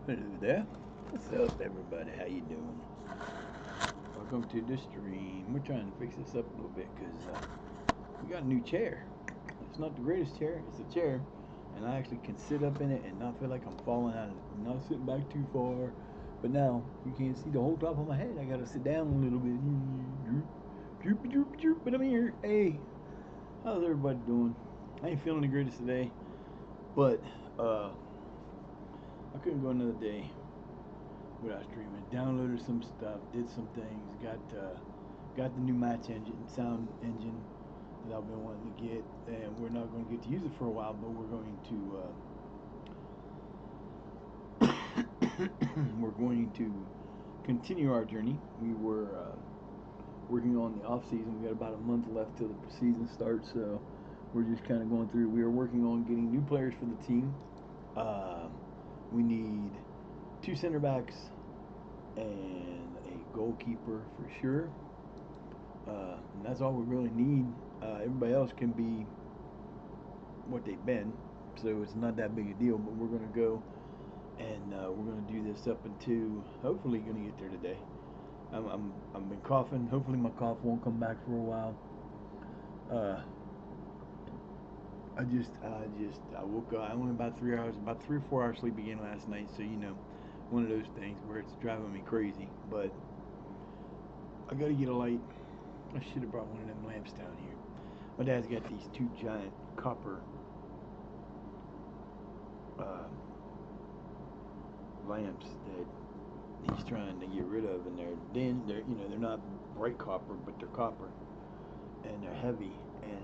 Hello there. What's up, everybody? How you doing? Welcome to the stream. We're trying to fix this up a little bit because we got a new chair. It's not the greatest chair. It's a chair, and I actually can sit up in it and not feel like I'm falling out of it. I'm not sitting back too far. But now you can't see the whole top of my head. I gotta sit down a little bit. Droop, droop, droop. But I'm here. Hey, how's everybody doing? I ain't feeling the greatest today, but I couldn't go another day without streaming. Downloaded some stuff, did some things, got the new match engine, sound engine that I've been wanting to get, and we're not going to get to use it for a while, but we're going to we're going to continue our journey. We were working on the off season. We got about a month left till the season starts, so we're just kind of going through. We are working on getting new players for the team. We need two center backs and a goalkeeper for sure. And that's all we really need. Everybody else can be what they've been, so it's not that big a deal. But we're going to go and we're going to do this up until hopefully going to get there today. I've been coughing. Hopefully my cough won't come back for a while. I woke up. I only about 3 hours, about 3 or 4 hours sleep again last night. So one of those things where it's driving me crazy. But I got to get a light. I should have brought one of them lamps down here. My dad's got these two giant copper uh, lamps that he's trying to get rid of, and they're not bright copper, but they're copper, and they're heavy. And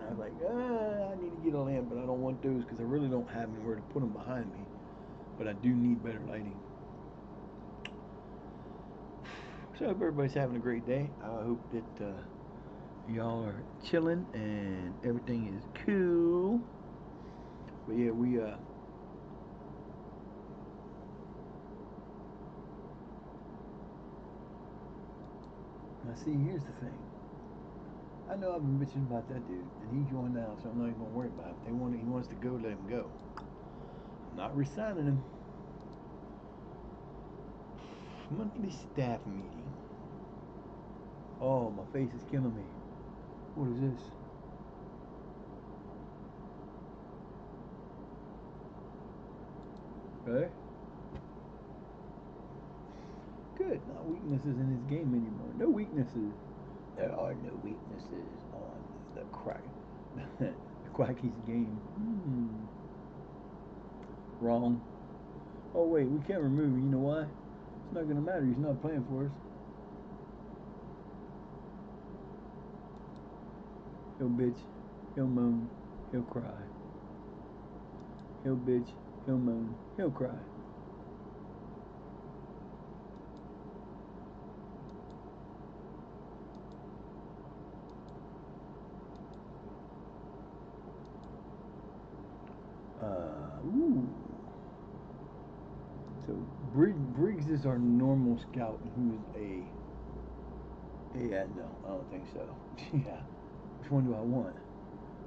I was like, I need to get a lamp, but I don't want those because I really don't have anywhere to put them behind me. But I do need better lighting. So I hope everybody's having a great day. I hope that y'all are chilling and everything is cool. But yeah, now see, here's the thing. I know I've been bitching about that dude, and he joined now, so I'm not even gonna worry about it. He wants to go, let him go. I'm not resigning him. Monthly staff meeting. Oh, my face is killing me. What is this? Okay. Good. Not weaknesses in his game anymore. No weaknesses. There are no weaknesses on the the Quacky's game. Wrong. Oh wait, we can't remove him. You know why? It's not gonna matter. He's not playing for us. He'll bitch. He'll moan. He'll cry. He'll bitch. He'll moan. He'll cry. Ooh. So Briggs is our normal scout, who's a. Yeah, no, I don't think so. Yeah. Which one do I want?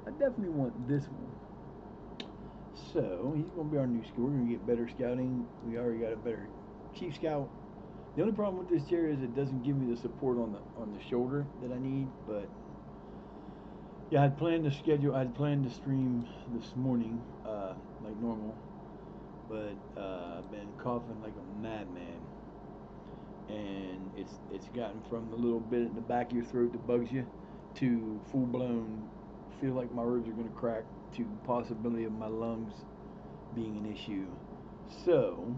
I definitely want this one. So he's going to be our new scout. We're going to get better scouting. We already got a better chief scout. The only problem with this chair is it doesn't give me the support on the shoulder that I need. But yeah, I'd planned to stream this morning, like normal. But I've been coughing like a madman, and it's gotten from the little bit in the back of your throat that bugs you to full blown feel like my ribs are gonna crack to possibility of my lungs being an issue. So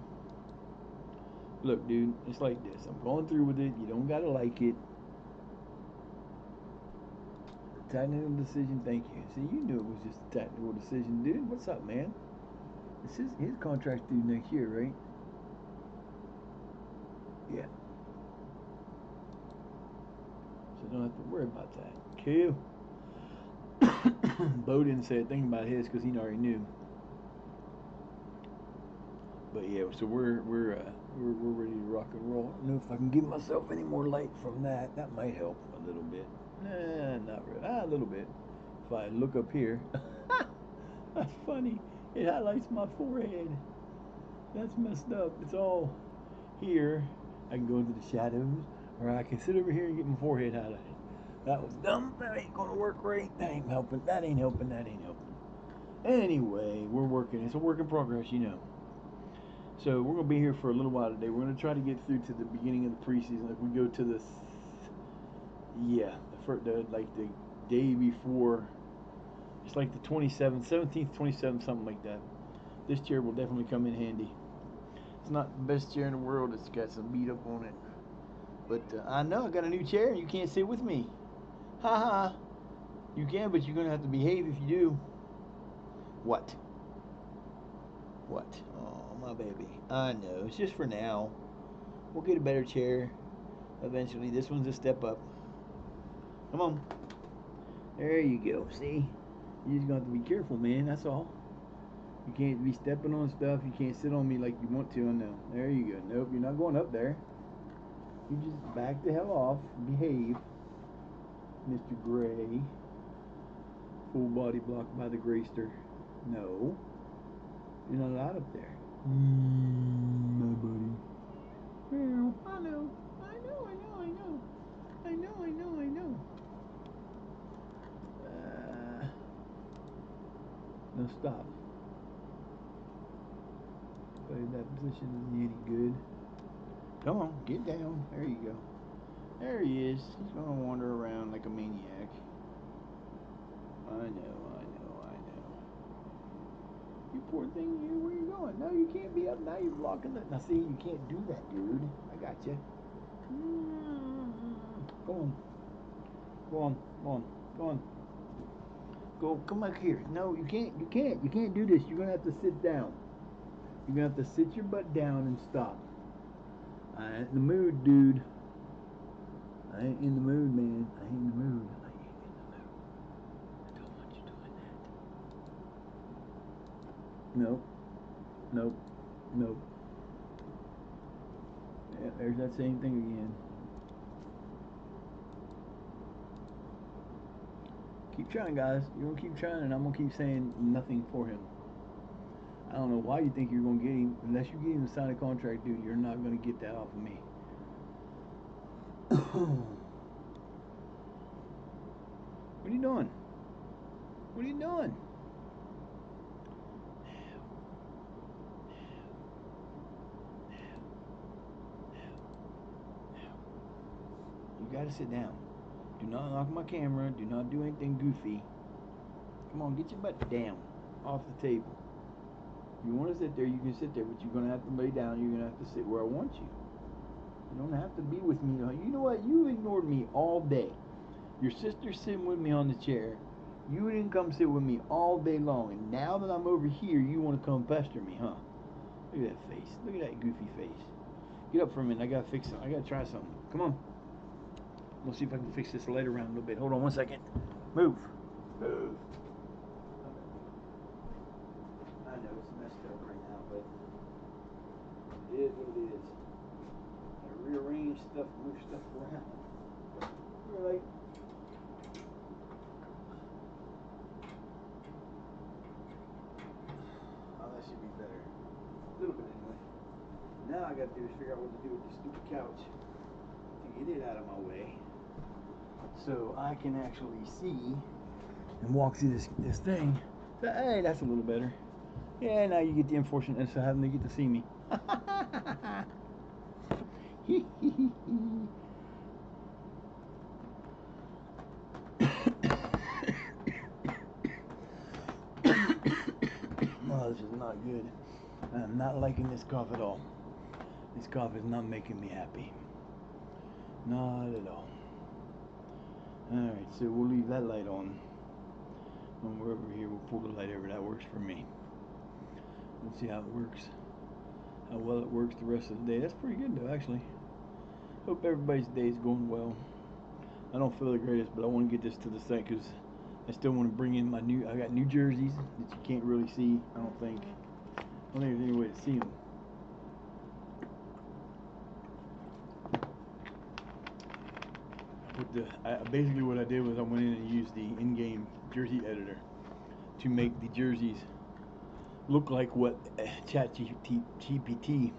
look, dude, it's like this. I'm going through with it. You don't gotta like it. Technical decision, thank you. See, you knew it was just a technical decision, dude. What's up, man? This is his contract due next year, right? Yeah. So don't have to worry about that. Cool. Bo didn't say a thing about his because he already knew. But yeah, so we're ready to rock and roll. I don't know if I can give myself any more light from that. That might help a little bit. Nah, not really. A little bit. If I look up here, that's funny. It highlights my forehead. That's messed up. It's all here. I can go into the shadows, or I can sit over here and get my forehead out of it. That was dumb. That ain't gonna work right. That ain't helping. That ain't helping. That ain't helping. Anyway, we're working. It's a work in progress, you know. So we're gonna be here for a little while today. We're gonna try to get through to the beginning of the preseason. Like we go to the, yeah, the day before. It's like the 27th, 17th, 27th, something like that. This chair will definitely come in handy. It's not the best chair in the world. It's got some beat up on it. But I know I got a new chair and you can't sit with me. Ha ha. You can, but you're going to have to behave if you do. What? What? Oh, my baby. I know. It's just for now. We'll get a better chair eventually. This one's a step up. Come on. There you go. See? You just got to be careful, man. That's all. You can't be stepping on stuff. You can't sit on me like you want to. I know. There you go. Nope, you're not going up there. You just back the hell off. Behave, Mr. Gray. Full body blocked by the Grayster. No. You're not allowed up there. My buddy. Well, I know. I know, I know, I know. I know, I know, I know. No, stop. But that position isn't any good. Come on, get down. There you go. There he is. He's going to wander around like a maniac. I know, I know, I know. You poor thing, you. Where you going? No, you can't be up. Now you're blocking the... Now, see, you can't do that, dude. I got you. Go on. Go on. Go on. Go on. Go. Come back here. No, you can't. You can't. You can't do this. You're going to have to sit down. You're going to have to sit your butt down and stop. I ain't in the mood, dude. I ain't in the mood, man. I ain't in the mood. I ain't in the mood. I don't want you doing that. Nope. Nope. Nope. Yeah, there's that same thing again. Keep trying, guys. You're going to keep trying, and I'm going to keep saying nothing for him. I don't know why you think you're going to get him. Unless you get him to sign a contract, dude, you're not going to get that off of me. What are you doing? What are you doing? You gotta sit down. Do not knock my camera. Do not do anything goofy. Come on, get your butt down off the table. If you want to sit there, you can sit there, but you're going to have to lay down. You're going to have to sit where I want you. You don't have to be with me. You know what? You ignored me all day. Your sister's sitting with me on the chair. You didn't come sit with me all day long. And now that I'm over here, you want to come pester me, huh? Look at that face. Look at that goofy face. Get up for a minute. I got to fix something. I got to try something. Come on. We'll see if I can fix this light around a little bit. Hold on 1 second. Move. Move. I know it's messed up right now, but it is what it is. I rearrange stuff, move stuff around. Really? Oh, that should be better. A little bit anyway. Now I got to do is figure out what to do with this stupid couch to get it out of my way, so I can actually see and walk through this thing. So, hey, that's a little better. Yeah, now you get the unfortunate of having to get to see me. Oh, this is not good. I'm not liking this cough at all. This cough is not making me happy. Not at all. Alright, so we'll leave that light on. When we're over here, we'll pull the light over. That works for me. We'll see how it works. How well it works the rest of the day. That's pretty good though, actually. Hope everybody's day is going well. I don't feel the greatest, but I want to get this to the site because I still want to bring in I got new jerseys that you can't really see, I don't think. I don't think there's any way to see them. Basically what I did was I went in and used the in-game jersey editor to make the jerseys look like what Chat GPT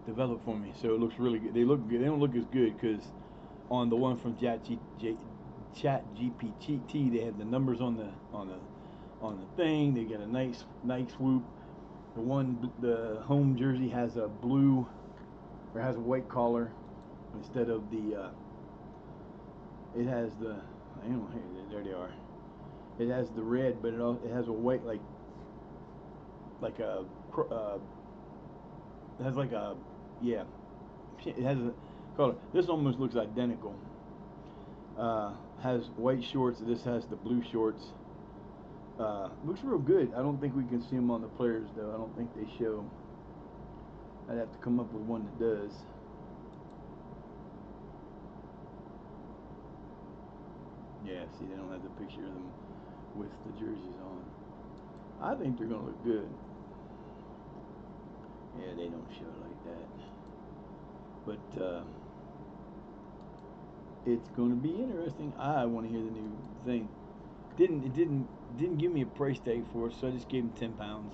developed for me. So it looks really good. They look good. They don't look as good because on the one from Chat GPT, they have the numbers on the thing. They get a nice swoop. The home jersey has a blue or has a white collar instead of the. It has the. I don't know. There they are. It has the red, but it has a white like a it has like a yeah. It has a color. This almost looks identical. Has white shorts. This has the blue shorts. Looks real good. I don't think we can see them on the players though. I don't think they show. I'd have to come up with one that does. Yeah, see, they don't have the picture of them with the jerseys on. I think they're gonna look good. Yeah, they don't show it like that. But it's gonna be interesting. I want to hear the new thing. It didn't give me a price tag for it, so I just gave them £10.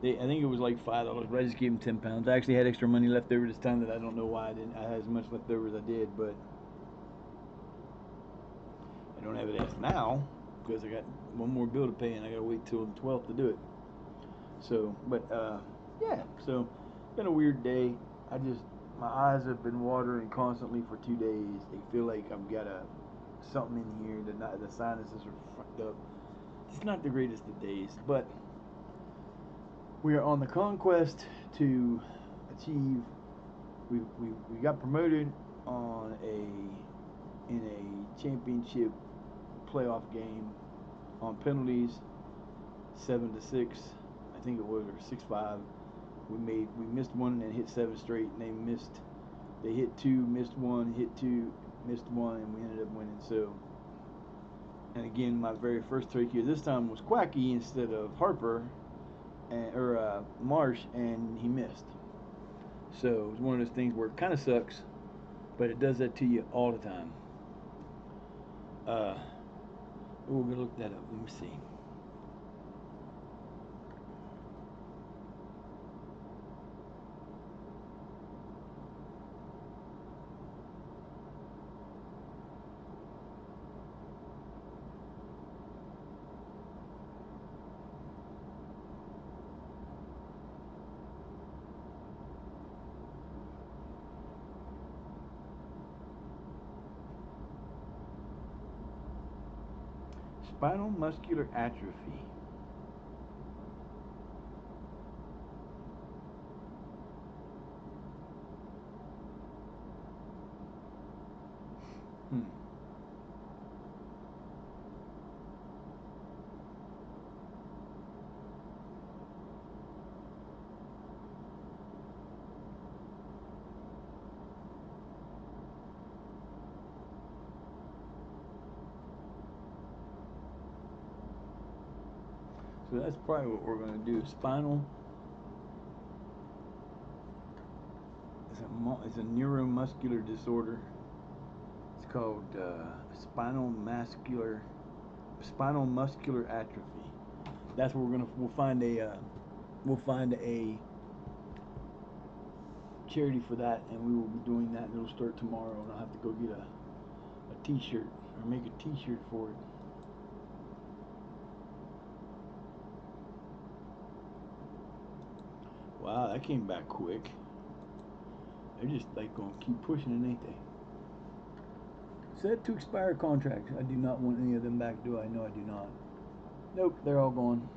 I think it was like $5, but I just gave them £10. I actually had extra money left over this time that I don't know why I didn't. I had as much left over as I did, but I don't have it as now because I got one more bill to pay and I gotta wait till the 12th to do it. So, but yeah. So, been a weird day. My eyes have been watering constantly for 2 days. They feel like I've got something in here. The sinuses are fucked up. It's not the greatest of days, but we are on the conquest to achieve. We got promoted in a championship playoff game on penalties, 7-6, I think it was, or 6-5. We missed one and hit seven straight, and they hit two, missed one, hit two, missed one, and we ended up winning. So, and again, my very first trick here this time was Quacky instead of Harper, or Marsh, and he missed. So it was one of those things where it kind of sucks, but it does that to you all the time. We're gonna look that up. Let me see. Spinal muscular atrophy. Hmm. So that's probably what we're going to do. Spinal is a neuromuscular disorder. It's called spinal muscular atrophy. That's what we'll find a charity for that, and we will be doing that. And it'll start tomorrow, and I'll have to go get a T-shirt or make a T-shirt for it. Wow, that came back quick. They're just like gonna keep pushing it, ain't they? Set to expire contracts. I do not want any of them back, do I? No, I do not. Nope, they're all gone.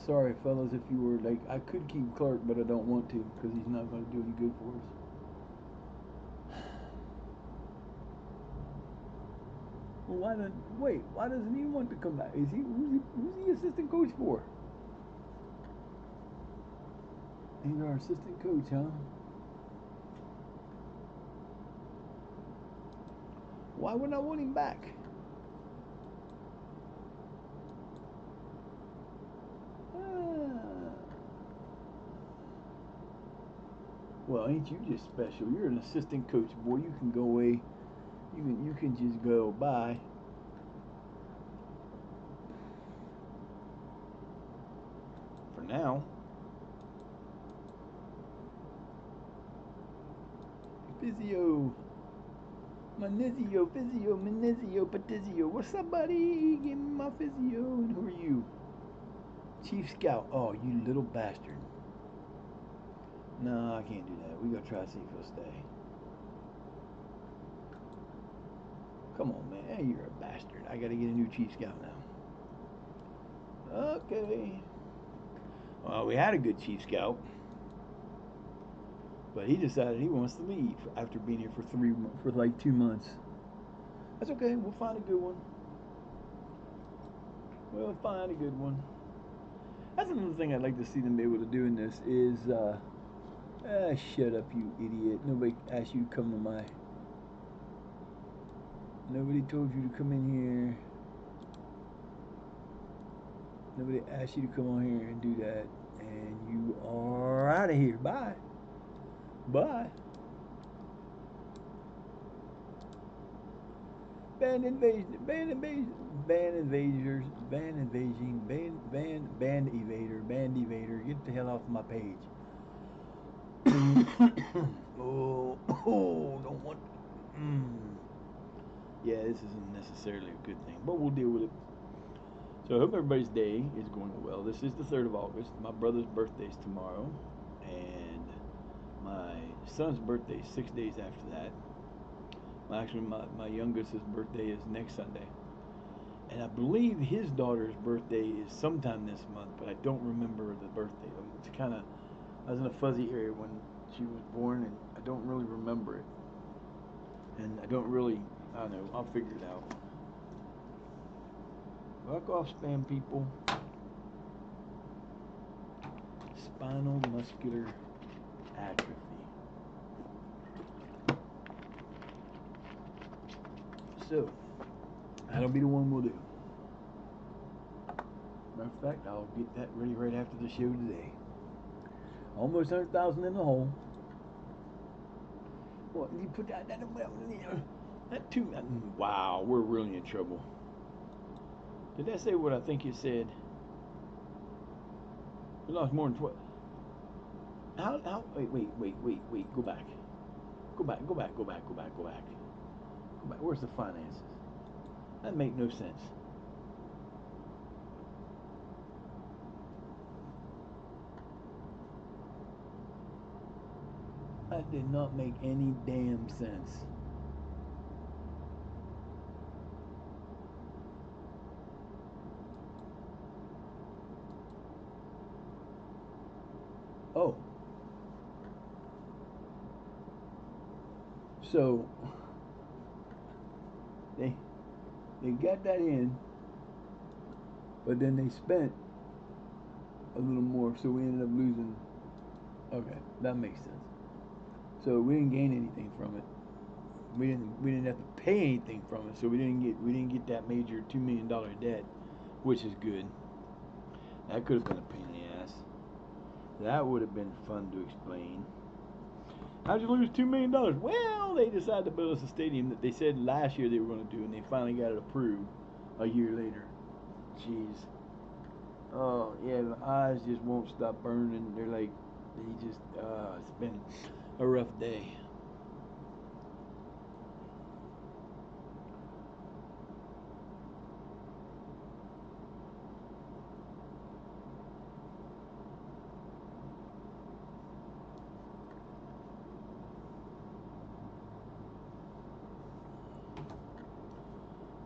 Sorry, fellas, if you were like, I could keep Clark, but I don't want to because he's not going to do any good for us. Well, why doesn't he want to come back? Who's he assistant coach for? He's our assistant coach, huh? Why would I want him back? Ah. Well, ain't you just special? You're an assistant coach, boy. You can go away. You can just go bye. now. Physio. Manizio, physio, manizio, patizio. What's up, buddy? Give me my physio. And who are you? Chief Scout. Oh, you little bastard. No, I can't do that. We gotta try to see if he'll stay. Come on, man. Hey, you're a bastard. I gotta get a new Chief Scout now. Okay. Well, we had a good Chief Scout, but he decided he wants to leave after being here for like 2 months. That's okay. We'll find a good one. We'll find a good one. That's another thing I'd like to see them be able to do in this is, shut up, you idiot. Nobody asked you to come to my... Nobody told you to come in here. Nobody asked you to come on here and do that. And you are out of here. Bye. Bye. Band invasion. Band invasion. Band invaders. Band invasion. Band evader. Band evader. Get the hell off my page. Oh, don't want... Yeah, this isn't necessarily a good thing, but we'll deal with it. So I hope everybody's day is going well. This is the 3rd of August. My brother's birthday is tomorrow, and my son's birthday is 6 days after that. Well, actually, my youngest's birthday is next Sunday. And I believe his daughter's birthday is sometime this month, but I don't remember the birthday. It's kind of, I was in a fuzzy area when she was born, and I don't really remember it. And I don't know, I'll figure it out. Fuck off, spam people. Spinal muscular atrophy. So, that'll be the one we'll do. Matter of fact, I'll get that ready right after the show today. Almost 100,000 in the hole. What, you put that too... Wow, we're really in trouble. Did that say what I think it said? We lost more than 12. How, wait, go back. Go back. Where's the finances? That make no sense. That did not make any damn sense. Oh. So they got that in, but then they spent a little more, so we ended up losing. Okay, that makes sense. So we didn't gain anything from it. We didn't have to pay anything from it, so we didn't get that major $2 million debt, which is good. That could have been a pain in the ass. That would have been fun to explain. How'd you lose $2 million? Well, they decided to build us a stadium that they said last year they were going to do, and they finally got it approved a year later. Jeez. Oh, yeah, the eyes just won't stop burning. They're like, it's been a rough day.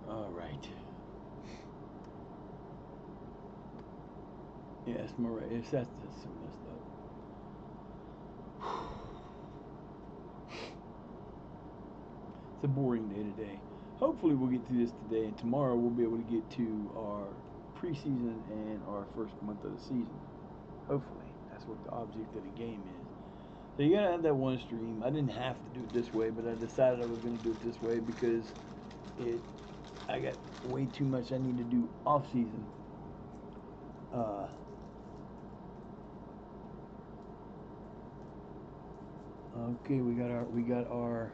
All right. Yeah, it's more right. That's so messed up. It's a boring day today. Hopefully we'll get through this today, and tomorrow we'll be able to get to our preseason and our first month of the season. Hopefully. That's what the object of the game is. So you gotta have that one stream. I didn't have to do it this way, but I decided I was gonna do it this way because I got way too much I need to do off season. Okay, we got our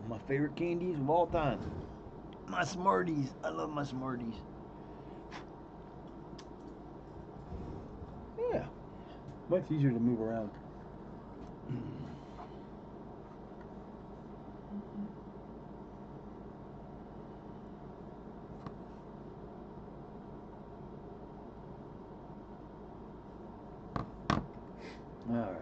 my favorite candies of all time. My Smarties. I love my Smarties. Yeah. Much easier to move around. All right.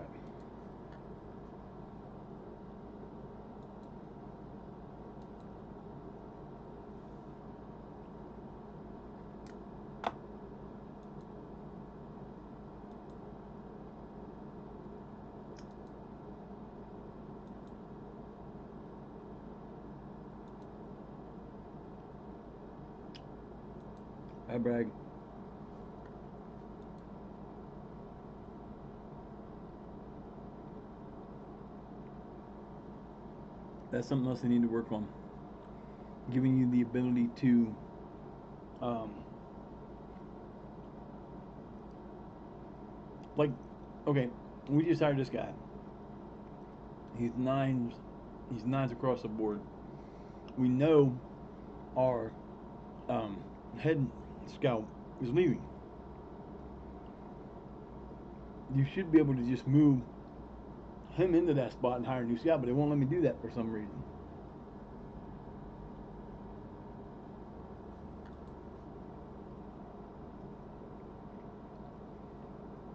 I brag. That's something else I need to work on. Giving you the ability to, um, like, okay, we just hired this guy. He's nines. He's nines across the board. We know our head scout is leaving. You should be able to just move him into that spot and hire a new scout, but they won't let me do that for some reason.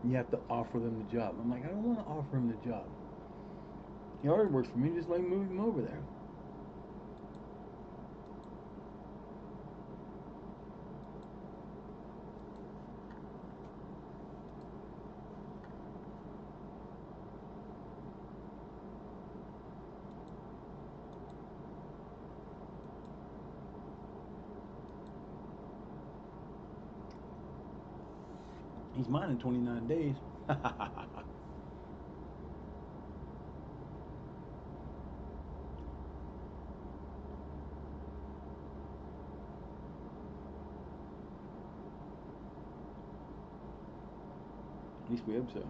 You have to offer them the job. I'm like, I don't want to offer him the job. He already works for me. Just let me move him over there. He's mine in 29 days. At least we hope so.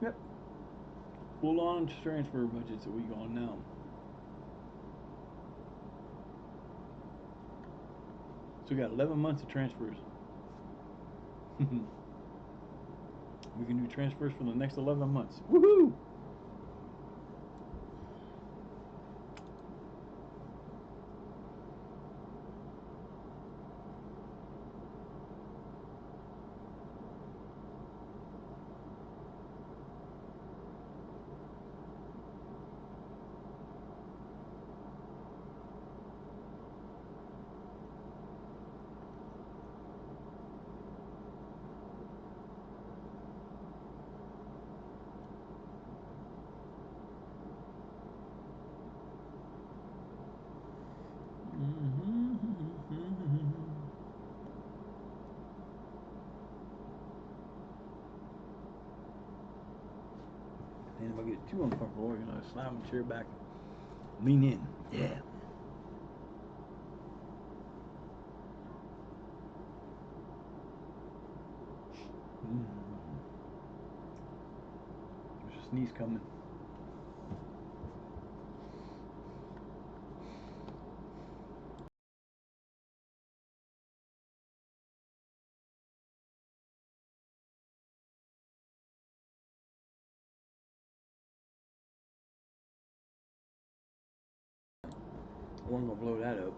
Yep. Full on transfer budgets that we go on now. So we got 11 months of transfers. We can do transfers for the next 11 months. Woohoo! And if I get too uncomfortable, you know, slam the chair back, lean in. Yeah. There's a sneeze coming. I wasn't gonna blow that up.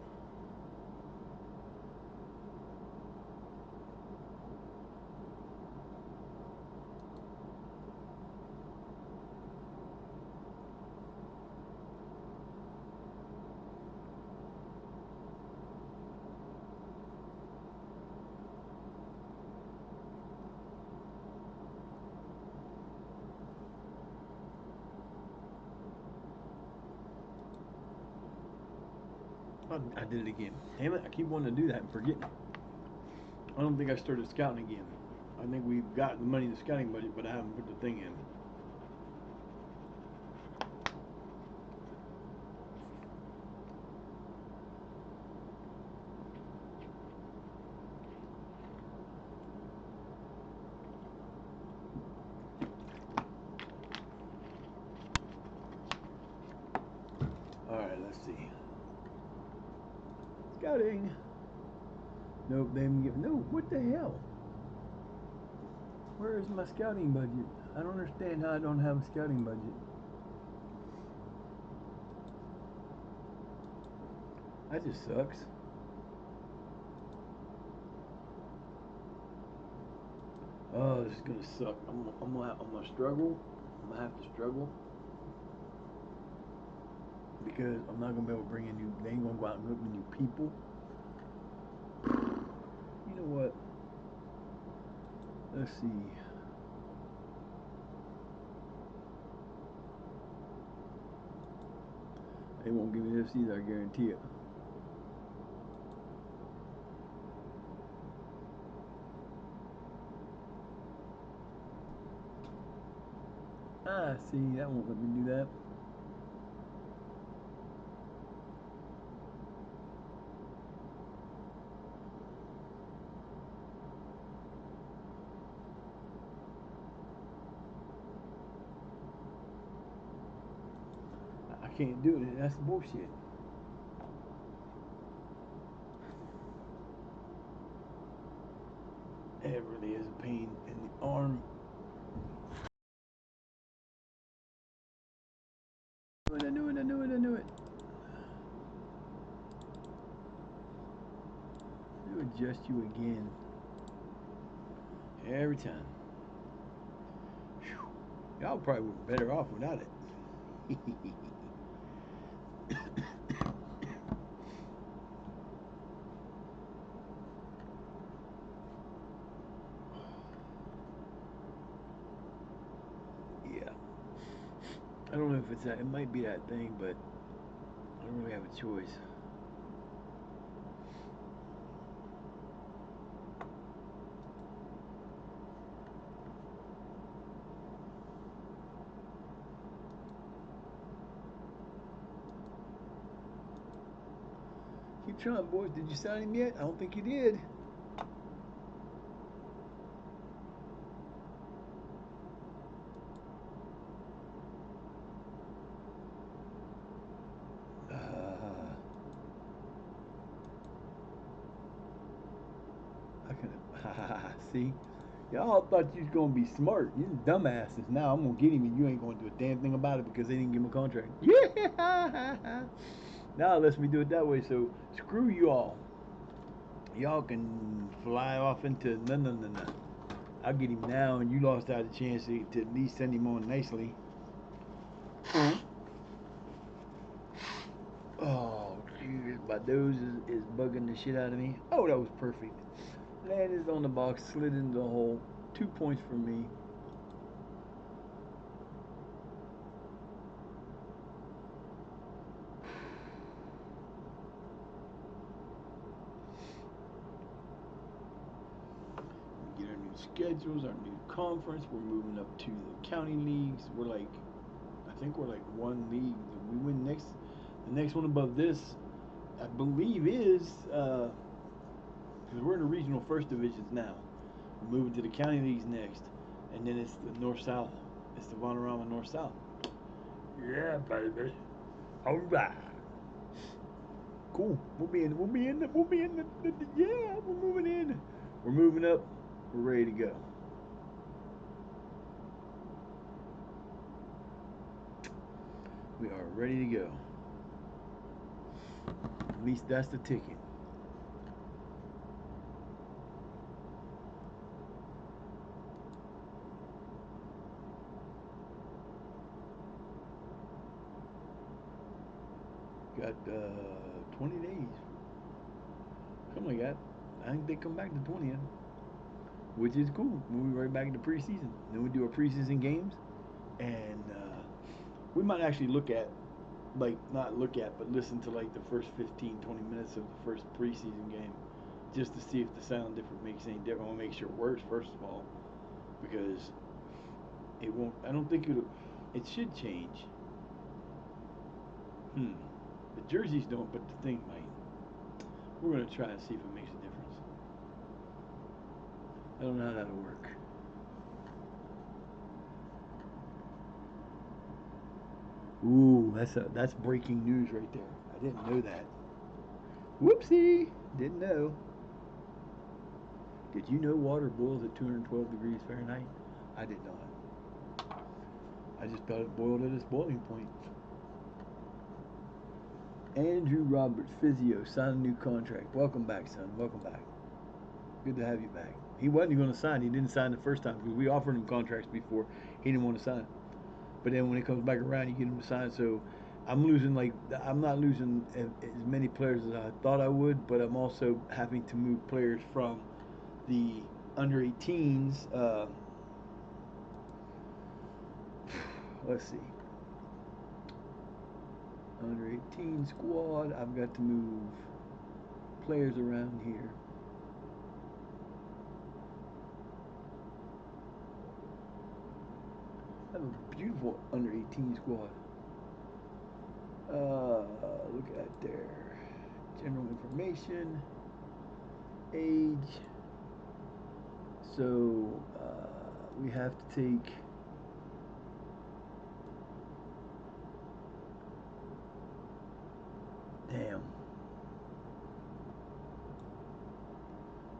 I did it again. Damn it, I keep wanting to do that and forgetting. I don't think I started scouting again. I think we've got the money in the scouting budget, but I haven't put the thing in. Alright, let's see. Scouting. Nope, they didn't give. No, what the hell? Where is my scouting budget? I don't understand how I don't have a scouting budget. That just sucks. Oh, this is gonna suck. I'm gonna struggle. I'm gonna have to struggle because I'm not gonna be able to bring in new. They ain't gonna go out and look for new people. You know what? Let's see. They won't give me this either. I guarantee it. Ah, see, that won't let me do that. I can't do it. That's bullshit. It really is a pain in the arm. I knew it. I knew it. I knew it. They would adjust you again every time. Y'all probably were better off without it. Yeah. I don't know if it's that. It might be that thing, but I don't really have a choice. Keep trying, boys. Did you sign him yet? I don't think you did. I can. See, y'all thought you was gonna be smart. You dumbasses. Now I'm gonna get him, and you ain't gonna do a damn thing about it because they didn't give him a contract. Yeah. Now it lets me do it that way. So screw you all. Y'all can fly off into no. I'll get him now, and you lost out a chance to at least send him on nicely. Oh, jeez, my nose is bugging the shit out of me. Oh, that was perfect. Landed on the box, slid into the hole. 2 points for me. We get our new schedules, our new conference. We're moving up to the county leagues. I think we're like one league. We win next. The next one above this, I believe, is because we're in the regional first divisions now. We're moving to the county leagues next, and then it's the north south. It's the Vanarama north south. Yeah, baby. All right. Cool. Yeah, we're moving in. We're moving up. We're ready to go. We are ready to go. At least that's the ticket. Got 20 days. Something like that. I think they come back the 20th, which is cool. We'll be right back into preseason. Then we do our preseason games, and we might actually not look at, but listen to like the first 15, 20 minutes of the first preseason game, just to see if the sound different makes any difference. I want to make sure it works first of all, because it won't. I don't think it'll. It should change. The jerseys don't, but the thing might. We're gonna try and see if it makes a difference. I don't know how that'll work. Ooh, that's breaking news right there. I didn't know that. Whoopsie! Didn't know. Did you know water boils at 212 degrees Fahrenheit? I did not. I just thought it boiled at its boiling point. Andrew Roberts, physio, signed a new contract. Welcome back, son. Welcome back. Good to have you back. He wasn't going to sign. He didn't sign the first time because we offered him contracts before. He didn't want to sign. But then when it comes back around, you get him to sign. So I'm not losing as many players as I thought I would, but I'm also having to move players from the under 18s. Let's see. Under 18 squad. I've got to move players around here. I have a beautiful under 18 squad. Look at there. General information, age. So we have to take. Damn.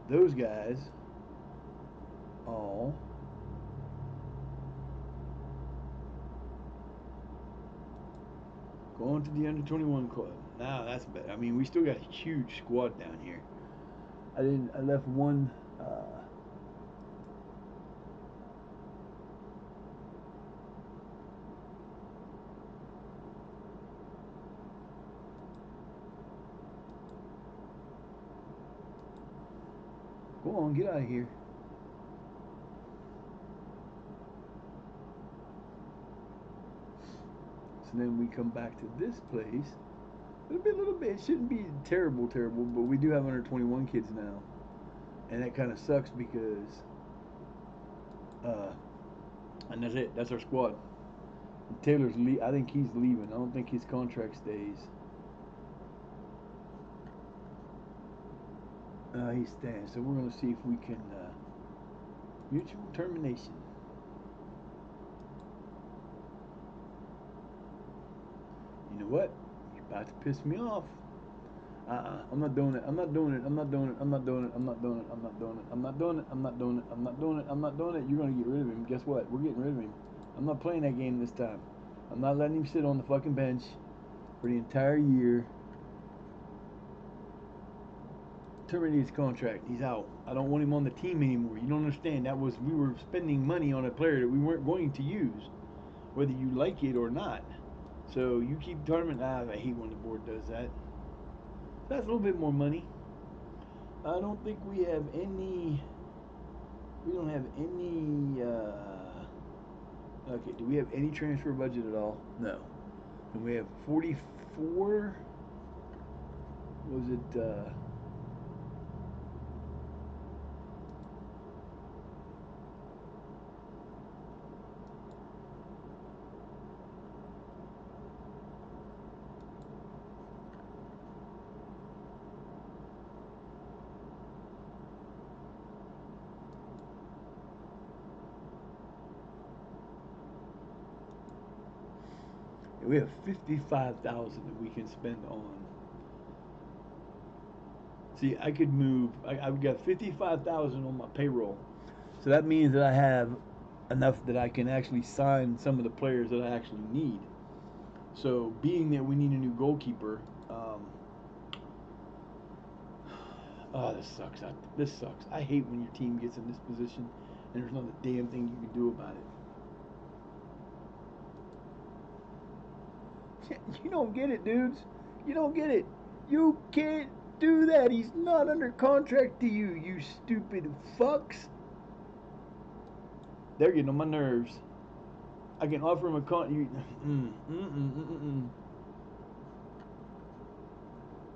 Those guys all going to the under 21 club. Now that's better. I mean, we still got a huge squad down here. I left one. Go on, get out of here. So then we come back to this place. A little bit. It shouldn't be terrible, but we do have under 21 kids now, and that kind of sucks because, uh, and that's it. That's our squad. I think he's leaving. I don't think his contract stays. He's staying. So we're gonna see if we can mutual termination. You know what? You're about to piss me off. I'm not doing it. I'm not doing it. I'm not doing it. I'm not doing it. I'm not doing it. I'm not doing it. I'm not doing it. I'm not doing it. I'm not doing it. I'm not doing it. You're gonna get rid of him. Guess what? We're getting rid of him. I'm not playing that game this time. I'm not letting him sit on the fucking bench for the entire year. Terminate his contract. He's out. I don't want him on the team anymore. You don't understand. We were spending money on a player that we weren't going to use, whether you like it or not. So you keep tournament. I hate when the board does that. That's a little bit more money. I don't think we have any. We don't have any. Okay, do we have any transfer budget at all? No. And we have 44. Was it? We have 55,000 that we can spend on. See, I could move. I've got 55,000 on my payroll, so that means that I have enough that I can actually sign some of the players that I actually need. So, being that we need a new goalkeeper, oh, this sucks. This sucks. I hate when your team gets in this position and there's not a damn thing you can do about it. You don't get it, dudes. You don't get it. You can't do that. He's not under contract to you, you stupid fucks. They're getting on my nerves. I can offer him a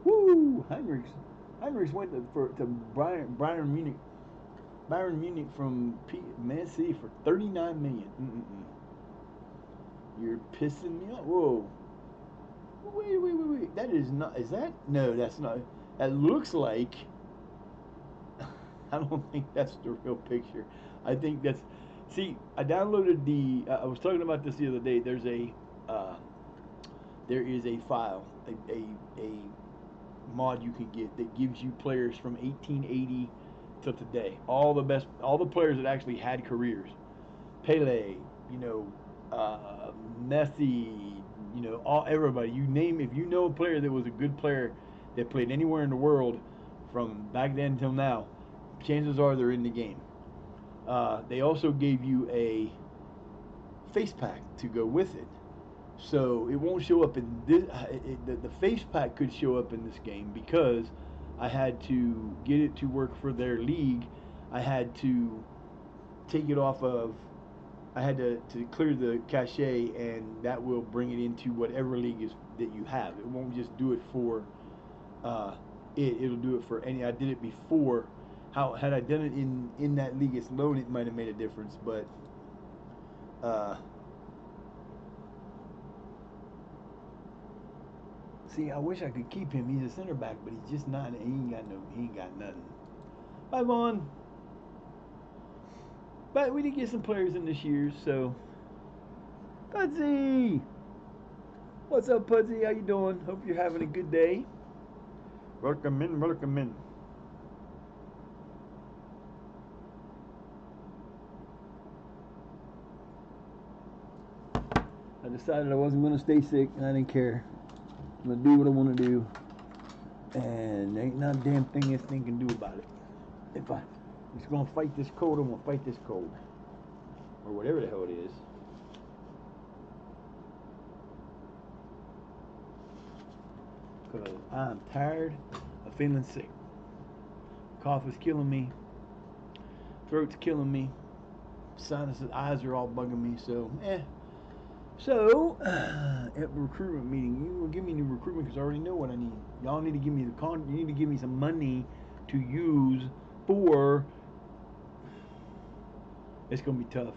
Woo! Heinrichs went to Bayern Munich. Bayern Munich from Man City for 39 million. You're pissing me off. Whoa. Wait. That is not. Is that? No, that's not. That looks like. I don't think that's the real picture. I think that's. See, I downloaded the. I was talking about this the other day. Uh, there is a file, a mod you can get that gives you players from 1880 till today. All the best, all the players that actually had careers. Pele, you know, Messi, you know, all everybody. You name, if you know a player that was a good player that played anywhere in the world from back then until now, chances are they're in the game. They also gave you a face pack to go with it. So it won't show up in this. The face pack could show up in this game because I had to get it to work for their league. I had to take it off of. I had to clear the cache, and that will bring it into whatever league is that you have. It won't just do it for it'll do it for any. I did it before. How had I done it in that league it's loaded, it might have made a difference, but uh, see, I wish I could keep him. He's a center back, but he's just not. He ain't got no. He ain't got nothing. Bye, Vaughn. But we did get some players in this year, so. Pudsey, what's up, Pudsey? How you doing? Hope you're having a good day. Welcome in, welcome in. I decided I wasn't going to stay sick, and I didn't care. I'm going to do what I want to do, and there ain't not a damn thing this thing can do about it. If I'm just going to fight this cold, I'm going to fight this cold. Or whatever the hell it is. Because I'm tired of feeling sick. Cough is killing me. Throat's killing me. Sinuses, eyes are all bugging me, so, So, at the recruitment meeting, you will give me new recruitment because I already know what I need. Y'all need to give me you need to give me some money to use for. It's gonna be tough.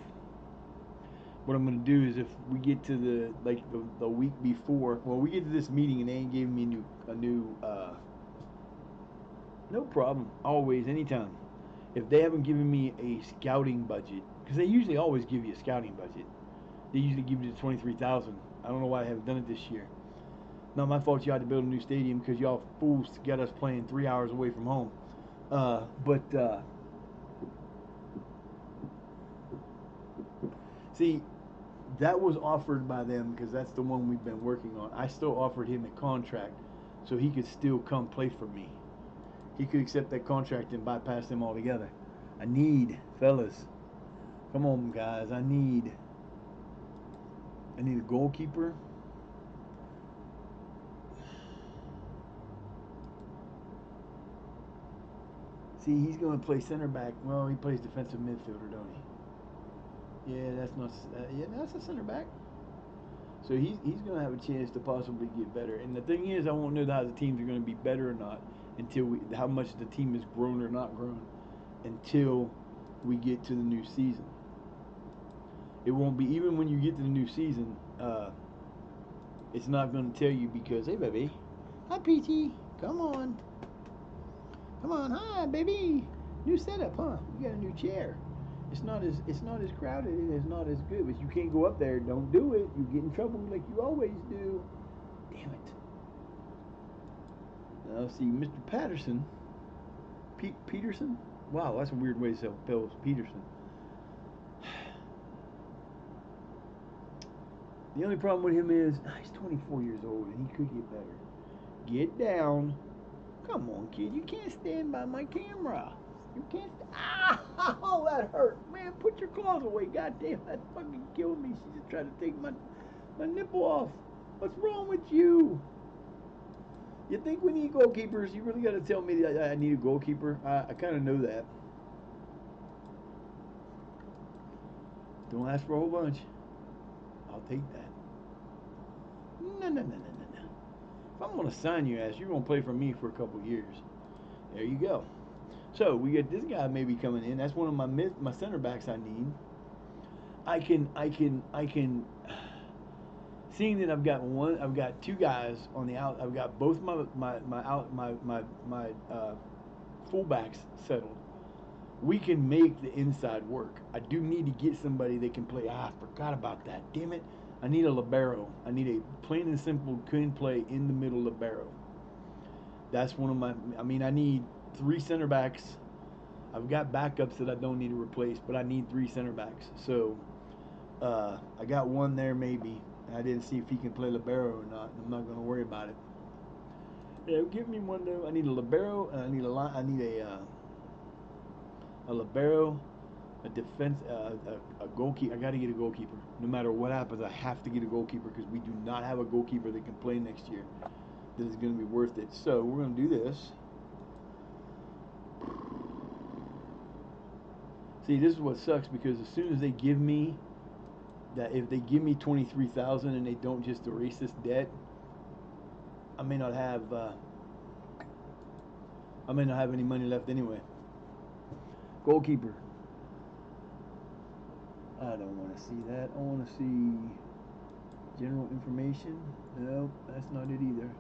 What I'm gonna do is if we get to the week before, well, we get to this meeting and they ain't giving me a new no problem, always, anytime. If they haven't given me a scouting budget, because they usually always give you a scouting budget. They usually give you the 23,000. I don't know why I haven't done it this year. Not my fault. You had to build a new stadium because y'all fools got us playing 3 hours away from home. See, that was offered by them because that's the one we've been working on. I still offered him a contract so he could still come play for me. He could accept that contract and bypass them altogether. I need, fellas, come on, guys. I need a goalkeeper. See, he's going to play center back. Well, he plays defensive midfielder, don't he? Yeah, that's not. Yeah, that's a center back. So he's going to have a chance to possibly get better. And the thing is, I won't know how the teams are going to be better or not until how much the team is grown or not grown until we get to the new season. It won't be even when you get to the new season. It's not going to tell you because hey, baby, hi Peachy, come on. Come on, hi, baby. New setup, huh? You got a new chair. It's not as crowded and it's not as good, but you can't go up there. Don't do it. You get in trouble like you always do. Damn it. Now see, Mr. Patterson, Peterson. Wow, that's a weird way to spell Peterson. The only problem with him is he's 24 years old and he could get better. Get down. Come on, kid. You can't stand by my camera. You can't. Oh, that hurt. Man, put your claws away. God damn, that fucking killed me. She just tried to take my nipple off. What's wrong with you? You think we need goalkeepers? You really got to tell me that I need a goalkeeper? I kind of know that. Don't ask for a whole bunch. I'll take that. No. If I'm going to sign you as, you're going to play for me for a couple years. There you go. So we get this guy maybe coming in. That's one of my center backs I need. I can. Seeing that I've got two guys on the out. I've got both my fullbacks settled. We can make the inside work. I do need to get somebody that can play. I forgot about that. Damn it. I need a libero. I need a plain and simple can play in the middle libero. That's one of my. I mean, I need three center backs. I've got backups that I don't need to replace, but I need three center backs. So I got one there maybe. I didn't see if he can play libero or not. I'm not going to worry about it. Yeah, give me one though. I need a libero. And I need a line. I need a libero, a defense, a goalkeeper. I got to get a goalkeeper. No matter what happens, I have to get a goalkeeper because we do not have a goalkeeper that can play next year. That is going to be worth it. So we're going to do this. See, this is what sucks because as soon as they give me that, if they give me 23,000 and they don't just erase this debt, I may not have. I may not have any money left anyway. Goalkeeper. I don't want to see that. I want to see general information. No, that's not it either.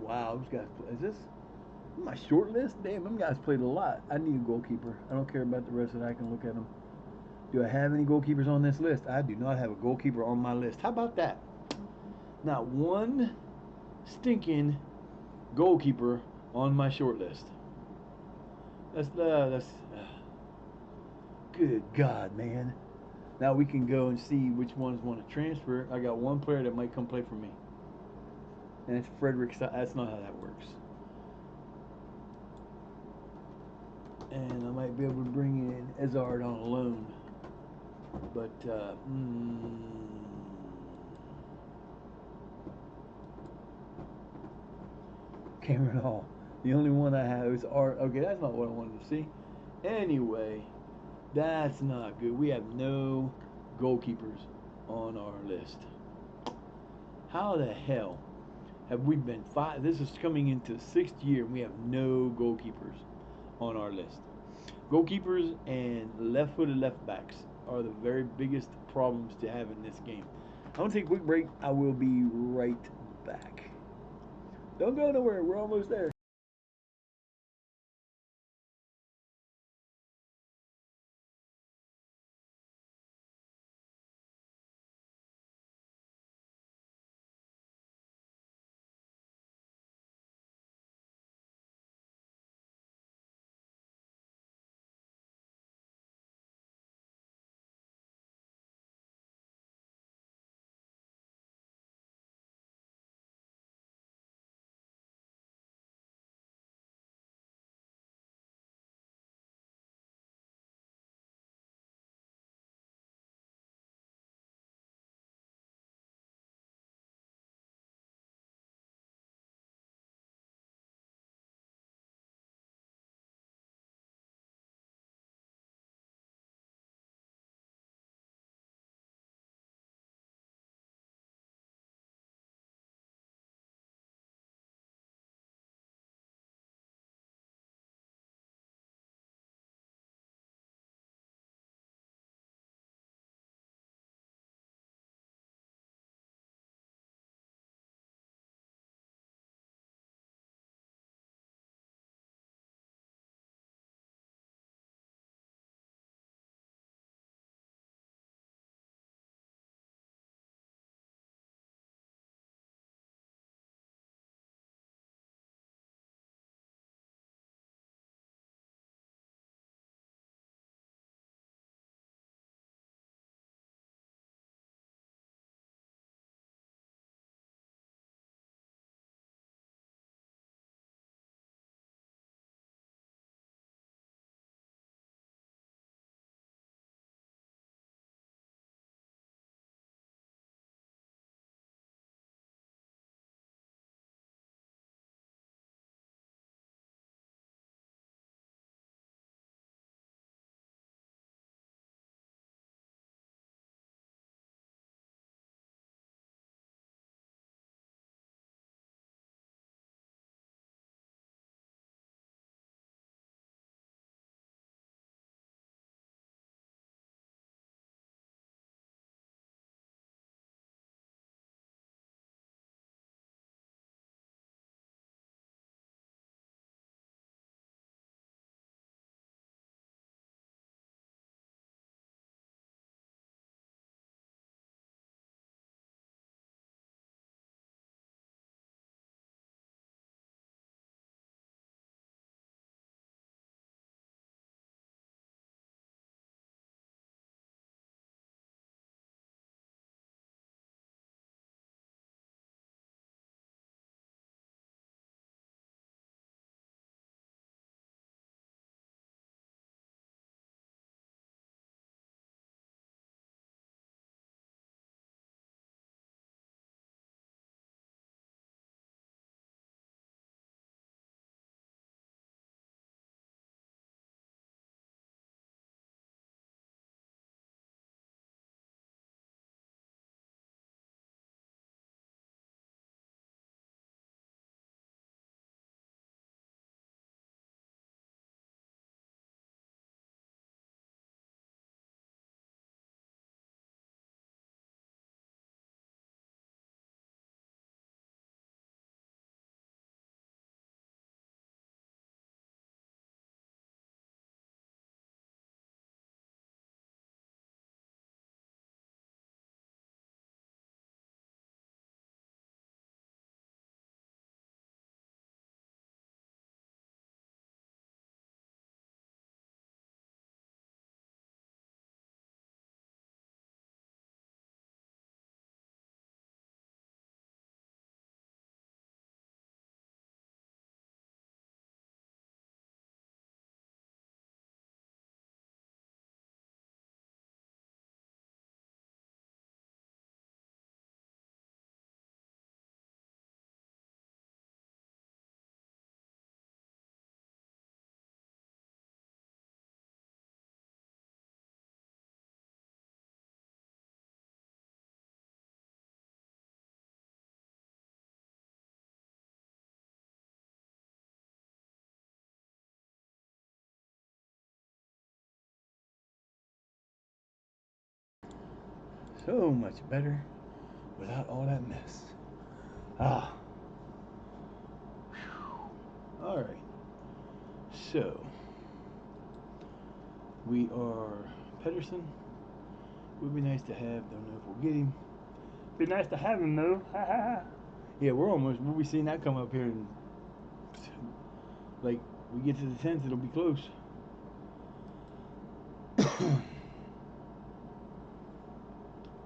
Wow, those guys. Is this my short list? Damn, them guys played a lot. I need a goalkeeper. I don't care about the rest of it. I can look at them. Do I have any goalkeepers on this list? I do not have a goalkeeper on my list. How about that? Not one stinking goalkeeper on my short list. That's good God, man. Now we can go and see which ones want to transfer. I got one player that might come play for me, and it's Frederick. That's not how that works. And I might be able to bring in Ezard on a loan, but Cameron Hall. The only one I have is Art. Okay, that's not what I wanted to see. Anyway, that's not good. We have no goalkeepers on our list. How the hell have we been five? This is coming into sixth year, and we have no goalkeepers on our list. Goalkeepers and left-footed left backs are the very biggest problems to have in this game. I'm gonna take a quick break. I will be right back. Don't go nowhere. We're almost there. So much better without all that mess. Ah. All right. So we are Pedersen. Would be nice to have. Don't know if we'll get him. Be nice to have him though. Ha ha ha. Yeah, we'll be seeing that come up here and like we get to the 10th, it'll be close.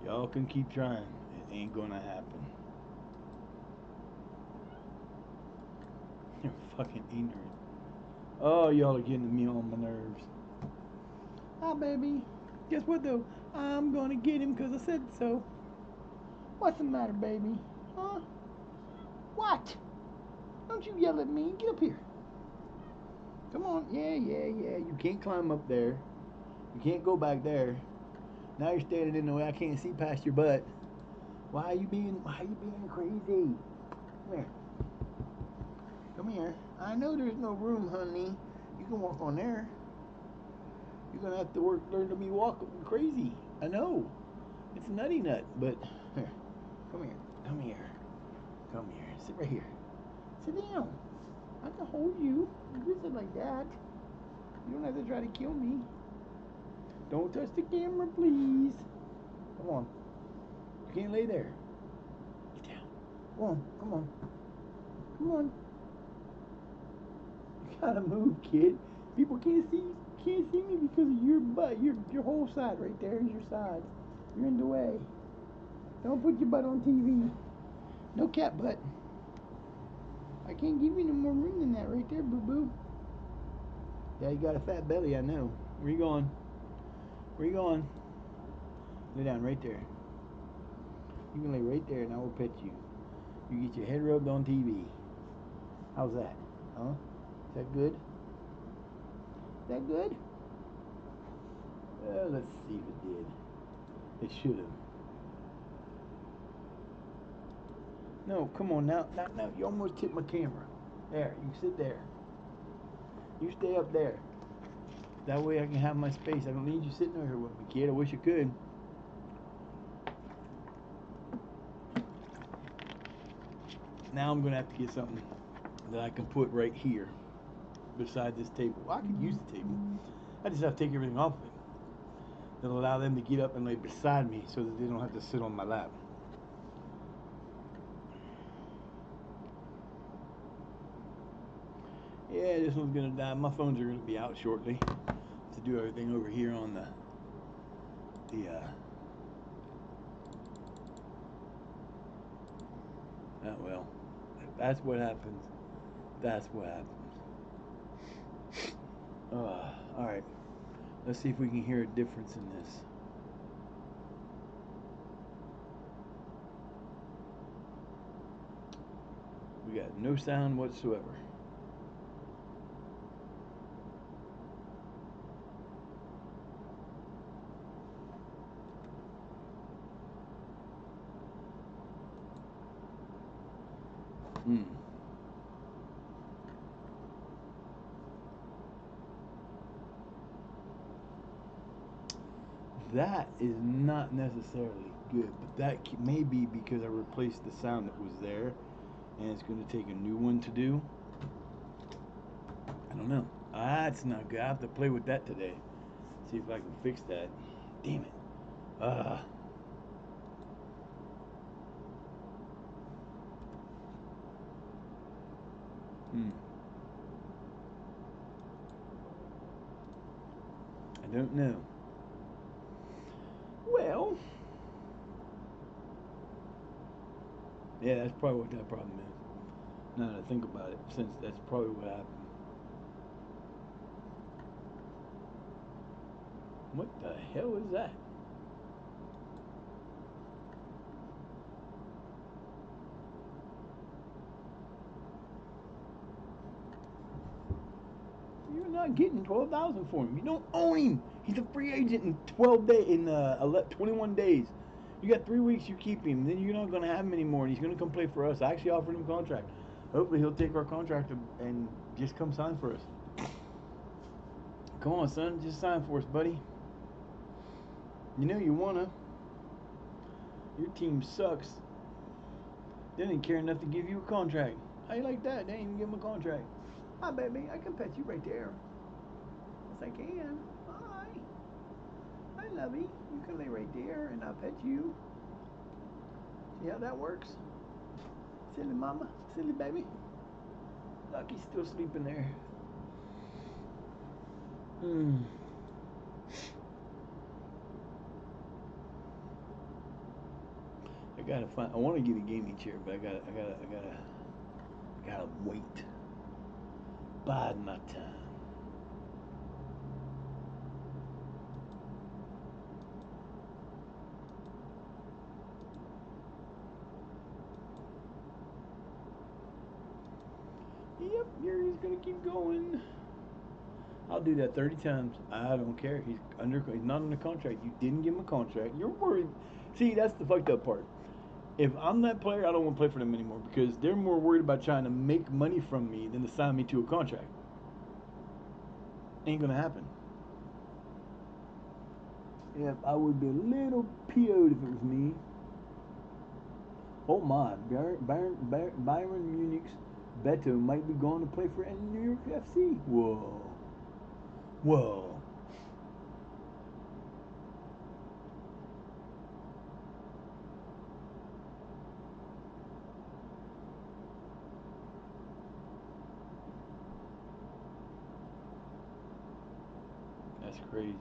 Y'all can keep trying. It ain't gonna happen. You're fucking ignorant. Oh, y'all are getting me on my nerves. Ah, baby. Guess what though? I'm gonna get him because I said so. What's the matter, baby? Huh? What? Don't you yell at me. Get up here. Come on. Yeah. You can't climb up there. You can't go back there. Now you're standing in the way. I can't see past your butt. Why are you being crazy? Come here. Come here. I know there's no room, honey. You can walk on there. You're gonna have to learn to be walking crazy. I know. It's nutty nut, but here. Come here. Come here. Come here. Sit right here. Sit down. I can hold you. You sit like that. You don't have to try to kill me. Don't touch the camera, please. Come on. You can't lay there. Get down. Come on. Come on. Come on. You gotta move, kid. People can't see me because of your butt. Your whole side right there is your side. You're in the way. Don't put your butt on TV. No cat butt. I can't give you no more room than that right there, boo-boo. Yeah, you got a fat belly, I know. Where you going? Where you going? Lay down right there. You can lay right there and I will pet you. You get your head rubbed on TV. How's that? Huh? Is that good? Is that good? Let's see if it did. It should have. No, come on now. Now. You almost tipped my camera. There, you sit there. You stay up there. That way I can have my space. I don't need you sitting over here with me, kid. I wish you could. Now I'm going to have to get something that I can put right here beside this table. Well, I could use the table. I just have to take everything off of it. That'll allow them to get up and lay beside me so that they don't have to sit on my lap. Yeah, this one's gonna die. My phones are gonna be out shortly to do everything over here on the well, that's what happens. That's what happens. All right. Let's see if we can hear a difference in this. We got no sound whatsoever. That is not necessarily good, but that may be because I replaced the sound that was there, and it's going to take a new one to do. I don't know. That's not good. I have to play with that today. See if I can fix that. Damn it. I don't know. Well, yeah, that's probably what that problem is. Now that I think about it, since that's probably what happened. What the hell is that? You're not getting 12,000 for him. You don't own him. He's a free agent in 21 days. You got 3 weeks. You keep him. Then you're not going to have him anymore, and he's going to come play for us. I actually offered him a contract. Hopefully, he'll take our contract and just come sign for us. Come on, son. Just sign for us, buddy. You know you wanna. Your team sucks. They didn't care enough to give you a contract. How you like that? They didn't even give him a contract. Hi, baby. I can pet you right there. Yes, I can. Hi. Hi, lovey. You can lay right there, and I'll pet you. See how that works? Silly mama. Silly baby. Lucky's still sleeping there. I gotta find. I want to get a gaming chair, but I gotta wait. Bide my time. Yep, Gary's gonna keep going. I'll do that 30 times. I don't care. He's not under contract. You didn't give him a contract. You're worried. See, that's the fucked up part. If I'm that player, I don't want to play for them anymore because they're more worried about trying to make money from me than to sign me to a contract. Ain't gonna happen. Yeah, I would be a little PO'd if it was me. Oh my, Bayern Munich's Beto might be going to play for New York FC. Whoa. Whoa. That's crazy.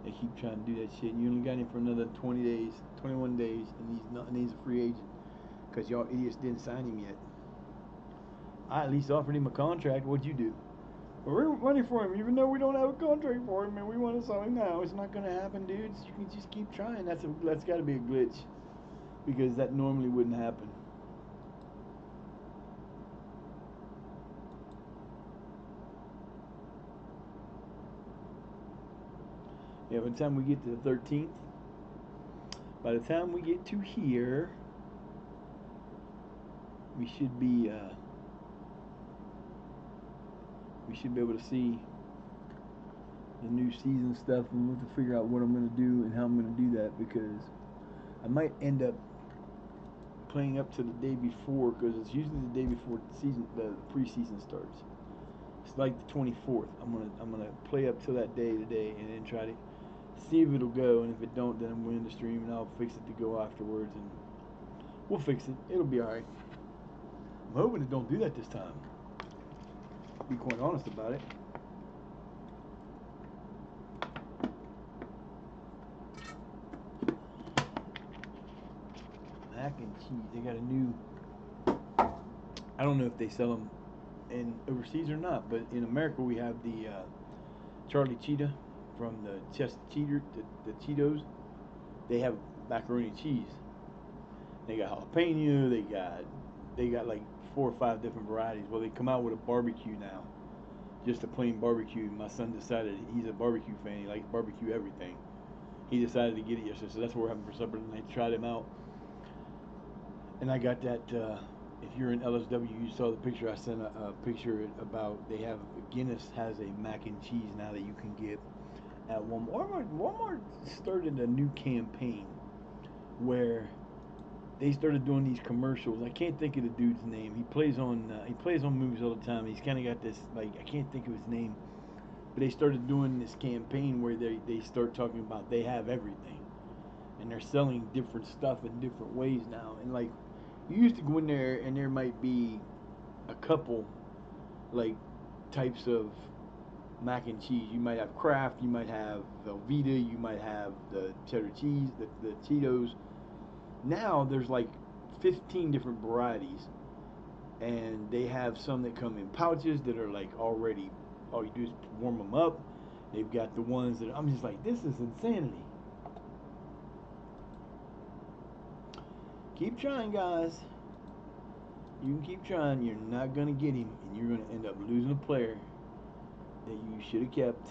They keep trying to do that shit. You only got him for another 20 days, 21 days, and he's a free agent because y'all idiots didn't sign him yet. I at least offered him a contract. What'd you do? Well, we're running for him, even though we don't have a contract for him, and we want to sell him now. It's not gonna happen, dudes. You can just keep trying. That's got to be a glitch because that normally wouldn't happen. Yeah, by the time we get to the 13th, by the time we get to here, we should be able to see the new season stuff, and we'll have to figure out what I'm going to do and how I'm going to do that because I might end up playing up to the day before because it's usually the day before the preseason starts. It's like the 24th. I'm gonna play up till that day today and then try to see if it'll go, and if it don't, then I'm winning the stream and I'll fix it to go afterwards, and we'll fix it. It'll be all right. I'm hoping it don't do that this time. I'll be quite honest about it. Mac and cheese. They got a new. I don't know if they sell them in overseas or not, but in America we have the Charlie Cheetah from the the Cheetos. They have macaroni and cheese. They got jalapeno. They got like 4 or 5 different varieties. Well, they come out with a barbecue now, just a plain barbecue. My son decided he's a barbecue fan. He likes barbecue everything. He decided to get it yesterday, so that's what we're having for supper tonight. Tried them out, and I got that. If you're in LSW, you saw the picture I sent a picture about. They have Guinness has a mac and cheese now that you can get at Walmart. Walmart started a new campaign where they started doing these commercials. I can't think of the dude's name. He plays on movies all the time. He's kind of got this like I can't think of his name, but they started doing this campaign where they start talking about they have everything, and they're selling different stuff in different ways now. And like you used to go in there and there might be a couple like types of mac and cheese. You might have Kraft, you might have Velveeta, you might have the cheddar cheese, the Cheetos. Now there's like 15 different varieties, and they have some that come in pouches that are like already. All you do is warm them up. They've got the ones that I'm just like, this is insanity. Keep trying, guys. You can keep trying. You're not gonna get him, and you're gonna end up losing a player that you should have kept.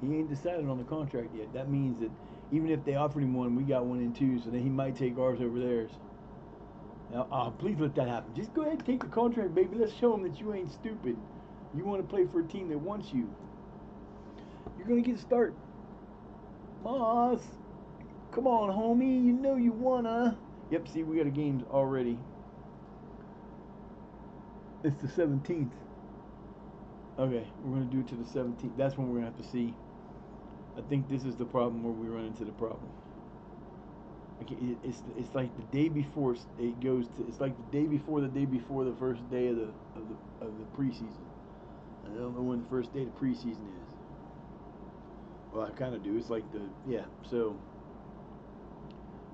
He ain't decided on the contract yet. That means that even if they offered him one, we got one in two, so then he might take ours over theirs. Now, please let that happen. Just go ahead and take the contract, baby. Let's show him that you ain't stupid. You want to play for a team that wants you. You're going to get a start. Moss, come on, homie. You know you wanna. Yep, see, we got a game already. It's the 17th. Okay, we're going to do it to the 17th. That's when we're going to have to see. I think this is the problem where we run into the problem. Okay, it's like the day before it goes to. It's like the day before the first day of the preseason. I don't know when the first day of the preseason is. Well, I kind of do. It's like yeah. So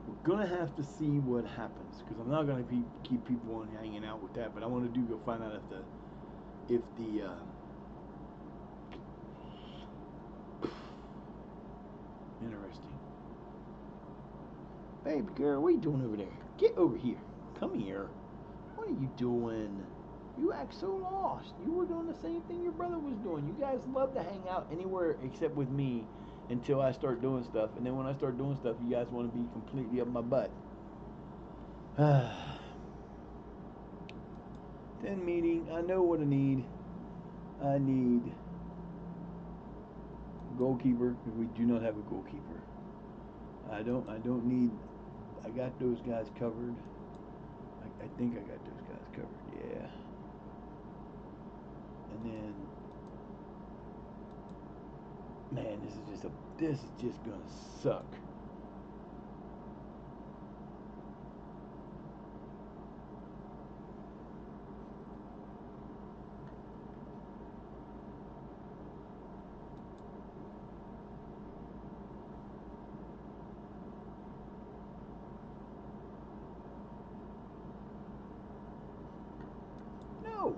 we're gonna have to see what happens because I'm not gonna keep people on hanging out with that. But I want to go find out if the interesting. Baby girl, what are you doing over there? Get over here. Come here. What are you doing? You act so lost. You were doing the same thing your brother was doing. You guys love to hang out anywhere except with me until I start doing stuff. And then when I start doing stuff, you guys want to be completely up my butt. 10 meeting. I know what I need. I need a goalkeeper because we do not have a goalkeeper. I don't need. I got those guys covered. I think I got those guys covered. Yeah. And then, man, this is just gonna suck. No.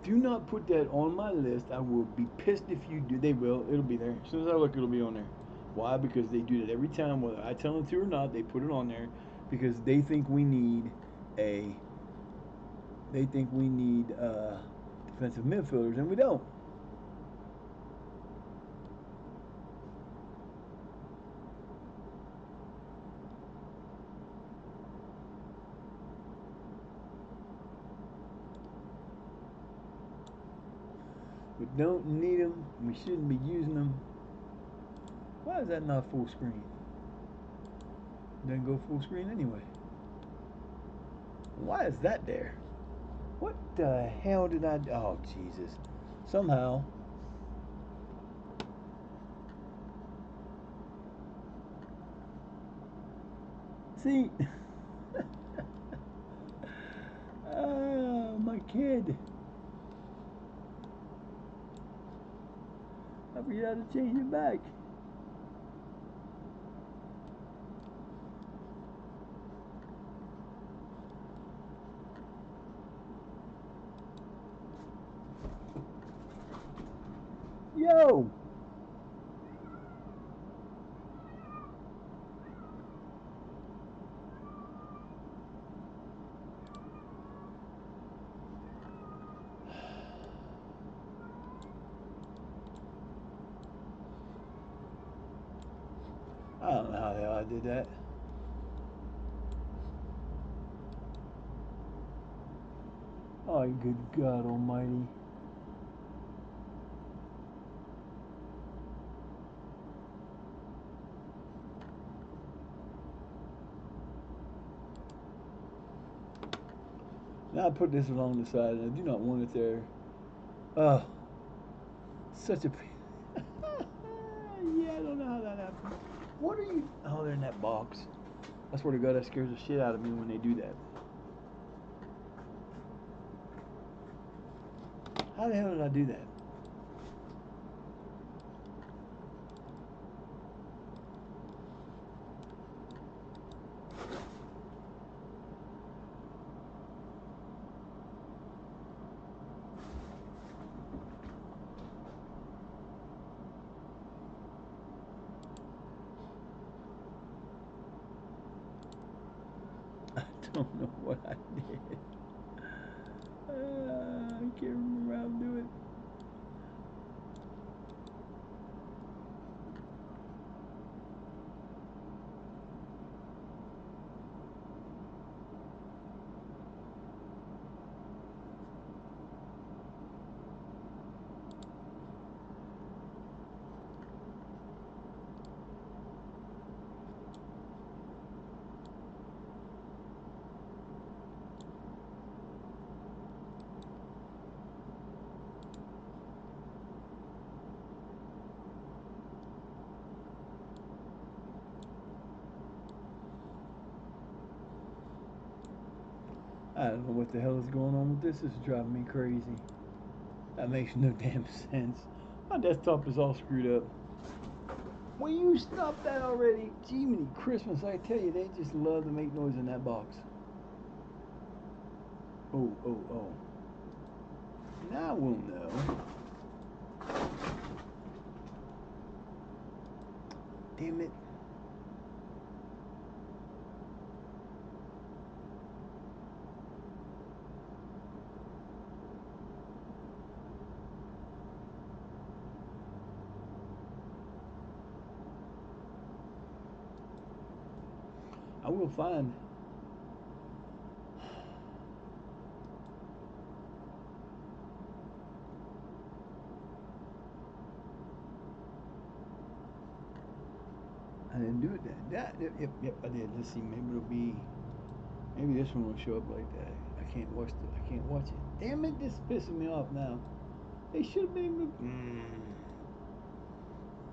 Do not put that on my list. I will be pissed if you do. They will. It'll be there. As soon as I look, it'll be on there. Why? Because they do that every time, whether I tell them to or not. They put it on there because they think we need a. They think we need defensive midfielders, and we don't. We don't need them. We shouldn't be using them. Why is that not full screen? Doesn't go full screen anyway. Why is that there? What the hell did I do? Oh, Jesus. Somehow. See? Oh, my kid. I forgot to change it back. Yo! I don't know how the hell I did that. Oh, good God almighty. Now I put this along the side and I do not want it there. Oh, such a yeah, I don't know how that happened. What are you? Oh, they're in that box. I swear to God, that scares the shit out of me when they do that. How the hell did I do that? I don't know what I did. I can't remember how to do it. I don't know what the hell is going on with this. This is driving me crazy. That makes no damn sense. My desktop is all screwed up. Will you stop that already? Jiminy Christmas, I tell you, they just love to make noise in that box. Oh, oh, oh. Now we'll know. Damn it. I will find. I didn't do it that. Yep, I did. Let's see. Maybe it'll be. Maybe this one will show up like that. I can't watch it. Damn it! This is pissing me off now. They should have been.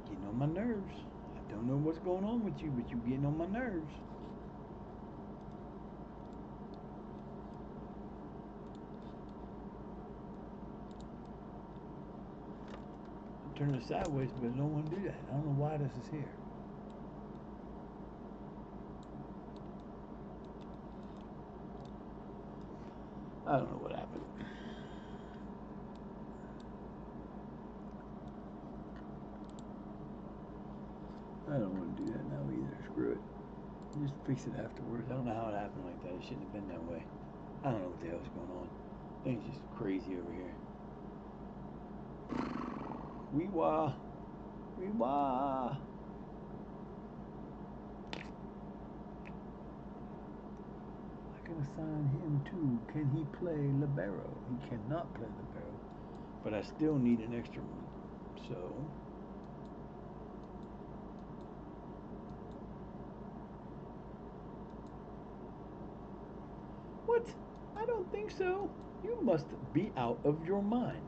Getting on my nerves. I don't know what's going on with you, but you're getting on my nerves. Turn it sideways, but I don't want to do that. I don't know why this is here. I don't know what happened. I don't want to do that now either. Screw it. Just fix it afterwards. I don't know how it happened like that. It shouldn't have been that way. I don't know what the hell's going on. Things just crazy over here. Wee wah. Wee wah. I can assign him to. Can he play libero? He cannot play libero. But I still need an extra one. So. What? I don't think so. You must be out of your mind.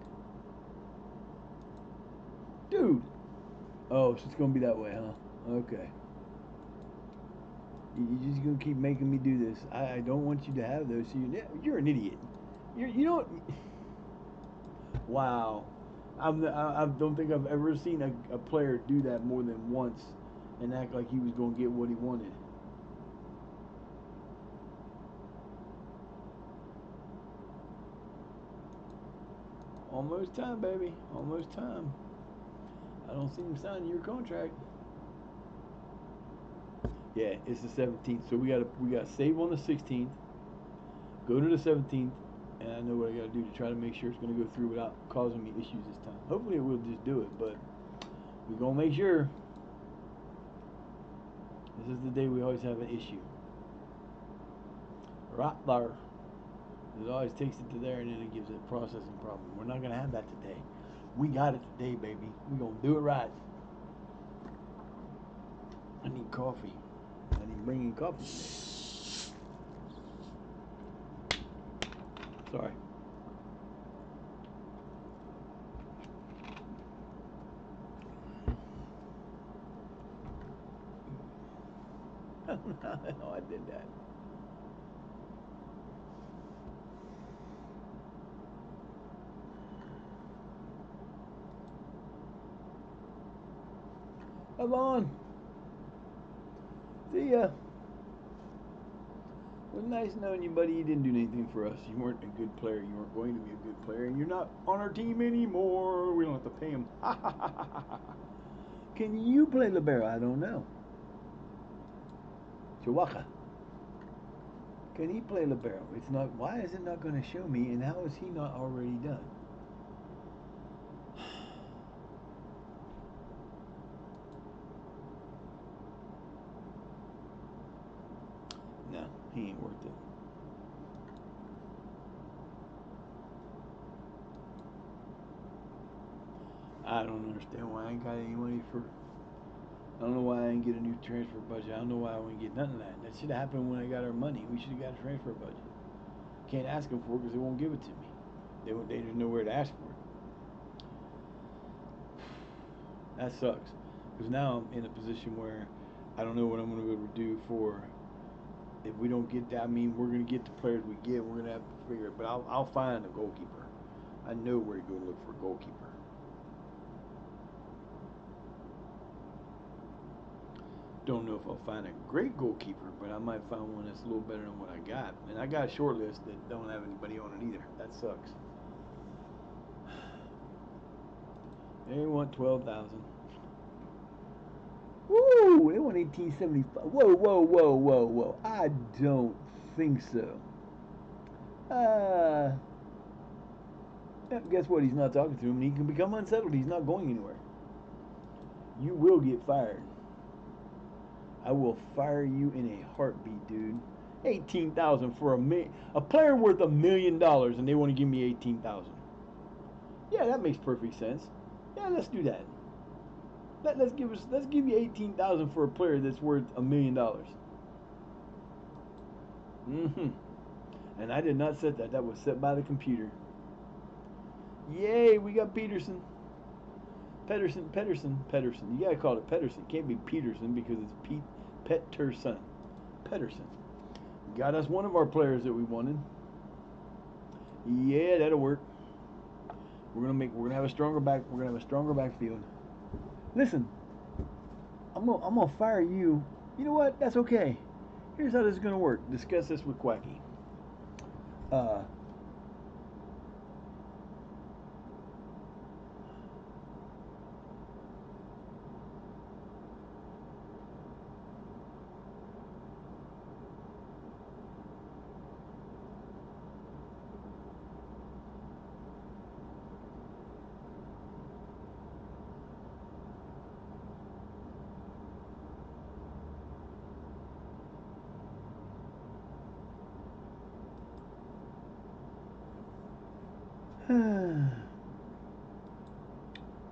Dude. Oh, so it's going to be that way, huh? Okay. You're just going to keep making me do this. I don't want you to have those. So you're an idiot. You don't. Wow. I don't think I've ever seen a player do that more than once and act like he was going to get what he wanted. Almost time, baby. Almost time. I don't see him signing your contract. Yeah, it's the 17th. So we got to save on the 16th. Go to the 17th, and I know what I got to do to try to make sure it's going to go through without causing me issues this time. Hopefully, it will just do it, but we're going to make sure. This is the day we always have an issue. Right there. It always takes it to there, and then it gives it a processing problem. We're not going to have that today. We got it today, baby. We're going to do it right. I need coffee. I need to bring in coffee today. Sorry. I don't know how I did that. Come on. See ya. It was nice knowing you, buddy. You didn't do anything for us. You weren't a good player. You weren't going to be a good player. And you're not on our team anymore. We don't have to pay him. Can you play libero? I don't know. Chihuahua. Can he play libero? It's not. Why is it not going to show me? And how is he not already done? No, he ain't worth it. I don't understand why I ain't got any money for. I don't know why I didn't get a new transfer budget. I don't know why I wouldn't get none of that. That should have happened when I got our money. We should have got a transfer budget. Can't ask them for it because they won't give it to me. They just nowhere to ask for it. That sucks. Because now I'm in a position where I don't know what I'm going to be able to do for If we don't get that, I mean, we're gonna get the players we get. We're gonna have to figure it. But I'll find a goalkeeper. I know where to go look for a goalkeeper. Don't know if I'll find a great goalkeeper, but I might find one that's a little better than what I got. And I got a short list that don't have anybody on it either. That sucks. They want 12,000. Woo! They want 1875. Whoa, whoa, whoa, whoa, whoa! I don't think so. Uh, guess what? He's not talking to him, and he can become unsettled. He's not going anywhere. You will get fired. I will fire you in a heartbeat, dude. 18,000 for a player worth $1 million, and they want to give me 18,000. Yeah, that makes perfect sense. Yeah, let's do that. Let's give you 18,000 for a player that's worth $1 million. Mm-hmm. And I did not set that. That was set by the computer. Yay, we got Peterson. Pedersen. You gotta call it Pedersen. It can't be Peterson because it's Pete Petterson. Pedersen. Got us one of our players that we wanted. Yeah, that'll work. We're gonna have a stronger backfield. Listen, I'm gonna fire you. You know what? That's okay. Here's how this is gonna work. Discuss this with Quacky. Uh,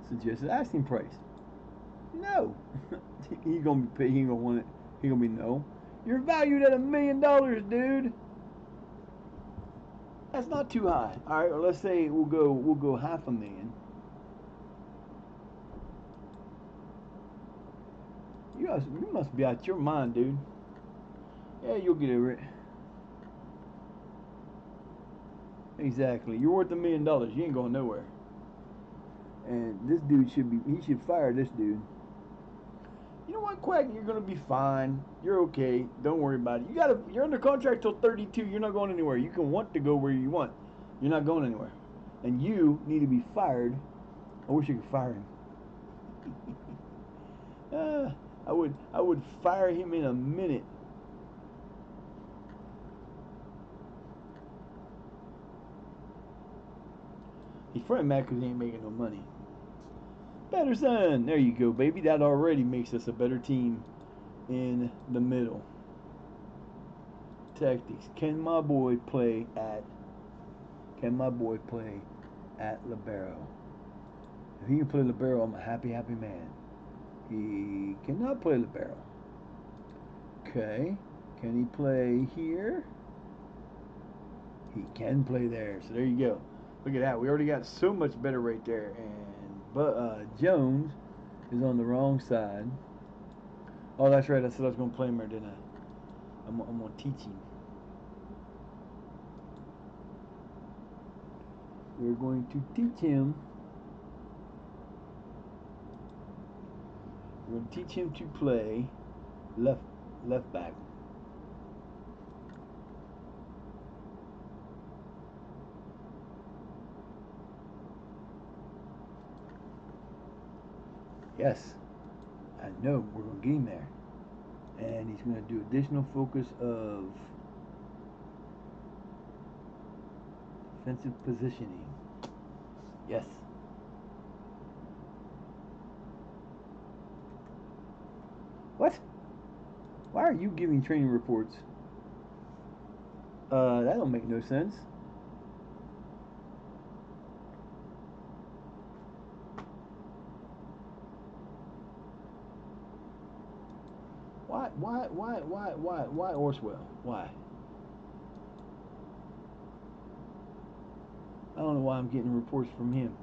suggested asking price. No. He gonna be paid. He gonna want it. He gonna be no. You're valued at $1 million, dude. That's not too high. All right, well, let's say we'll go half a million. You must be out your mind, dude. Yeah, you'll get over it. Exactly. You're worth $1 million. You ain't going nowhere. And this dude he should fire this dude. You know what, Quack? You're gonna be fine. You're okay. Don't worry about it. You're under contract till 32. You're not going anywhere. You can want to go where you want. You're not going anywhere. And you need to be fired. I wish you could fire him. I would fire him in a minute. He's probably mad because he ain't making no money. Pedersen, there you go, baby. That already makes us a better team in the middle. Tactics. Can my boy play at libero? If he can play libero, I'm a happy man. He cannot play libero. Okay. Can he play here? He can play there. So there you go. Look at that. We already got so much better right there. But Jones is on the wrong side. Oh, that's right. I said I was going to play him there, didn't I? I'm going to teach him. We're going to teach him. We're going to teach him to play left back. Yes, I know. We're going to get him there. And he's going to do additional focus of defensive positioning. Yes. What? Why are you giving training reports? That don't make no sense. Why Orswell? Why? I don't know why I'm getting reports from him.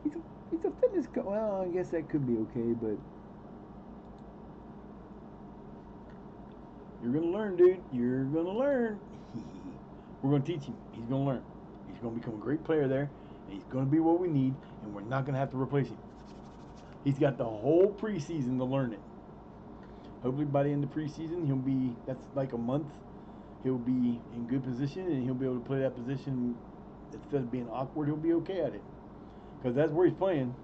He's a fitness coach. Well, I guess that could be okay, but You're gonna learn, dude. You're gonna learn. We're gonna teach him. He's gonna learn. He's gonna become a great player there. And he's gonna be what we need, and we're not gonna have to replace him. He's got the whole preseason to learn it. Hopefully by the end of preseason, he'll be. That's like a month. He'll be in good position, and he'll be able to play that position instead of being awkward. He'll be okay at it because that's where he's playing.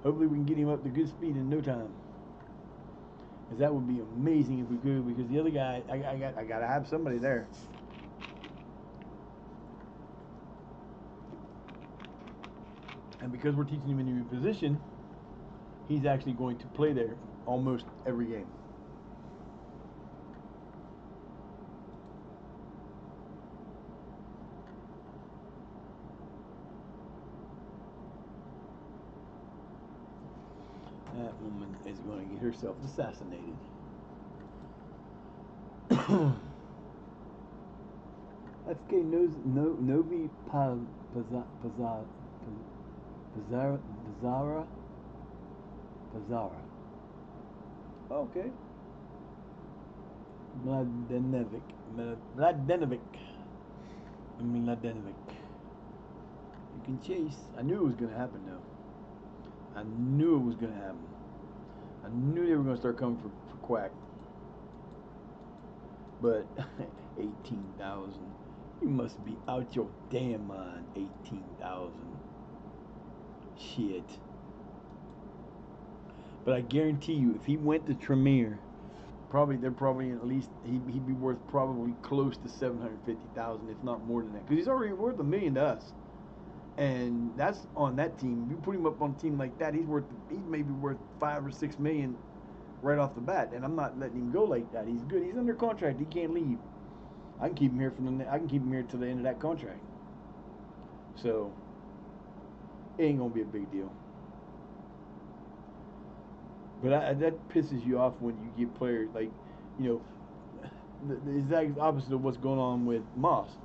Hopefully we can get him up to good speed in no time. Because that would be amazing if we could. Because the other guy, I gotta have somebody there. And because we're teaching him a new position, he's actually going to play there almost every game. That woman is going to get herself assassinated. That's okay. Novi Pazara. Okay. Mladenovic. You can chase. I knew it was going to happen, though. I knew it was going to happen. I knew they were going to start coming for Quack. But 18,000. You must be out your damn mind. 18,000. Shit. But I guarantee you, if he went to Tremere, they're probably at least he'd be worth probably close to 750,000, if not more than that, because he's already worth $1 million to us, and that's on that team. If you put him up on a team like that, he's maybe worth 5 or 6 million right off the bat, and I'm not letting him go like that. He's good. He's under contract. He can't leave. I can keep him here till the end of that contract. So it ain't gonna be a big deal. But that pisses you off when you get players like, you know, the exact opposite of what's going on with Moss.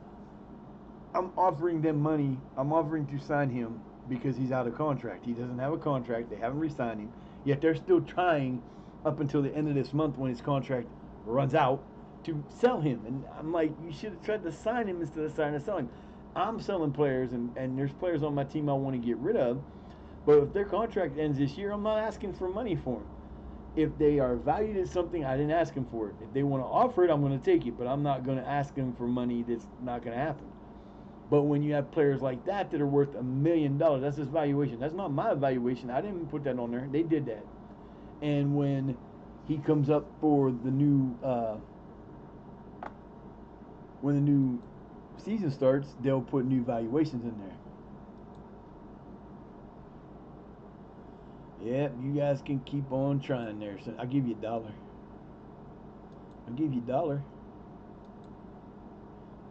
I'm offering them money. I'm offering to sign him because he's out of contract. He doesn't have a contract. They haven't re-signed him. Yet they're still trying up until the end of this month when his contract runs out to sell him. And I'm like, you should have tried to sign him instead of selling him. I'm selling players, and there's players on my team I want to get rid of. But if their contract ends this year, I'm not asking for money for them. If they are valued as something, I didn't ask them for it. If they want to offer it, I'm going to take it. But I'm not going to ask them for money that's not going to happen. But when you have players like that are worth $1 million, that's his valuation. That's not my valuation. I didn't put that on there. They did that. And when he comes up for the new, when the new season starts, they'll put new valuations in there. Yep, you guys can keep on trying there. So I'll give you $1. I'll give you $1. I'll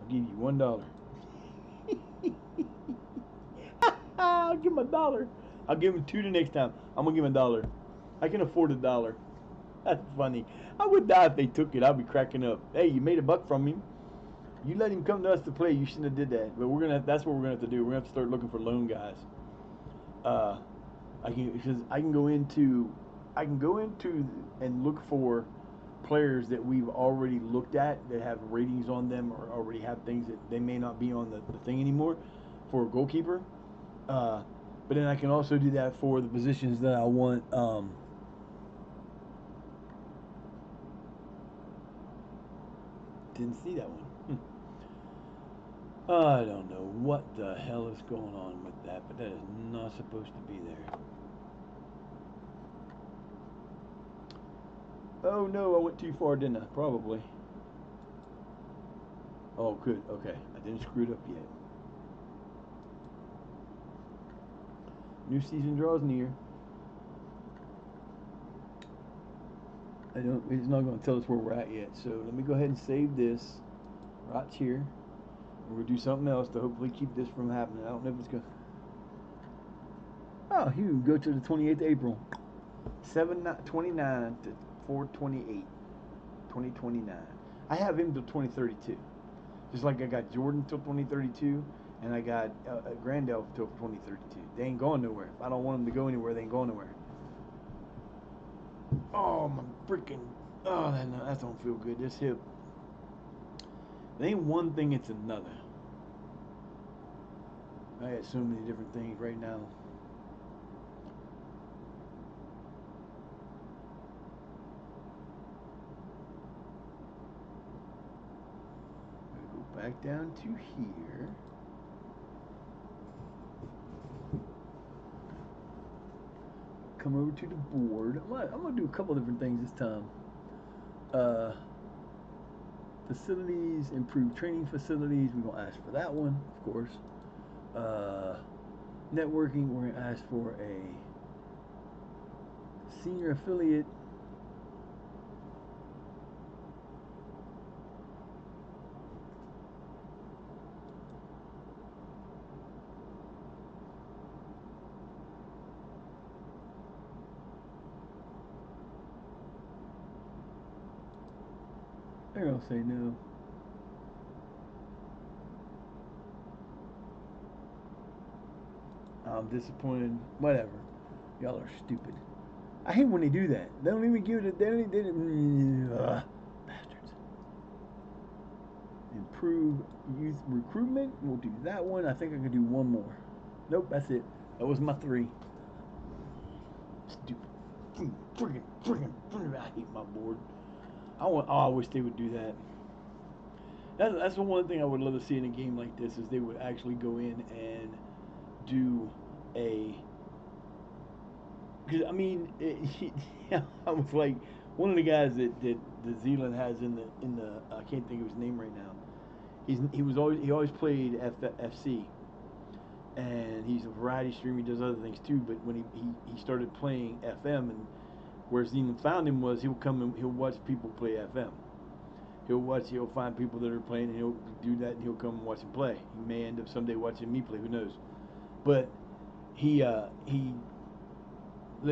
give you $1. I'll give him $1. I'll give him 2 the next time. I'm gonna give him $1. I can afford $1. That's funny. I would die if they took it. I'd be cracking up. Hey, you made $1 from him. You let him come to us to play. You shouldn't have did that. But that's what we're gonna have to do. We're gonna have to start looking for loan guys. I can go into and look for players that we've already looked at that have ratings on them or already have things that they may not be on the thing anymore for a goalkeeper. But then I can also do that for the positions that I want. Didn't see that one. I don't know what the hell is going on with that, but that is not supposed to be there. Oh no, I went too far, didn't I? Probably. Oh, good. Okay, I didn't screw it up yet. New season draws near. It's not going to tell us where we're at yet. So let me go ahead and save this right here. We're going to do something else to hopefully keep this from happening. I don't know if it's going to. Oh, you go to the 28th of April. 7/29 to 4/28. 2029. I have him till 2032. Just like I got Jordan till 2032, and I got Grandel till 2032. They ain't going nowhere. If I don't want them to go anywhere, they ain't going nowhere. Oh, my freaking Oh, that don't feel good. This hip. It ain't one thing, it's another. I got so many different things right now. Go back down to here. Come over to the board. I'm gonna do a couple different things this time. Uh, Facilities, improve training facilities. We're gonna ask for that one, of course. Uh, Networking. We're gonna ask for a senior affiliate. They're gonna say no. I'm disappointed. Whatever. Y'all are stupid. I hate when they do that. They don't even give it. They don't even. Bastards. Improve youth recruitment. We'll do that one. I think I can do one more. Nope, that's it. That was my three. Stupid. Friggin'. I hate my board. I wish they would do that. That's the one thing I would love to see in a game like this is they would actually go in and do a. Because I mean, I was like one of the guys that the Zealand has in the I can't think of his name right now. He always played FC, and he's a variety streamer. He does other things too. But when he started playing FM, and where Zealand found him was he'll come and he'll watch people play FM. He'll find people that are playing and he'll do that and he'll come and watch him play. He may end up someday watching me play. Who knows? But he let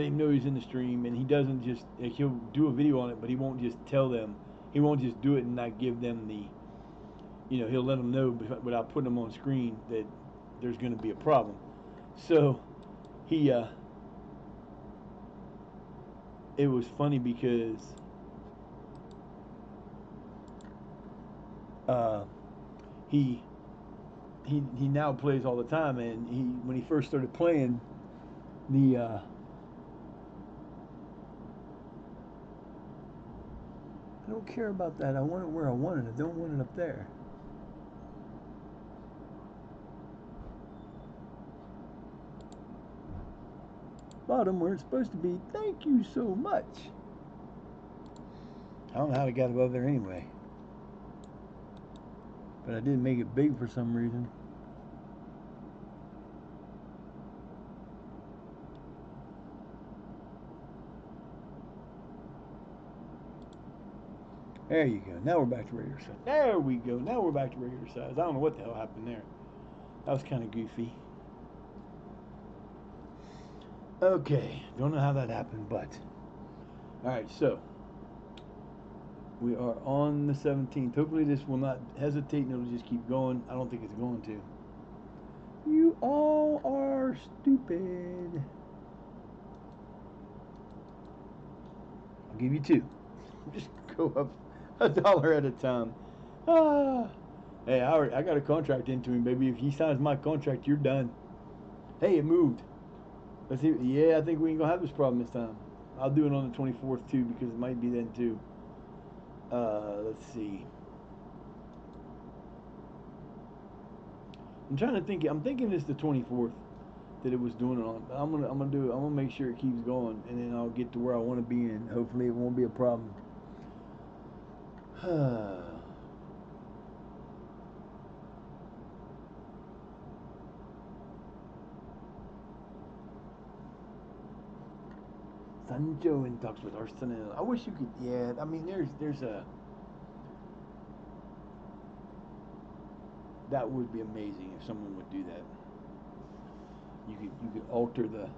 him know he's in the stream, and he doesn't just like, he'll do a video on it, but he won't just tell them. He won't just do it and not give them the, he'll let them know without putting them on screen that there's going to be a problem. So he, it was funny because uh, he he now plays all the time, and he when he first started playing, the I don't care about that. I want it where I want it. I don't want it up there. Bottom where it's supposed to be. Thank you so much. I don't know how it got above there anyway. But I didn't make it big for some reason. There you go. Now we're back to regular size. There we go. Now we're back to regular size. I don't know what the hell happened there. That was kind of goofy. Okay. Don't know how that happened, but. Alright, so. We are on the 17th. Hopefully this will not hesitate and it'll just keep going. I don't think it's going to. You all are stupid. I'll give you two. Just go up $1 at a time. Ah. Hey, I got a contract into him, baby. If he signs my contract, you're done. Hey, it moved. Let's see. Yeah, I think we ain't gonna have this problem this time. I'll do it on the 24th too because it might be then too. Let's see. I'm trying to think. I'm thinking it's the 24th that it was doing it on. But I'm gonna do it. I'm gonna make sure it keeps going, and then I'll get to where I want to be, and hopefully it won't be a problem. Sancho in talks with Arsenal. I wish you could. Yeah, I mean, there's a. That would be amazing if someone would do that. You could alter the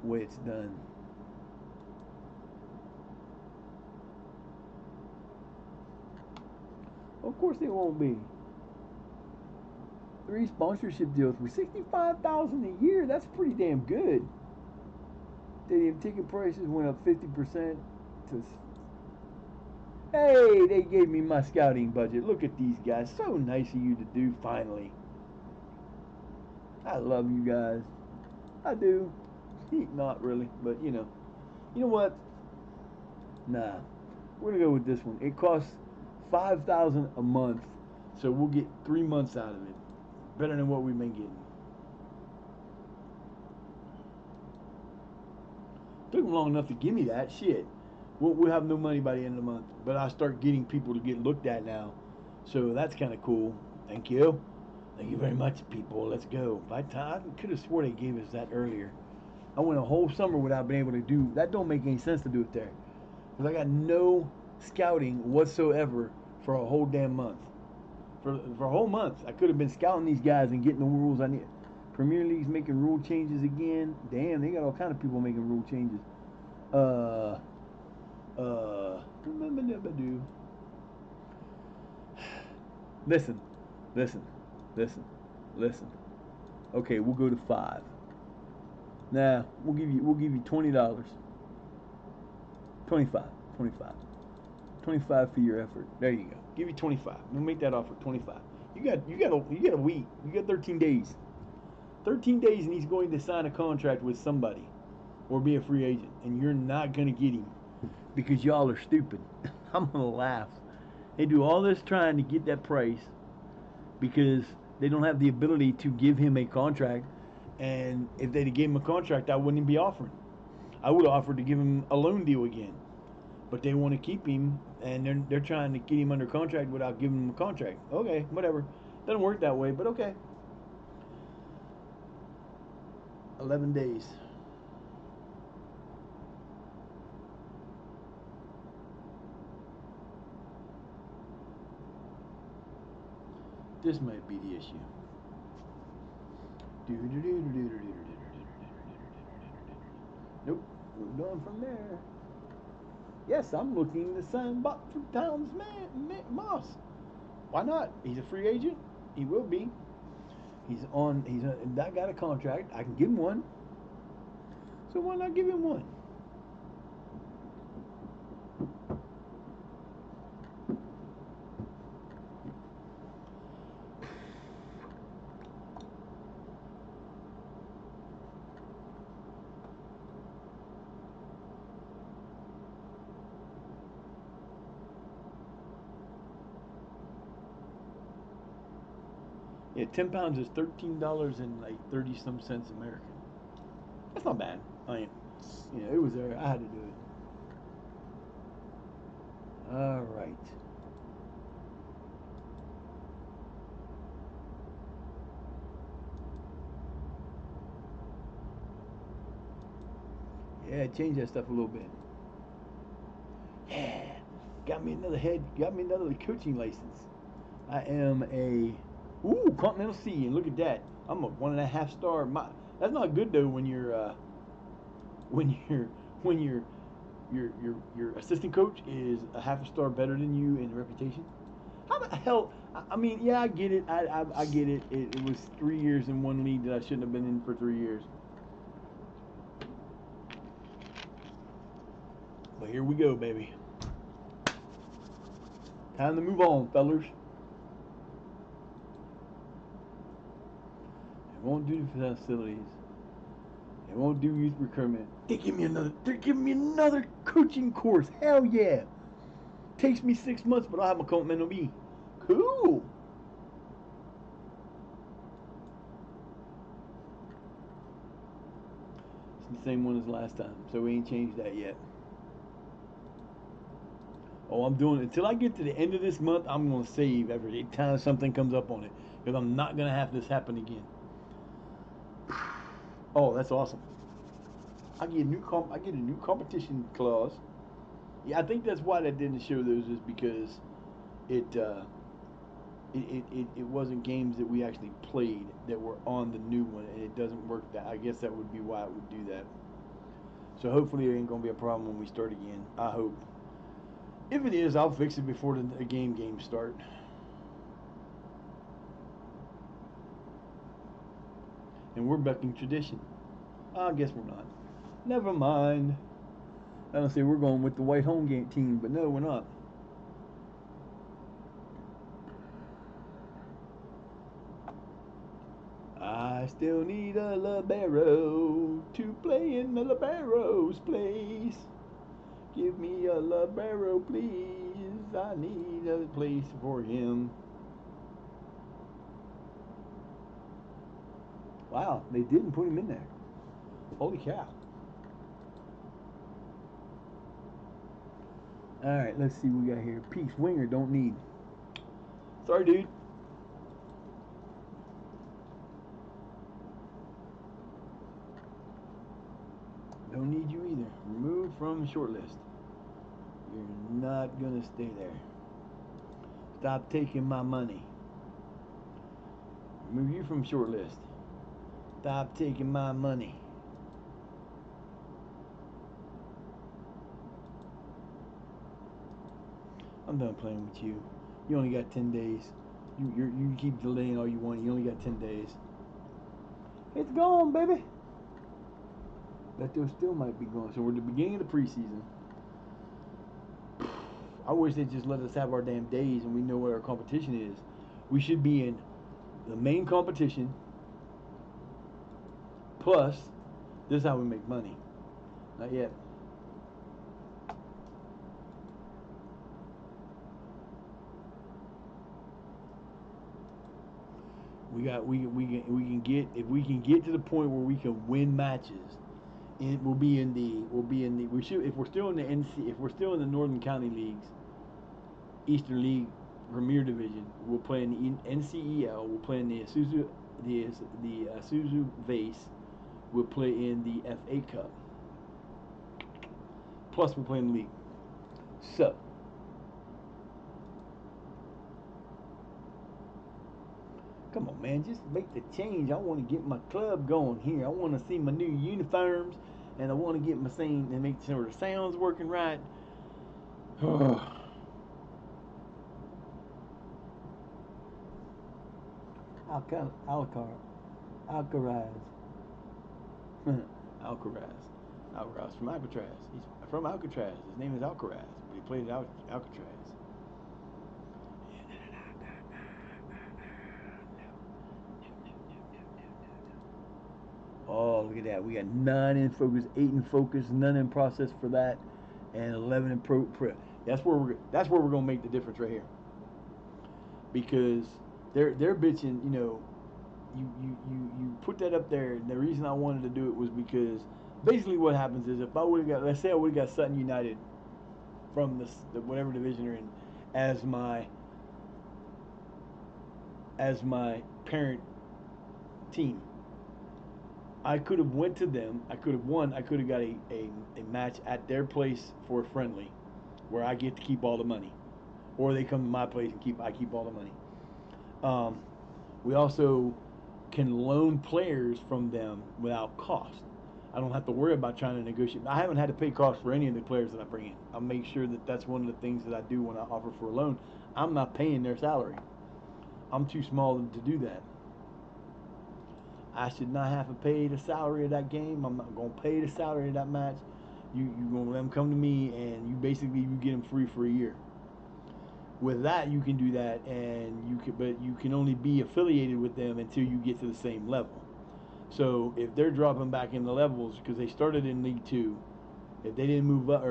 way it's done. Of course, they won't be. 3 sponsorship deals for 65,000 a year. That's pretty damn good. Stadium ticket prices went up 50%. Hey, they gave me my scouting budget. Look at these guys. So nice of you to do finally. I love you guys. I do. Not really, but you know. You know what? Nah. We're gonna go with this one. It costs 5,000 a month, so we'll get 3 months out of it. Better than what we've been getting. Took them long enough to give me that shit. We'll have no money by the end of the month, but I start getting people to get looked at now, so that's kind of cool. Thank you. Thank you very much, people. Let's go. By time I could have swore they gave us that earlier. I went a whole summer without being able to do that. Don't make any sense to do it there, because I got no scouting whatsoever for a whole damn month. For a whole month, I could have been scouting these guys and getting the rules I need. Premier League's making rule changes again. Damn, they got all kind of people making rule changes. Uh, listen, listen, listen, listen. Okay, we'll go to 5. Nah, we'll give you $20. 25, 25. 25 for your effort. There you go. Give you 25. We'll make that offer 25. You got a week. You got 13 days. 13 days and he's going to sign a contract with somebody or be a free agent, and you're not going to get him because y'all are stupid. I'm going to laugh. They do all this trying to get that price because they don't have the ability to give him a contract, and if they'd gave him a contract, I wouldn't be offering. I would have offered to give him a loan deal again, but they want to keep him, and they're trying to get him under contract without giving him a contract. Okay, whatever. Doesn't work that way, but okay. 11 days. This might be the issue. Nope, moved on from there. Yes, I'm looking to sign Buck from Towns Moss. Why not? He's a free agent. He will be. He's not got a contract. I can give him one. So why not give him one? Yeah, 10 pounds is $13 and like 30 some cents American. That's not bad. I mean, it was there. I had to do it. All right. Yeah, change that stuff a little bit. Yeah, got me another coaching license. I am a Continental C, and look at that. I'm a 1.5 star. That's not good though when when you're when your assistant coach is a half a star better than you in reputation. How the hell? I mean, yeah, I get it. I get it. It was 3 years in one league that I shouldn't have been in for 3 years. But here we go, baby. Time to move on, fellers. It won't do the facilities. It won't do youth recruitment. They're giving me another coaching course. Hell yeah. Takes me 6 months, but I'll have my Continental B. Cool. It's the same one as last time, so we ain't changed that yet. Oh, I'm doing it until I get to the end of this month. I'm gonna save every time something comes up on it because I'm not gonna have this happen again. Oh, that's awesome. I get a new competition clause. Yeah, I think that's why they didn't show those is because it it wasn't games that we actually played that were on the new one, and it doesn't work that. I guess that would be why it would do that. So hopefully it ain't gonna be a problem when we start again. I hope. If it is, I'll fix it before the games start. And we're bucking tradition. I guess we're not. Never mind. I don't say we're going with the white home game team, but no, we're not. I still need a libero to play in the libero's place. Give me a libero, please. I need a place for him. Wow, they didn't put him in there. Holy cow. Alright, let's see what we got here. Peace winger, don't need. Sorry, dude. Don't need you either. Remove from the short list. You're not gonna stay there. Stop taking my money. Remove you from short list. Stop taking my money. I'm done playing with you. You only got 10 days. You keep delaying all you want. You only got 10 days. It's gone, baby. That there still might be gone. So we're at the beginning of the preseason. I wish they just let us have our damn days and we know what our competition is. We should be in the main competition. Plus, this is how we make money. Not yet. We can get, if we can get to the point where we can win matches, and we should, if we're still in the NC, if we're still in the Northern County Leagues, Eastern League Premier Division, we'll play in the NCEL. We'll play in the Isuzu Vase. We'll play in the FA Cup. Plus, we'll play in the league. So, come on, man, just make the change. I want to get my club going here. I want to see my new uniforms, and I want to get my saying and make sure the sound's working right. Alcaraz. Alcaraz from Alcatraz. He's from Alcatraz. His name is Alcaraz, but he played at Alcatraz. Oh, look at that. We got 9 in focus, 8 in focus, none in process for that, and 11 in pro. That's where we're gonna make the difference right here. Because they're bitching, you put that up there, and the reason I wanted to do it was because basically what happens is if I would have got, let's say I would have got Sutton United from the whatever division they're in as my parent team, I could have went to them. I could have won. I could have got a match at their place for a friendly, where I get to keep all the money, or they come to my place and I keep all the money. We also can loan players from them without cost. I don't have to worry about trying to negotiate. I haven't had to pay costs for any of the players that I bring in. I make sure that that's one of the things that I do when I offer for a loan. I'm not paying their salary. I'm too small to do that. I should not have to pay the salary of that game. I'm not going to pay the salary of that match. You're going to let them come to me, and you get them free for a year. With that, you can do that, but you can only be affiliated with them until you get to the same level. So if they're dropping back in the levels because they started in League Two, if they didn't move up,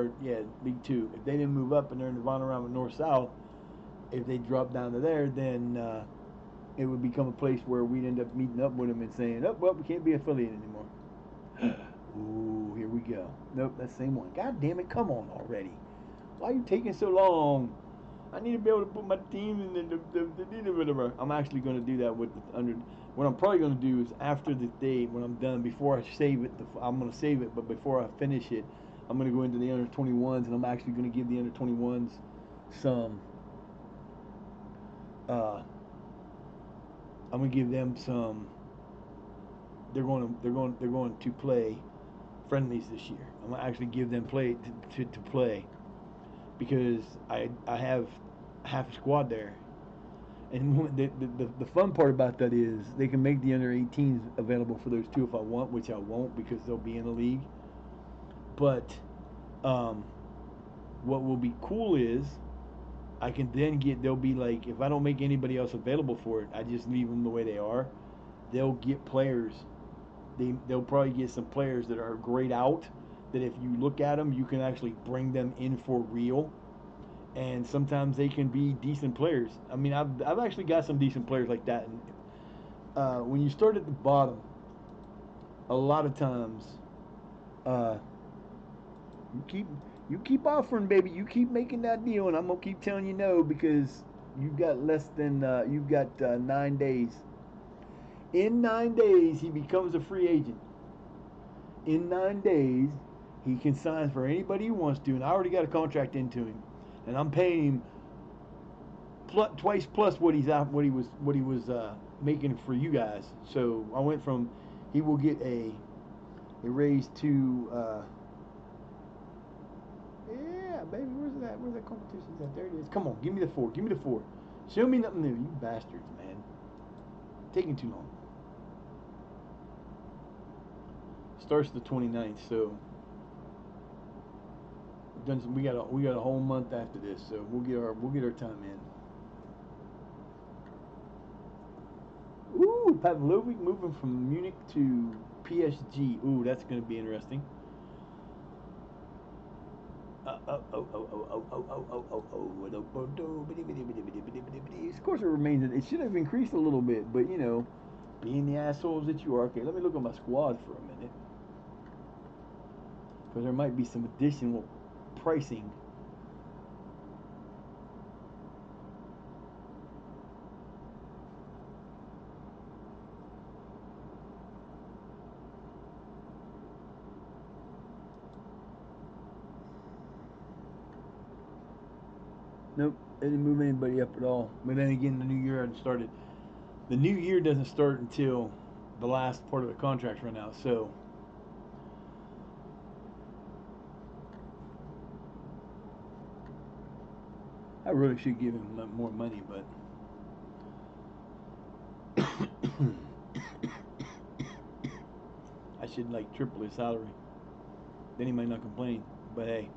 League Two, if they didn't move up and they're in the Vanarama North South, if they drop down to there, then it would become a place where we'd end up meeting up with them and saying, "Oh, well, we can't be affiliated anymore." Ooh, here we go. Nope, that's the same one. God damn it, come on already. Why are you taking so long? I need to be able to put my team in the whatever. I'm actually going to do that with the under. What I'm probably going to do is after the day when I'm done, before I save it, I'm going to save it. But before I finish it, I'm going to go into the under 21s, and I'm actually going to give the under 21s some. I'm going to give them some. They're going to play friendlies this year. I'm going to actually give them play to play because I have half a squad there. And the fun part about that is they can make the under 18s available for those two if I want, which I won't because they'll be in the league. But Um, what will be cool is I can then get. They'll be like, if I don't make anybody else available for it, I just leave them the way they are. They'll get players. They'll probably get some players that are grayed out. That if you look at them, you can actually bring them in for real. And sometimes they can be decent players. I mean, I've actually got some decent players like that. And when you start at the bottom, a lot of times, uh, you keep you keep offering, baby. You keep making that deal, and I'm gonna keep telling you no because you've got less than you've got 9 days. In 9 days, he becomes a free agent. In 9 days, he can sign for anybody he wants to, and I already got a contract into him, and I'm paying him twice plus what he was making for you guys. So I went from he will get a raise to yeah, baby. Where's that competition at? There it is. Come on, give me the four. Give me the four. Show me nothing new, you bastards, man. Taking too long. Starts the 29th, so we got a whole month after this, so we'll get our time in. Ooh, Pavlovic moving from Munich to PSG. Ooh, that's going to be interesting. Of course, it remains. It should have increased a little bit, but you know, being the assholes that you are. Okay, let me look at my squad for a minute, because there might be some additional pricing. Nope, they didn't move anybody up at all. But then again, the new year hadn't started. The new year doesn't start until the last part of the contract run out. So I really should give him more money, but I should like triple his salary. Then he might not complain. But hey.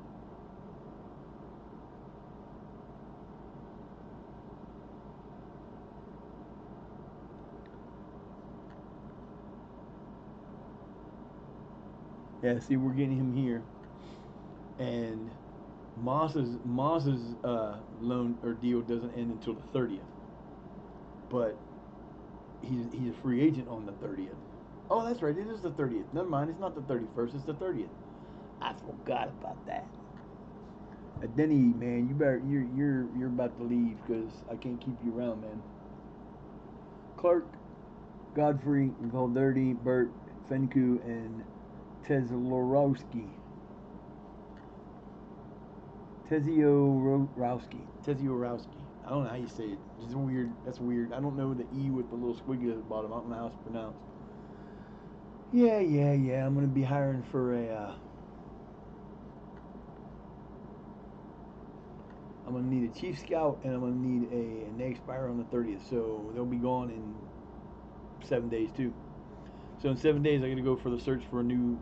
Yeah, see, we're getting him here, and Moss's loan or deal doesn't end until the 30th, but he's a free agent on the 30th. Oh, that's right, it is the 30th. Never mind, it's not the 31st, it's the 30th. I forgot about that. Denny, man, you're about to leave because I can't keep you around, man. Clark, Godfrey, Valderdi, Burt, Fenku, and Tezlorowski. Teziorowski. Teziorowski. I don't know how you say it. It's weird. That's weird. I don't know the E with the little squiggly at the bottom. I don't know how it's pronounced. Yeah. I'm gonna be hiring for a. I'm gonna need a chief scout and I'm gonna need and they expire on the 30th, so they'll be gone in 7 days too. So in 7 days, I got to go for the search for a new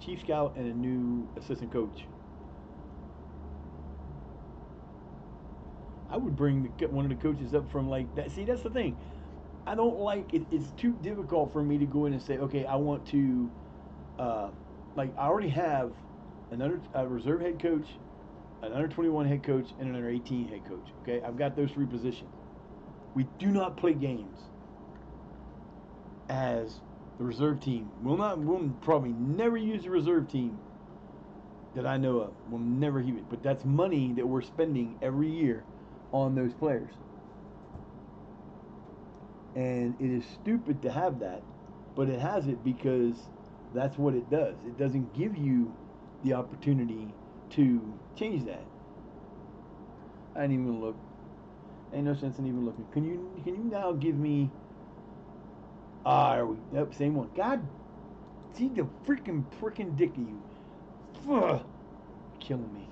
chief scout and a new assistant coach. I would bring one of the coaches up from like that. See, that's the thing. I don't like it. It's too difficult for me to go in and say, okay, I want to, uh, like I already have another reserve head coach, an under 21 head coach, and an under 18 head coach. Okay, I've got those three positions. We do not play games as the reserve team. We'll probably never use the reserve team that I know of. We'll never use it. But that's money that we're spending every year on those players. And it is stupid to have that, but it has it because that's what it does. It doesn't give you the opportunity to change that. I ain't even gonna look. Ain't no sense in even looking. Can you now give me are we yep, same one. God see the freaking dick of you. Ugh, killing me.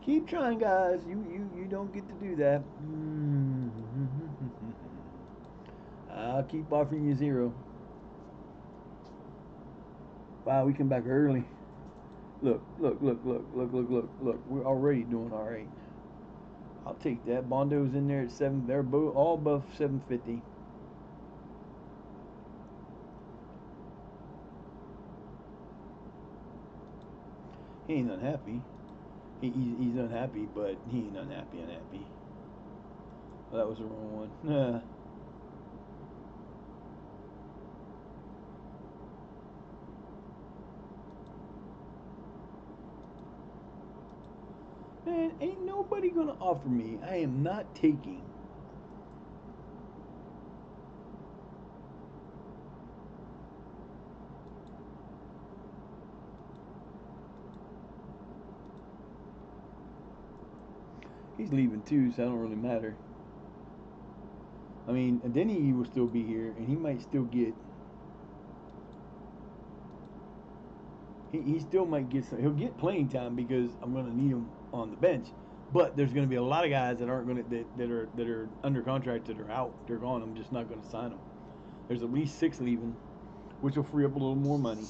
Keep trying, guys. You don't get to do that. I'll keep offering you zero. Wow, we come back early. Look, look, look, look, look, look, look, look. We're already doing all right. I'll take that. Bondo's in there at 7. They're both all above 750. He ain't unhappy. He's unhappy, but he ain't unhappy. Well, that was the wrong one. Man, ain't nobody gonna offer me. I am not taking. He's leaving too, so I don't really matter. I mean, and then he will still be here, and he might still get. He still might get some. He'll get playing time because I'm going to need him on the bench. But there's going to be a lot of guys that aren't going to that are under contract that are out. They're gone. I'm just not going to sign them. There's at least 6 leaving, which will free up a little more money.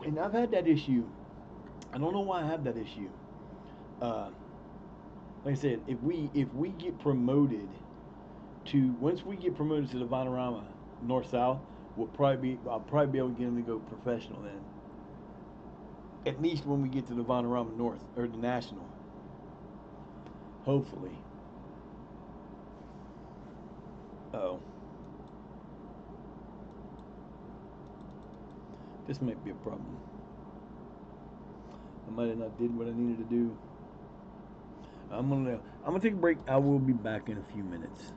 And I've had that issue. I don't know why I have that issue. Uh, like I said, if we get promoted to once we get promoted to the Vanarama North South, I'll probably be able to get him to go professional then. At least when we get to the Vanarama North or the National, hopefully. Oh, this might be a problem. I might have not did what I needed to do. I'm gonna take a break. I will be back in a few minutes.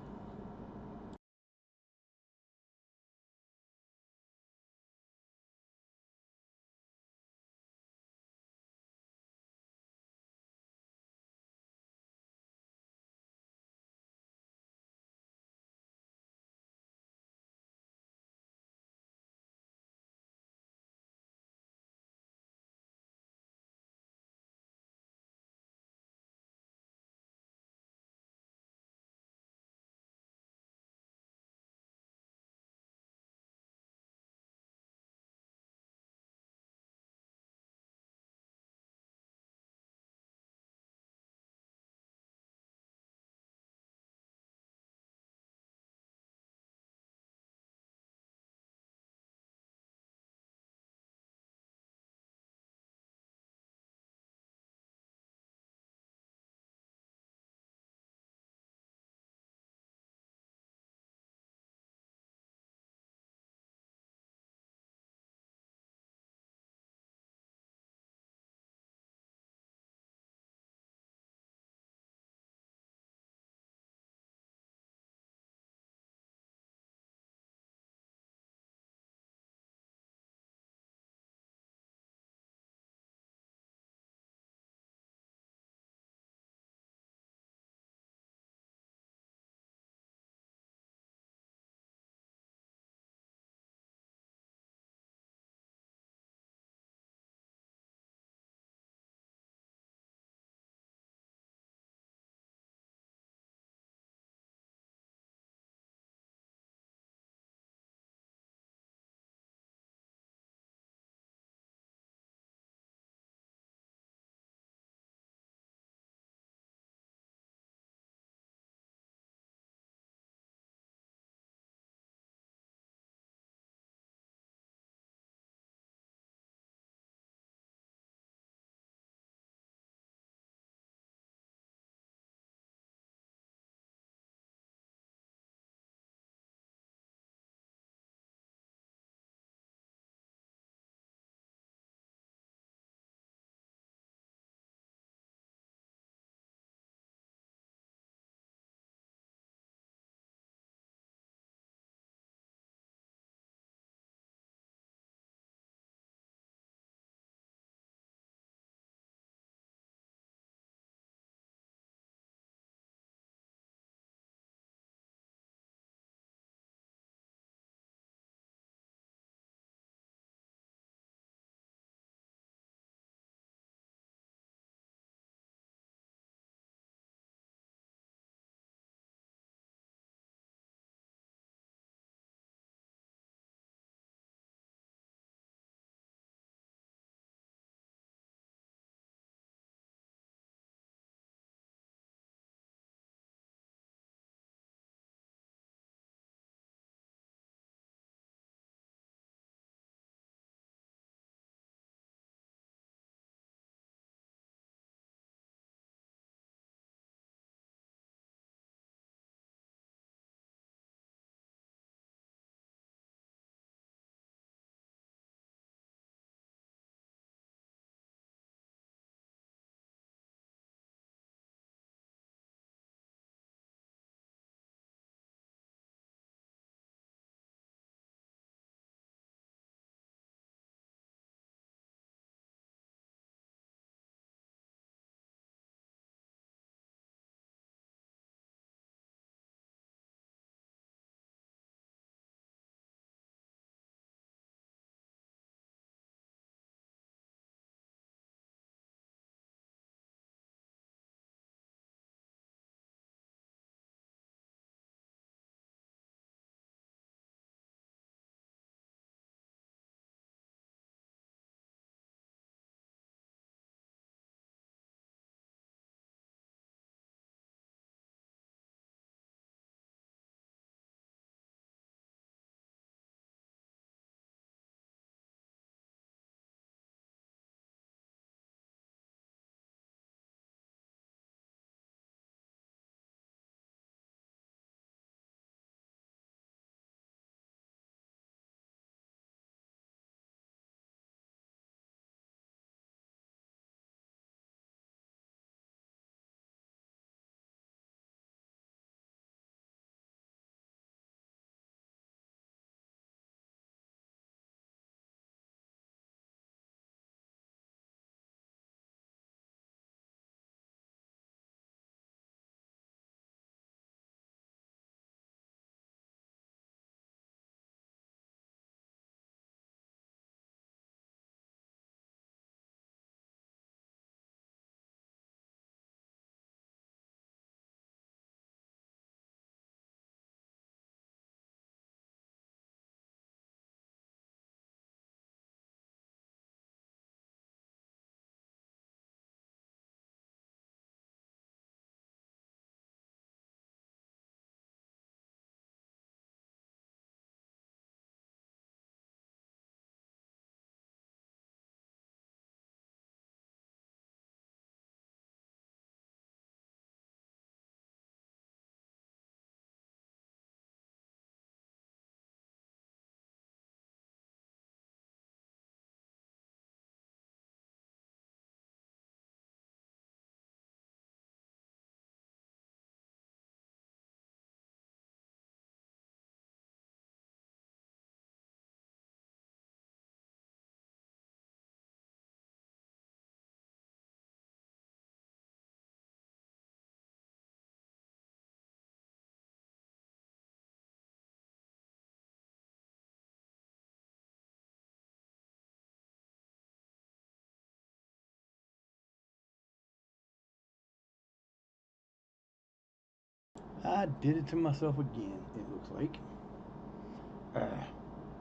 I did it to myself again, it looks like.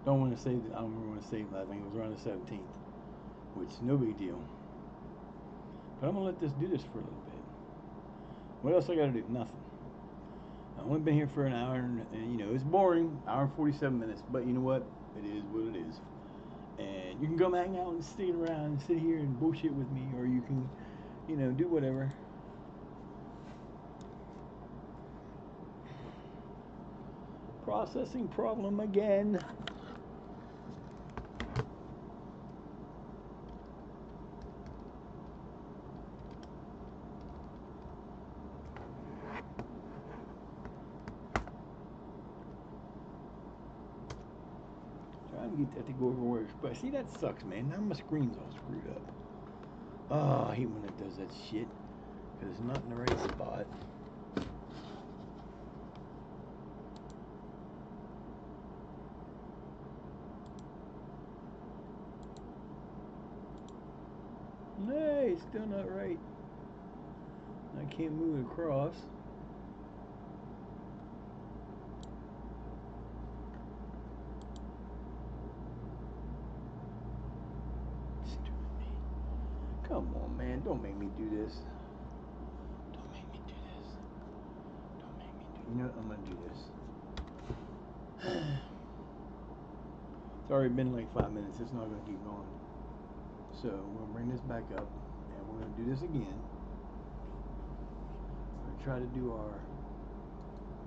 Don't want to save it. I don't remember when I saved it. I think it was around the 17th, which no big deal. But I'm going to let this do this for a little bit. What else I got to do? Nothing. I've only been here for an hour, and you know, it's boring. Hour and 47 minutes, but you know what? It is what it is. And you can come hang out and stick around and sit here and bullshit with me, or you can, you know, do whatever. Processing problem again. Trying to get that to go over works, but see, that sucks, man. Now my screen's all screwed up. Oh, I hate when it does that shit, because it's not in the right spot. Hey, it's still not right. I can't move it across. Stupid me. Come on, man. Don't make me do this. Don't make me do this. Don't make me do this. You know what? I'm going to do this. It's already been like 5 minutes. It's not going to keep going. So we're going to bring this back up, and we're going to do this again. We're going to try to do our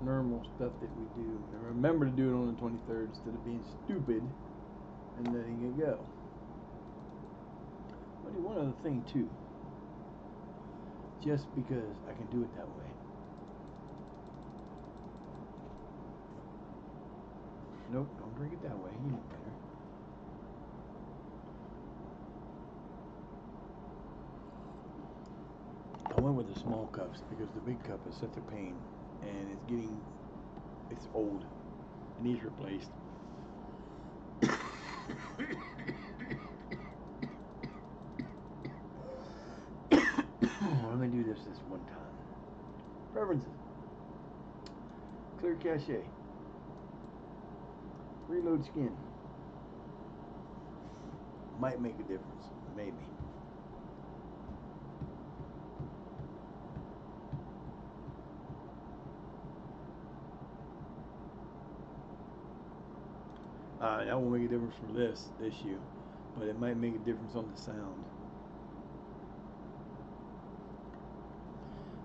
normal stuff that we do. And remember to do it on the 23rd instead of being stupid and letting it go. I'll do one other thing too. Just because I can do it that way. Nope, don't drink it that way. You know better. I went with the small cups because the big cup is such a pain, and it's old. It needs replaced. Let me do this one time. Preferences. Clear cache. Reload skin. Might make a difference. Maybe. That won't make a difference for this issue, but it might make a difference on the sound.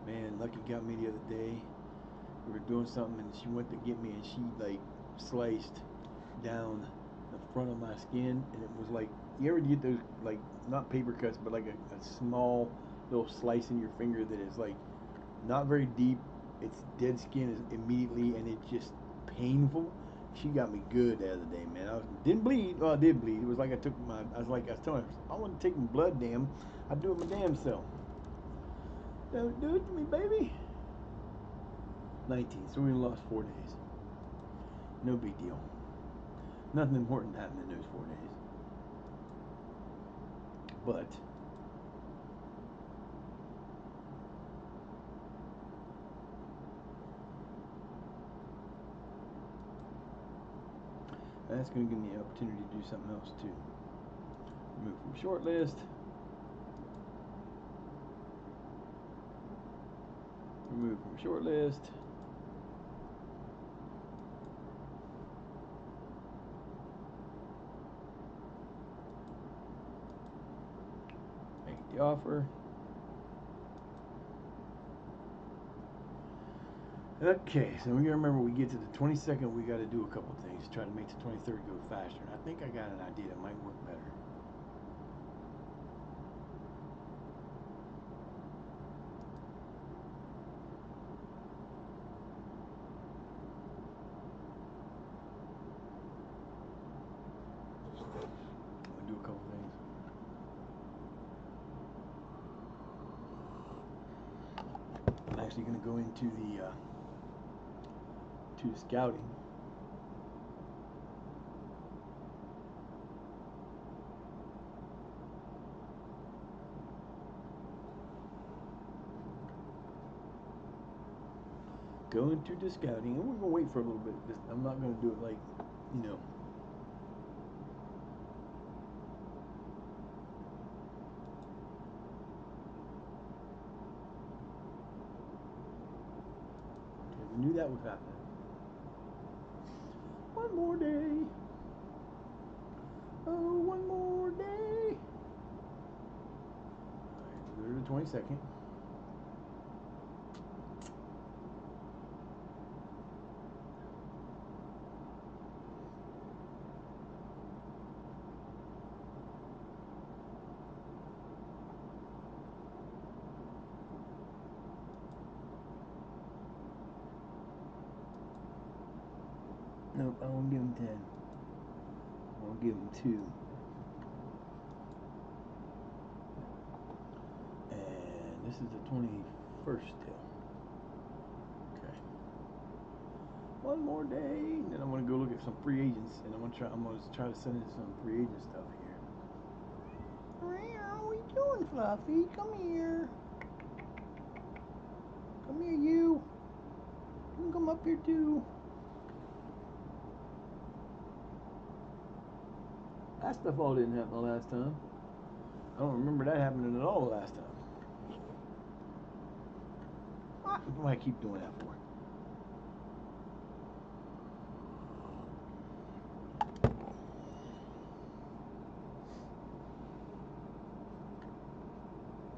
Man, Lucky got me the other day. We were doing something and she went to get me and she like sliced down the front of my skin, and it was like, you ever get those, like, not paper cuts, but like a small little slice in your finger that is like not very deep. It's dead skin immediately, and it's just painful. She got me good the other day, man. I didn't bleed. Well, I did bleed. It was like I was telling her, I want to take my blood, damn. I do it my damn self. Don't do it to me, baby. 19, so we lost 4 days. No big deal. Nothing important happened in those 4 days. But that's going to give me the opportunity to do something else too. Remove from short list. Remove from short list. Make the offer. Okay, so we gotta remember, we get to the 22nd, we gotta do a couple things. Try to make the 23rd go faster. And I think I got an idea that might work better. I'm gonna do a couple things. I'm actually gonna go into the scouting. Go into the scouting, and we're gonna wait for a little bit. I'm not gonna do it like, you know. Okay, we knew that was happening. One more day. Oh, one more day. All right, we'll go to the 22nd. Nope, I won't give him 10. I won't give him 2. And this is the 21st still. Okay. One more day. Then I'm gonna go look at some free agents, and I'm gonna try to send in some free agent stuff here. What are you doing, Fluffy? Come here. Come here, you. You can come up here too. That stuff all didn't happen the last time. I don't remember that happening at all the last time. What do I keep doing that for?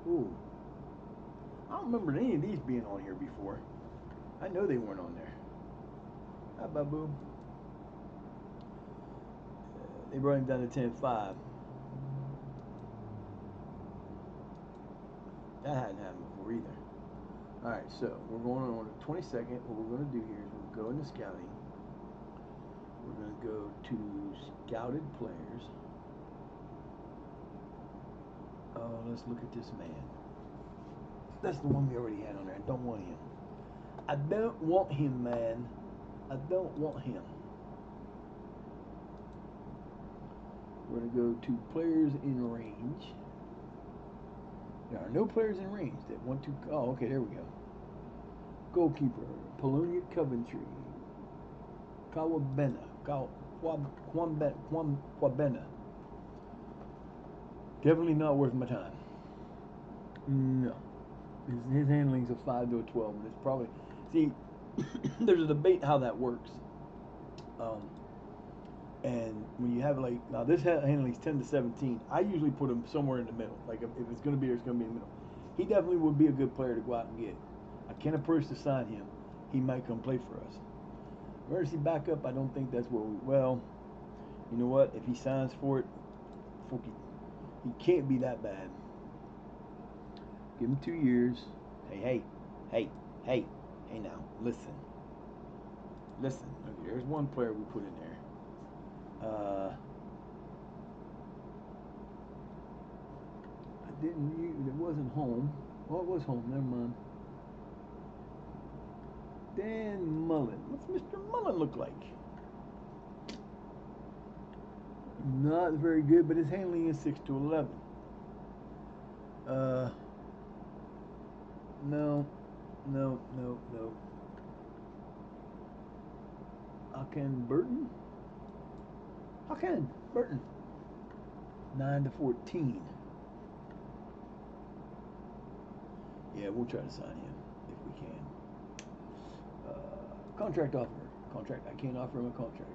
Ooh. I don't remember any of these being on here before. I know they weren't on there. Hi, Babu. They brought him down to 10-5. That hadn't happened before either. Alright, so we're going on the 22nd. What we're going to do here is we'll go into scouting. We're going to go to scouted players. Oh, let's look at this man. That's the one we already had on there. I don't want him. I don't want him, man. I don't want him. We're going to go to players in range. There are no players in range that want to. Oh, okay, there we go. Goalkeeper, Polonia Coventry. Kawabena. Kwabena. Definitely not worth my time. No. His handling's a 5 to a 12, and it's probably. See, there's a debate how that works. And when you have like now this handling's 10 to 17, I usually put him somewhere in the middle. Like if it's going to be there, it's going to be in the middle. He definitely would be a good player to go out and get. I can't approach to sign him. He might come play for us. Emergency backup, I don't think that's what we. Well, you know what? If he signs for it, he can't be that bad. Give him 2 years. Hey now, listen. Okay, there's one player we put in there. I didn't use. It wasn't home. Well, it was home. Never mind. Dan Mullen. What's Mr. Mullen look like? Not very good, but his handling is 6 to 11. No. Burton. Burton. 9 to 14. Yeah, we'll try to sign him if we can. Contract offer. Contract. I can't offer him a contract.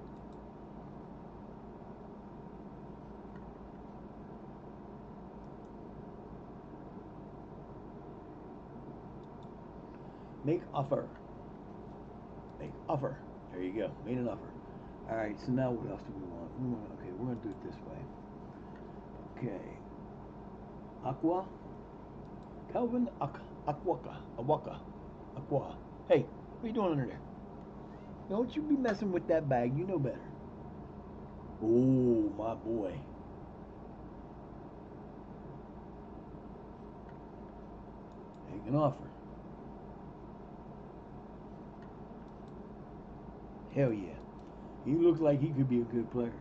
Make offer. Make offer. There you go. Made an offer. All right. So now what else do we want? Okay, we're gonna do it this way. Okay. Aqua. Calvin Aqua. Hey, what are you doing under there? Don't you be messing with that bag. You know better. Oh, my boy. Make an offer. Hell yeah. He looks like he could be a good player.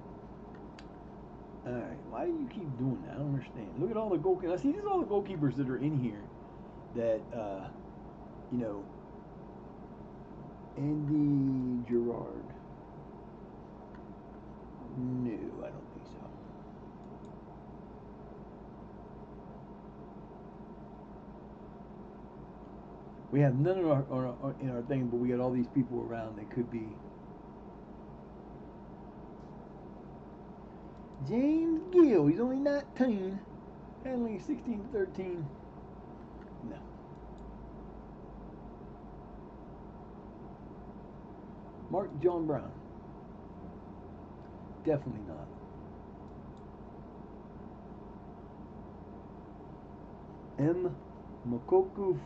Alright, why do you keep doing that? I don't understand. Look at all the goalkeepers. See, these are all the goalkeepers that are in here that, you know, Andy Gerard. No, I don't think so. We have none in our thing, but we got all these people around that could be. James Gill, he's only 19, handling 16 to 13. No. Mark John Brown. Definitely not. M. Mokoku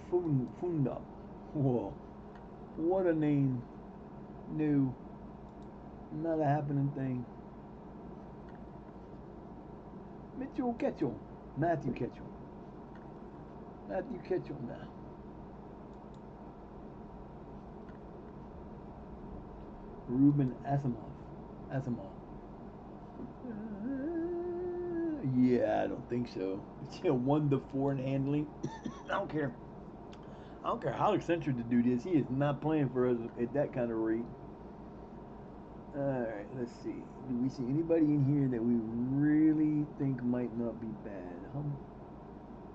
Funda. Whoa. What a name. No. Not a happening thing. Mitchell Ketchell. Matthew Ketchell. Matthew Ketchell now. Ruben Asimov. Yeah, I don't think so. 1 to 4 in handling. I don't care. I don't care how eccentric the dude is. He is not playing for us at that kind of rate. Alright, let's see. Do we see anybody in here that we really think might not be bad?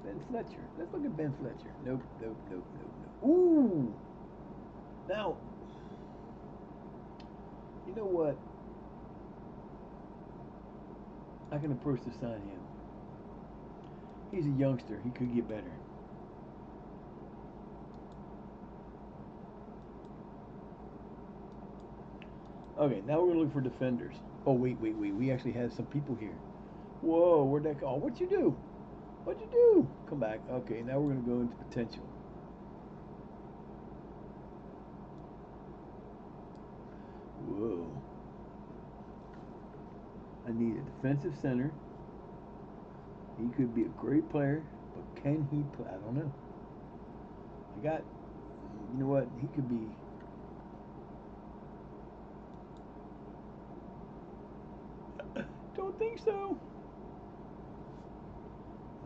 Ben Fletcher. Let's look at Ben Fletcher. Nope. Ooh! Now, you know what? I can approach to sign him. He's a youngster. He could get better. Okay, now we're going to look for defenders. Oh, wait. We actually have some people here. Whoa, where'd that go? Oh, what'd you do? What'd you do? Come back. Okay, now we're going to go into potential. Whoa. I need a defensive center. He could be a great player, but can he play? I don't know. You know what? He could be. Don't think so.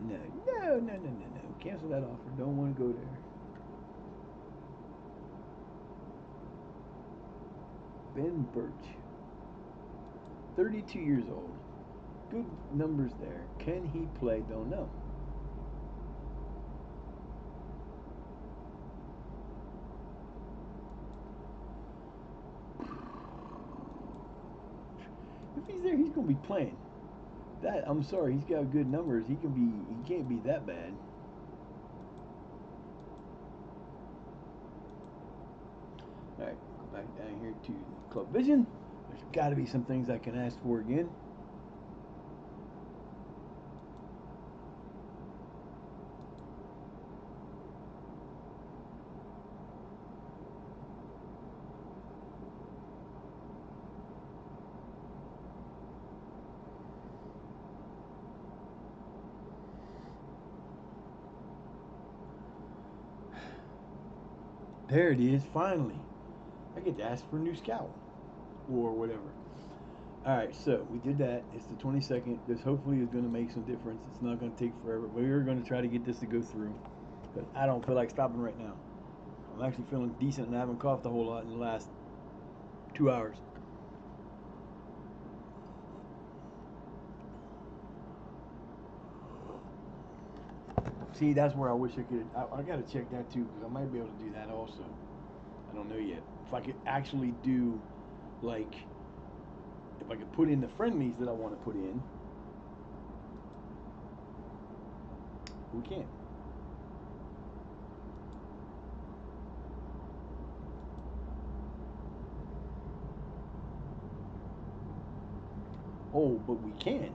No. Cancel that offer. Don't want to go there. Ben Birch. 32 years old. Good numbers there. Can he play? Don't know. If he's there, he's going to be playing. I'm sorry, he's got good numbers. He can't be that bad. All right, go back down here to Club Vision. There's got to be some things I can ask for again. There it is, finally. I get to ask for a new scout or whatever. All right, so we did that. It's the 22nd. This hopefully is going to make some difference. It's not going to take forever. But we're going to try to get this to go through because I don't feel like stopping right now. I'm actually feeling decent and I haven't coughed a whole lot in the last 2 hours. See, that's where I wish I could. I got to check that too because I might be able to do that also. I don't know yet. If I could actually do, like, if I could put in the friendlies that I want to put in, we can't. Oh, but we can.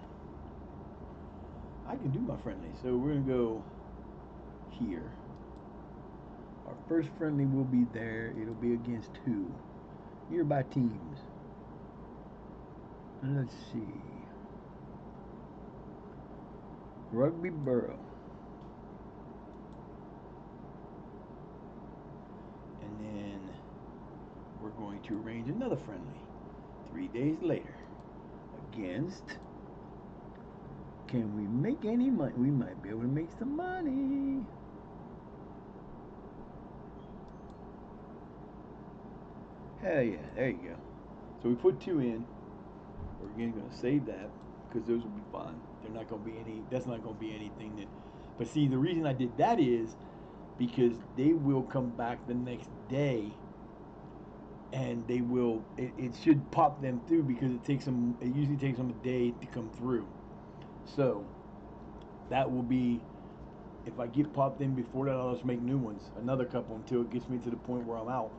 I can do my friendly. So we're going to go here. Our first friendly will be there. It'll be against who? Nearby teams. Let's see. Rugby Borough. And then we're going to arrange another friendly 3 days later against. Can we make any money? We might be able to make some money. Hell yeah, there you go. So we put 2 in. We're again going to save that because those will be fine. They're not going to be any. That's not going to be anything that. But see, the reason I did that is because they will come back the next day, and they will. It should pop them through because it takes them. It usually takes them a day to come through. So that will be. If I get popped in before that, I'll just make new ones, another couple until it gets me to the point where I'm out.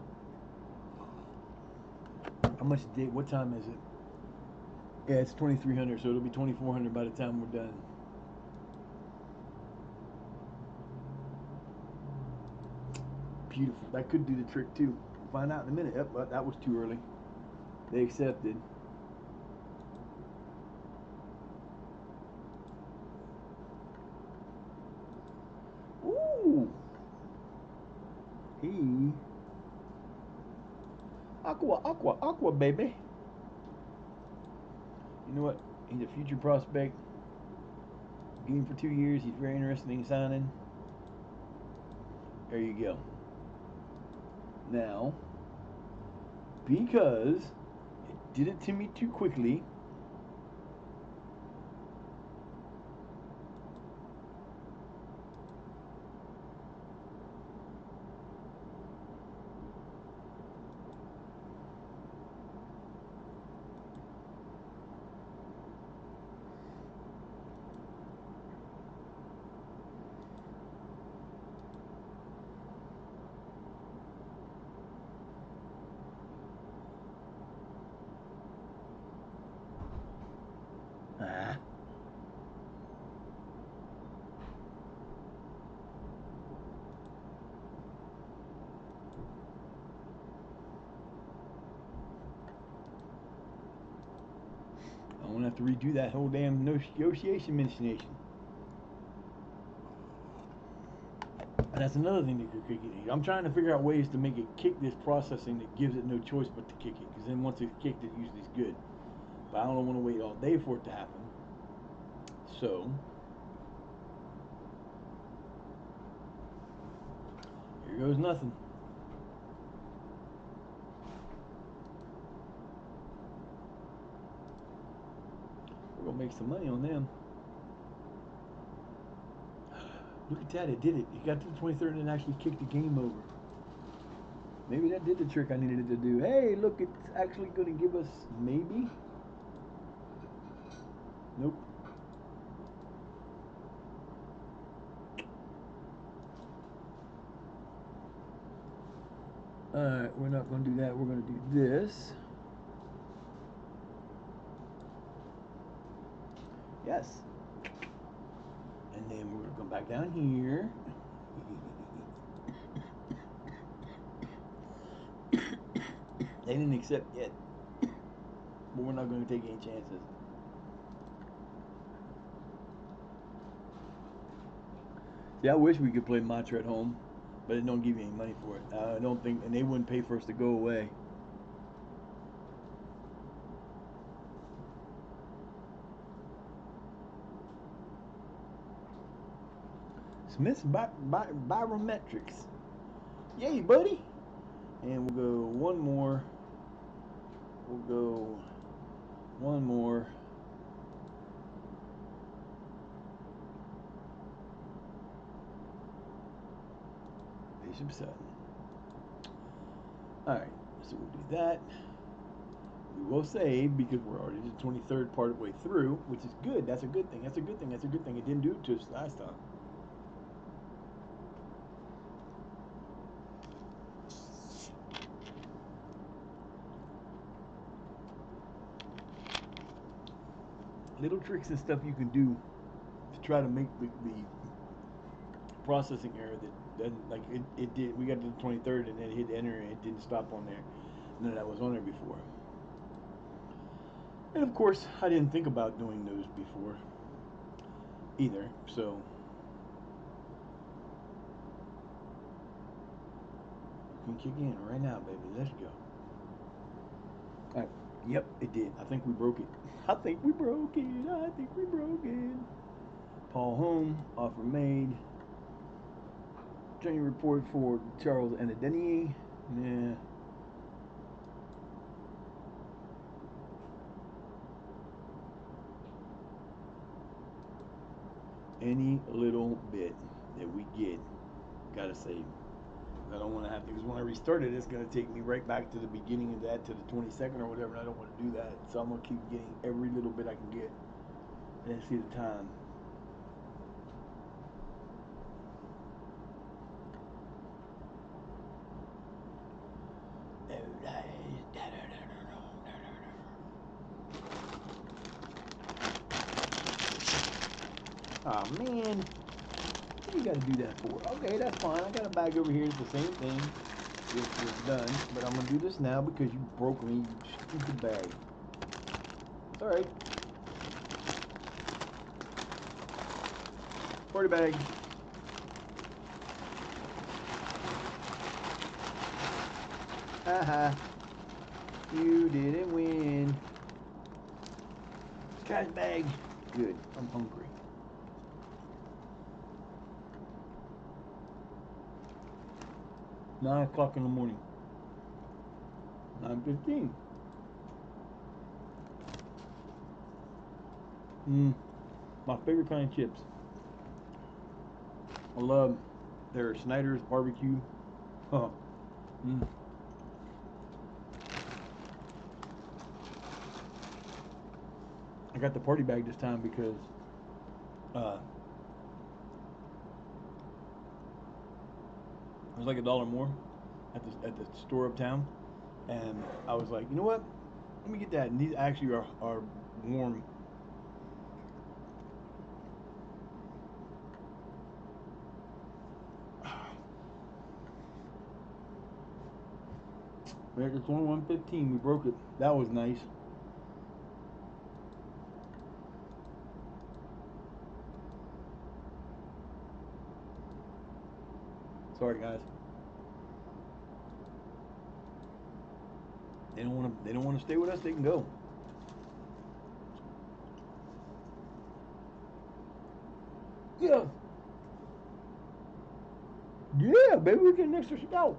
How much did? What time is it? Yeah, it's 2300, so it'll be 2400 by the time we're done. Beautiful. That could do the trick too. We'll find out in a minute. Yep, but that was too early. They accepted. Ooh. He. Aqua, aqua, aqua, baby. You know what? He's a future prospect. Game for 2 years. He's very interested in signing. There you go. Now, because it did it to me too quickly, ah, I won't have to redo that whole damn negotiation mission. And that's another thing that you're kicking. I'm trying to figure out ways to make it kick this processing that gives it no choice but to kick it. Because then once it's kicked, it usually is good. But I don't want to wait all day for it to happen. So, here goes nothing. We're going to make some money on them. Look at that, it did it. It got to the 23rd and actually kicked the game over. Maybe that did the trick I needed it to do. Hey, look, it's actually going to give us maybe. Nope. Alright, we're not going to do that. We're going to do this. Yes. And then we're going to come back down here. They didn't accept yet. But we're not going to take any chances. See, I wish we could play Matra at home, but it don't give you any money for it. I don't think, and they wouldn't pay for us to go away. Smith's Barometrics. Yay, buddy! And we'll go one more. We'll go one more. Bishop 7. Alright, so we'll do that. We will save because we're already the 23rd part of the way through, which is good. That's a good thing. That's a good thing. That's a good thing. It didn't do it to us last time. Little tricks and stuff you can do to try to make the processing error that doesn't, like it did. We got to the 23rd and then it hit enter and it didn't stop on there. None of that was on there before. And of course, I didn't think about doing those before either. So we can kick in right now, baby. Let's go. All right. Yep, it did. I think we broke it. I think we broke it. I think we broke it. Paul home. Offer made. Training report for Charles and Adeniyi. Yeah. Any little bit that we get, gotta save. I don't want to have to, because when I restart it, it's going to take me right back to the beginning of that, to the 22nd or whatever, and I don't want to do that. So I'm going to keep getting every little bit I can get. And see the time. Oh man, what do you got to do that for? Okay, that's fine. I got a bag over here. It's the same thing. It's done. But I'm going to do this now because you broke me, you stupid bag. It's alright. Party bag. Haha. You didn't win. Trash bag. Good. I'm hungry. Nine o'clock in the morning. 9:15. My favorite kind of chips. I love their Snyder's barbecue. Huh. I got the party bag this time because it was like $1 more at the store uptown, and I was like, you know what? Let me get that. And these actually are warm. It's only 1:15. We broke it. That was nice. Sorry, guys. They don't want to. They don't want to stay with us. They can go. Yeah. Yeah, baby. We get an extra scout.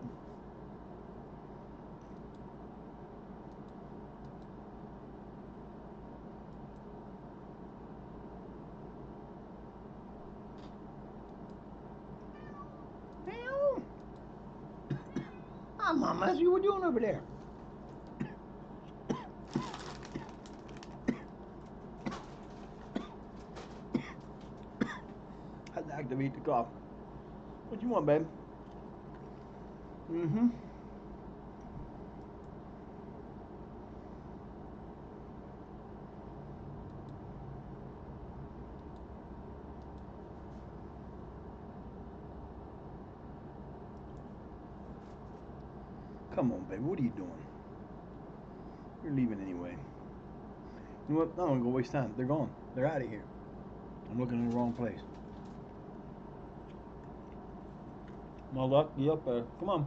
Hi, Mama. That's what you were doing over there. Had to activate the cough. What you want, babe? Mm-hmm. Come on, baby. What are you doing? You're leaving anyway. You know what? I don't want to go waste time. They're gone. They're out of here. I'm looking in the wrong place. My luck, you up there. Come on.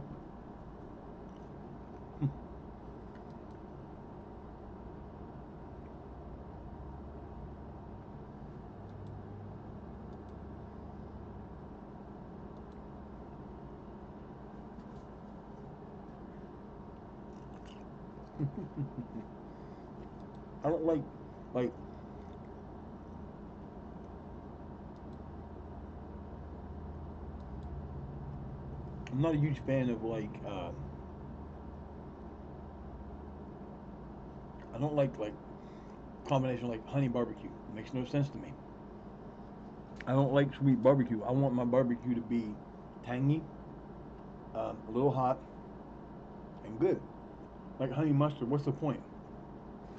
I don't like, I'm not a huge fan of I don't like combination like honey barbecue. It makes no sense to me. I don't like sweet barbecue. I want my barbecue to be tangy, a little hot, and good. Like honey mustard. What's the point?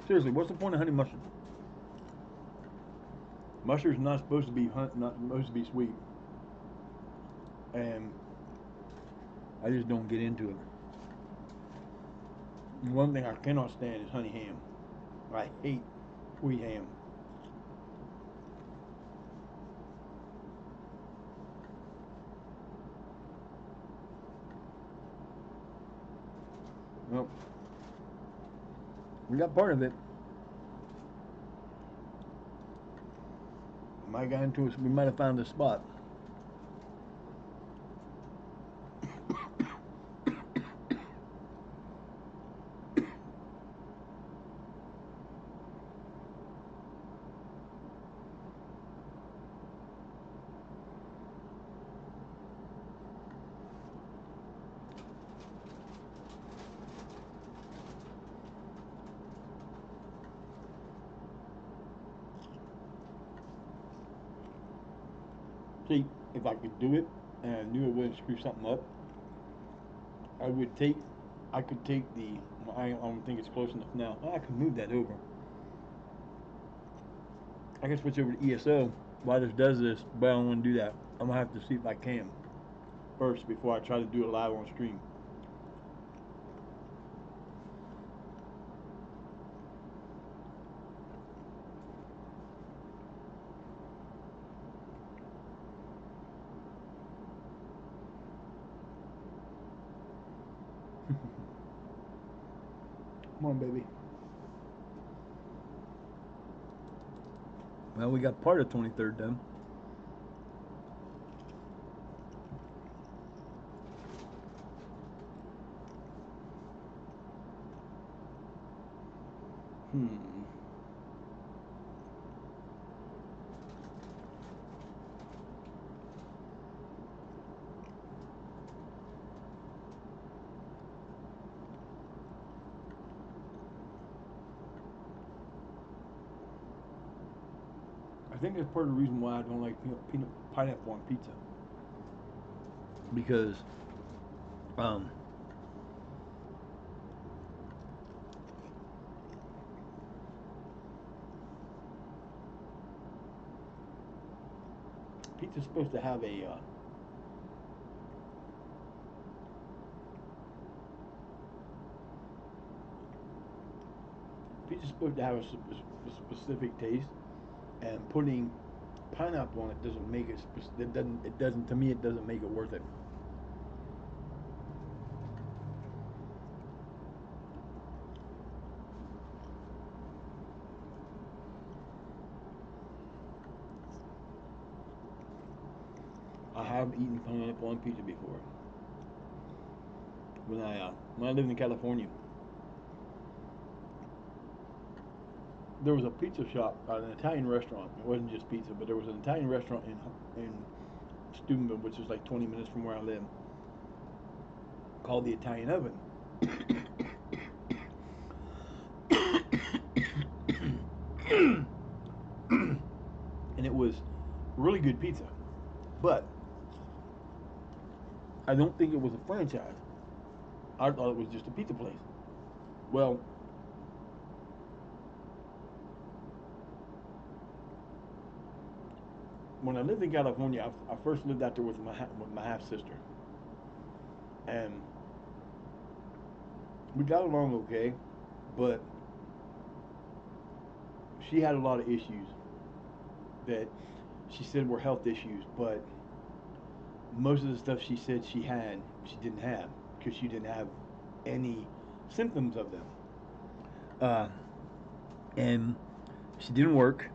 Seriously, what's the point of honey mustard? Mustard's not supposed to be not supposed to be sweet, and I just don't get into it. And one thing I cannot stand is honey ham. I hate sweet ham. Well, we got part of it. Might got into it. We might have found a spot. if I could do it and I knew it wouldn't screw something up, I would take. I could take the. I don't think it's close enough now. I can move that over. I can switch over to ESO while this does this, but I don't want to do that. I'm gonna have to see if I can first before I try to do it live on stream. Come on, baby. Well, we got part of 23rd done. Hmm. I think that's part of the reason why I don't like peanut pineapple on pizza. Because um, pizza's supposed to have a pizza's supposed to have a specific taste, and putting pineapple on it doesn't make it. It doesn't. To me, it doesn't make it worth it. I have eaten pineapple on pizza before. When I lived in California, there was a pizza shop, an Italian restaurant. It wasn't just pizza, but there was an Italian restaurant in Steubenville, which is like 20 minutes from where I live, called the Italian Oven. And it was really good pizza, but I don't think it was a franchise. I thought it was just a pizza place. Well, when I lived in California, I first lived out there with my half sister, and we got along okay, but she had a lot of issues that she said were health issues, but most of the stuff she said she didn't have because she didn't have any symptoms of them. Uh, and she didn't work.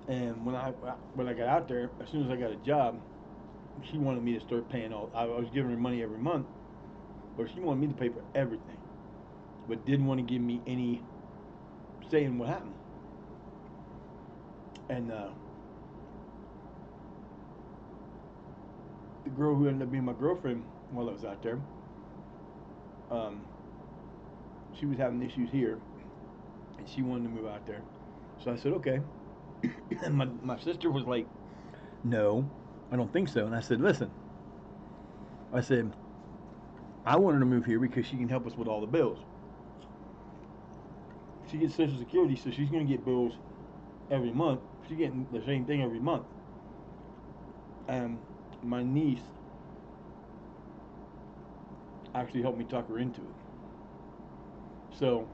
And when I got out there, as soon as I got a job, she wanted me to start paying all. I was giving her money every month, but she wanted me to pay for everything, but didn't want to give me any say in what happened. And the girl who ended up being my girlfriend while I was out there, um, she was having issues here, and she wanted to move out there. So I said, okay. And my sister was like, no, I don't think so. And I said, listen, I said, I want her to move here because she can help us with all the bills. She gets Social Security, so she's going to get bills every month. She's getting the same thing every month. And my niece actually helped me talk her into it. So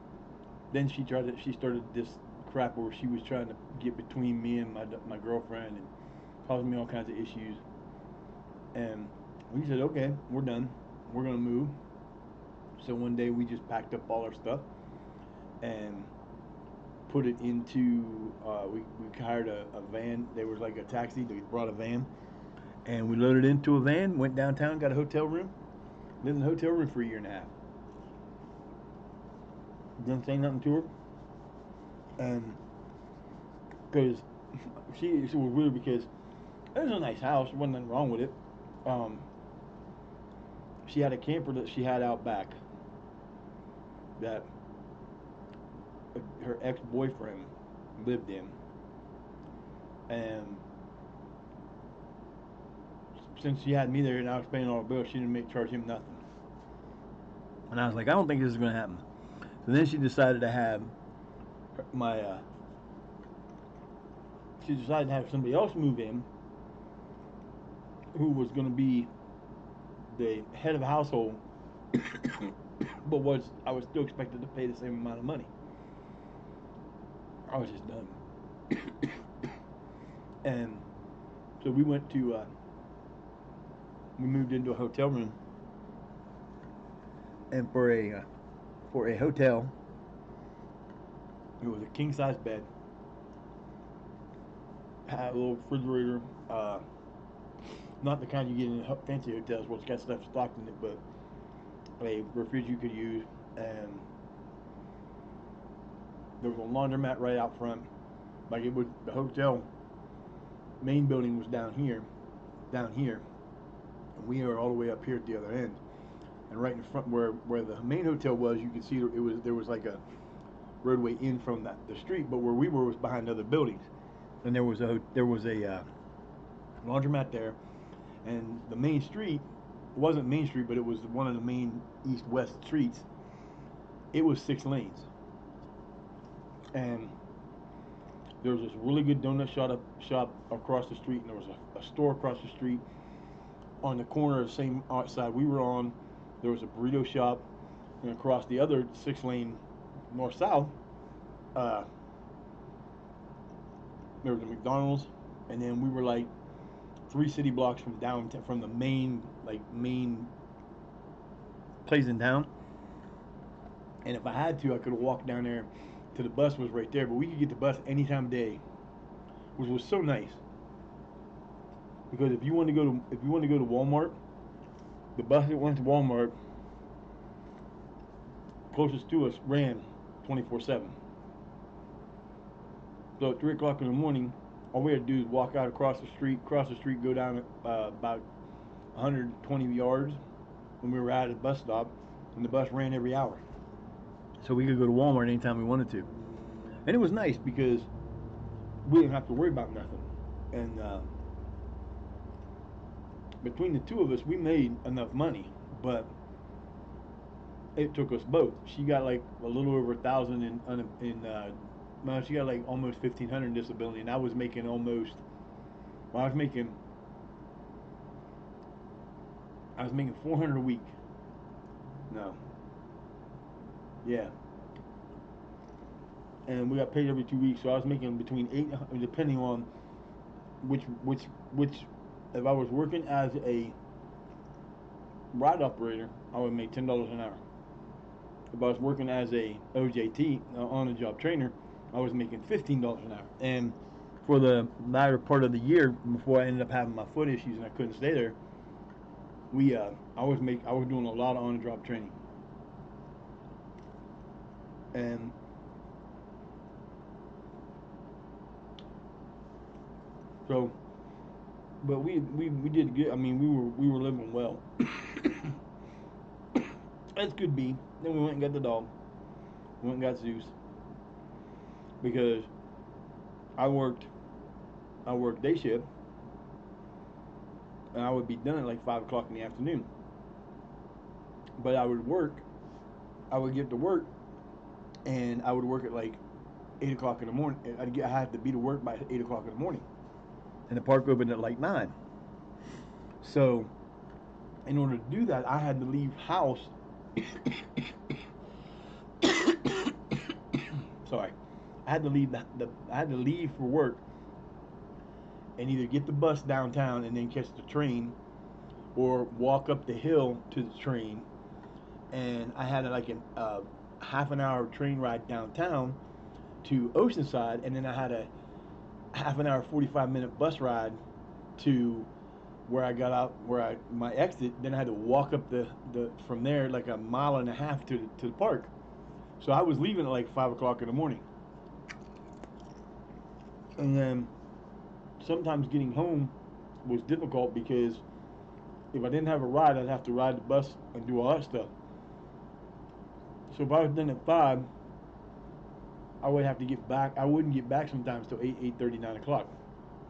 then she started this crap where she was trying to get between me and my girlfriend and causing me all kinds of issues. And we said, okay, we're done. We're going to move. So one day we just packed up all our stuff and put it into, we hired a van. There was like a taxi. They brought a van. And we loaded into a van, went downtown, got a hotel room, lived in the hotel room for a year and a half. Didn't say nothing to her. And because she was weird because it was a nice house. There wasn't nothing wrong with it. Um, she had a camper that she had out back that her ex-boyfriend lived in, and since she had me there and I was paying all the bills, she didn't charge him nothing. And I was like, I don't think this is gonna happen. So then she decided to have my she decided to have somebody else move in who was going to be the head of the household, but I was still expected to pay the same amount of money. I was just done. And so we went to we moved into a hotel room, and for a hotel, it was a king size bed, had a little refrigerator, not the kind you get in fancy hotels where it's got stuff stocked in it, but a refrigerator you could use, and there was a laundromat right out front. Like it was the hotel main building was down here, and we are all the way up here at the other end. And right in front where the main hotel was, you could see there was like a roadway in from the street, but where we were was behind other buildings, and there was a laundromat there, and the main street wasn't Main Street, but it was one of the main east-west streets. It was 6 lanes, and there was this really good donut shop across the street, and there was a store across the street. On the corner of the same side we were on, there was a burrito shop, and across the other 6 lane north-south, there was a McDonald's, and then we were like 3 city blocks from downtown, from the main place in town. And if I had to, I could have walked down there to the bus was right there, but we could get the bus any time of day, which was so nice. Because if you want to go to Walmart, the bus that went to Walmart closest to us ran 24/7. So at 3 o'clock in the morning, all we had to do is walk out cross the street, go down about 120 yards when we were at a bus stop, and the bus ran every hour. So we could go to Walmart anytime we wanted to. And it was nice because we didn't have to worry about nothing. And between the two of us, we made enough money, but it took us both. She got like a little over 1,000 no, she got like almost 1,500 in disability, and I was making almost. Well, I was making 400 a week. No. Yeah. And we got paid every 2 weeks, so I was making between 800, depending on which. If I was working as a ride operator, I would make $10 an hour. If I was working as a OJT, on a job trainer, I was making $15 an hour. And for the latter part of the year, before I ended up having my foot issues and I couldn't stay there, I was doing a lot of on the job training. And so, but we did good. I mean, we were living well. As could be. Then we went and got the dog. We went and got Zeus because I worked day shift, and I would be done at like 5 o'clock in the afternoon. But I would get to work, and I would work at like 8 o'clock in the morning. I had to be to work by 8 o'clock in the morning, and the park opened at like 9. So, in order to do that, I had to leave house. Sorry, I had to leave I had to leave for work, and either get the bus downtown and then catch the train, or walk up the hill to the train. And I had like a half an hour train ride downtown to Oceanside, and then I had a half an hour 45-minute bus ride to where I got out, my exit. Then I had to walk up the from there like a mile and a half to the park. So I was leaving at like 5 o'clock in the morning, and then sometimes getting home was difficult because if I didn't have a ride, I'd have to ride the bus and do all that stuff. So if I was done at 5, I would have to get back. I wouldn't get back sometimes till 8:30, 9 o'clock,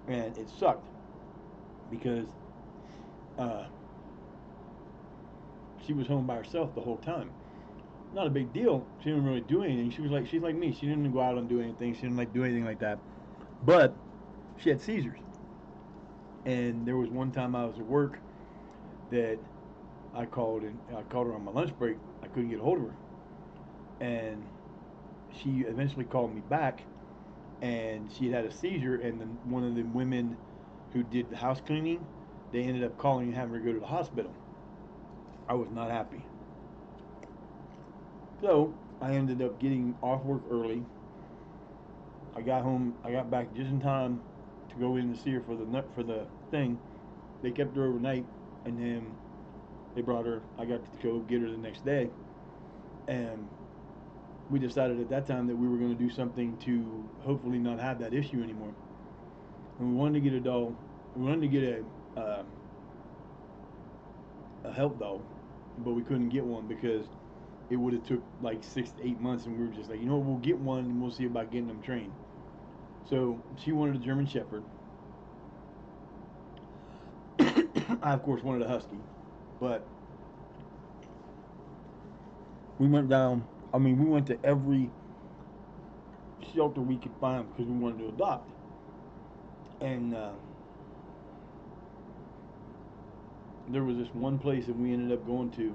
and it sucked because Uh, she was home by herself the whole time. Not a big deal. She didn't really do anything. She's like me. She didn't go out and do anything. She didn't like do anything like that. But she had seizures. And there was one time I was at work that I called her on my lunch break. I couldn't get a hold of her, and she eventually called me back, and she had a seizure. And then one of the women who did the house cleaning, they ended up calling and having her go to the hospital. I was not happy. So I ended up getting off work early. I got home. I got back just in time to go in to see her for the thing. They kept her overnight, and then they brought her. I got to go get her the next day, and we decided at that time that we were going to do something to hopefully not have that issue anymore. And we wanted to get a dog. We wanted to get a help dog, but we couldn't get one because it would have took like 6 to 8 months, and we were just like, you know what, we'll get one and we'll see about getting them trained. So she wanted a German Shepherd. I of course wanted a Husky, but we went down. I mean, we went to every shelter we could find because we wanted to adopt. And there was this one place that we ended up going to,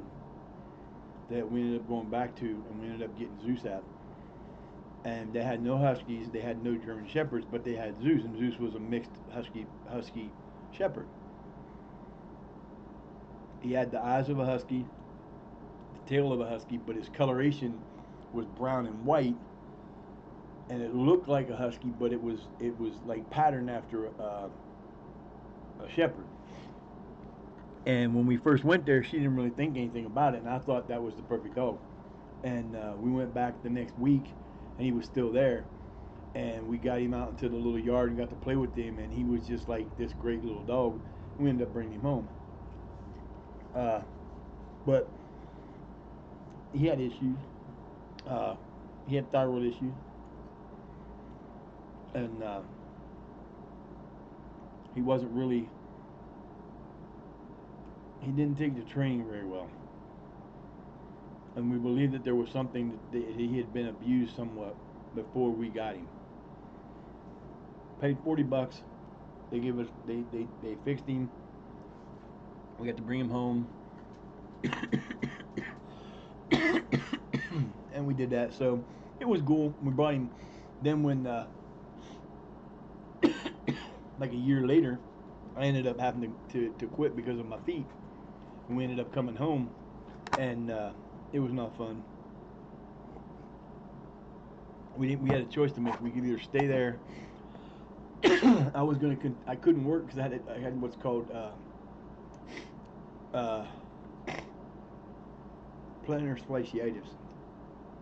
that we ended up going back to, and we ended up getting Zeus at. And they had no Huskies, they had no German Shepherds, but they had Zeus, and Zeus was a mixed Husky Shepherd. He had the eyes of a Husky, the tail of a Husky, but his coloration was brown and white, and it looked like a Husky, but it was like patterned after a Shepherd. And when we first went there, she didn't really think anything about it, and I thought that was the perfect dog. And we went back the next week, and he was still there. And we got him out into the little yard and got to play with him, and he was just like this great little dog. We ended up bringing him home. Uh, but he had issues. Uh, he had thyroid issues, and he wasn't really. He didn't take the training very well, and we believed that there was something that he had been abused somewhat before we got him. Paid $40. They gave us. They fixed him. We got to bring him home, and we did that. So it was cool. We brought him. Then when like a year later, I ended up having to quit because of my feet, and we ended up coming home, and it was not fun. We had a choice to make. We could either stay there. I couldn't work because I had what's called uh, plantar fasciitis.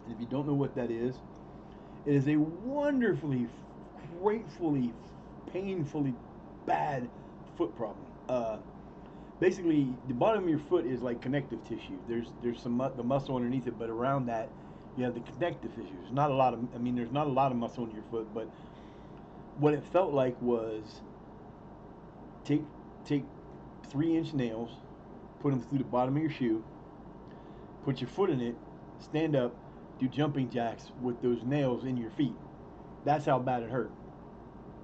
And if you don't know what that is, it is a wonderfully, gratefully, painfully bad foot problem. Basically, the bottom of your foot is like connective tissue. There's the muscle underneath it, but around that you have the connective tissue. There's not a lot of I mean, there's not a lot of muscle in your foot, but what it felt like was take take 3-inch nails, put them through the bottom of your shoe, put your foot in it, stand up, do jumping jacks with those nails in your feet. That's how bad it hurt.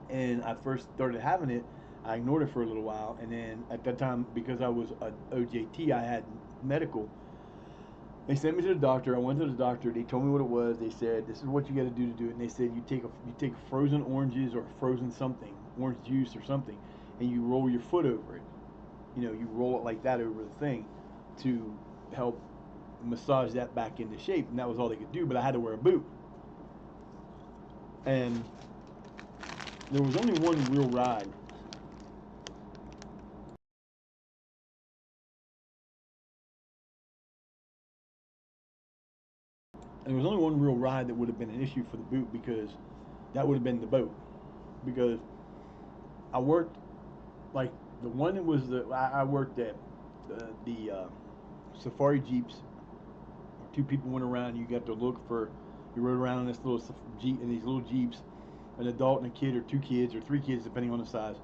And I first started having it, I ignored it for a little while, and then at that time, because I was a OJT, I had medical. They sent me to the doctor. I went to the doctor. They told me what it was. They said, "This is what you got to do it." And they said, you take frozen oranges or frozen something, orange juice or something, and you roll your foot over it. You know, you roll it like that over the thing to help massage that back into shape. And that was all they could do. But I had to wear a boot, and there was only one real ride. And there was only one real ride that would have been an issue for the boot because that would have been the boat. Because I worked like the one that was I worked at the safari jeeps. Two people went around. You got to look for. You rode around in this little jeep in these little jeeps, an adult and a kid, or two kids, or three kids, depending on the size.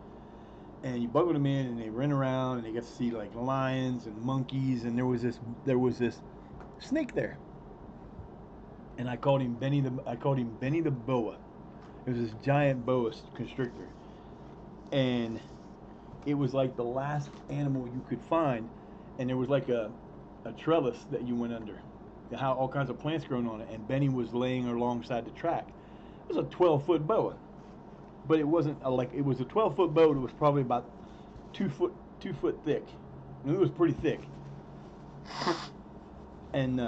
and you buckled them in, and they ran around, and they got to see like lions and monkeys, and there was this snake there, and I called him Benny the boa. It was this giant boa constrictor, and it was like the last animal you could find, and there was like a trellis that you went under, how all kinds of plants growing on it, and Benny was laying alongside the track. It was a 12-foot boa, but it wasn't like it was a 12-foot boa. It was probably about 2 foot thick. And it was pretty thick. And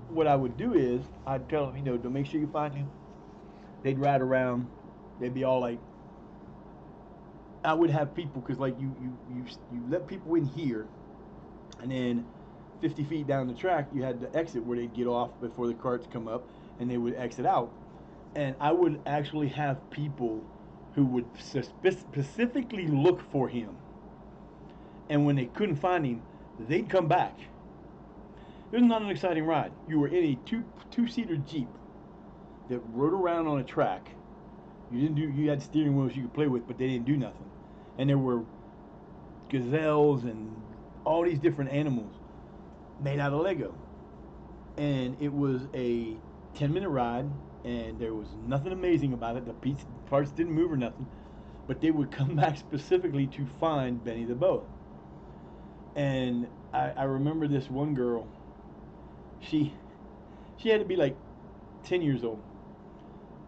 what I would do is I'd tell them, to make sure you find him. They'd ride around. They'd be all like, I would have people because like you let people in here, and then 50 feet down the track you had the exit where they'd get off before the carts come up, and they would exit out. And I would actually have people who would specifically look for him, and when they couldn't find him, they'd come back. It was not an exciting ride. You were in a two-seater Jeep that rode around on a track. You had steering wheels you could play with, but they didn't do nothing. And there were gazelles and all these different animals made out of Lego. And it was a 10-minute ride, and there was nothing amazing about it. The parts didn't move or nothing, but they would come back specifically to find Benny the boa. And I remember this one girl. She had to be like 10 years old,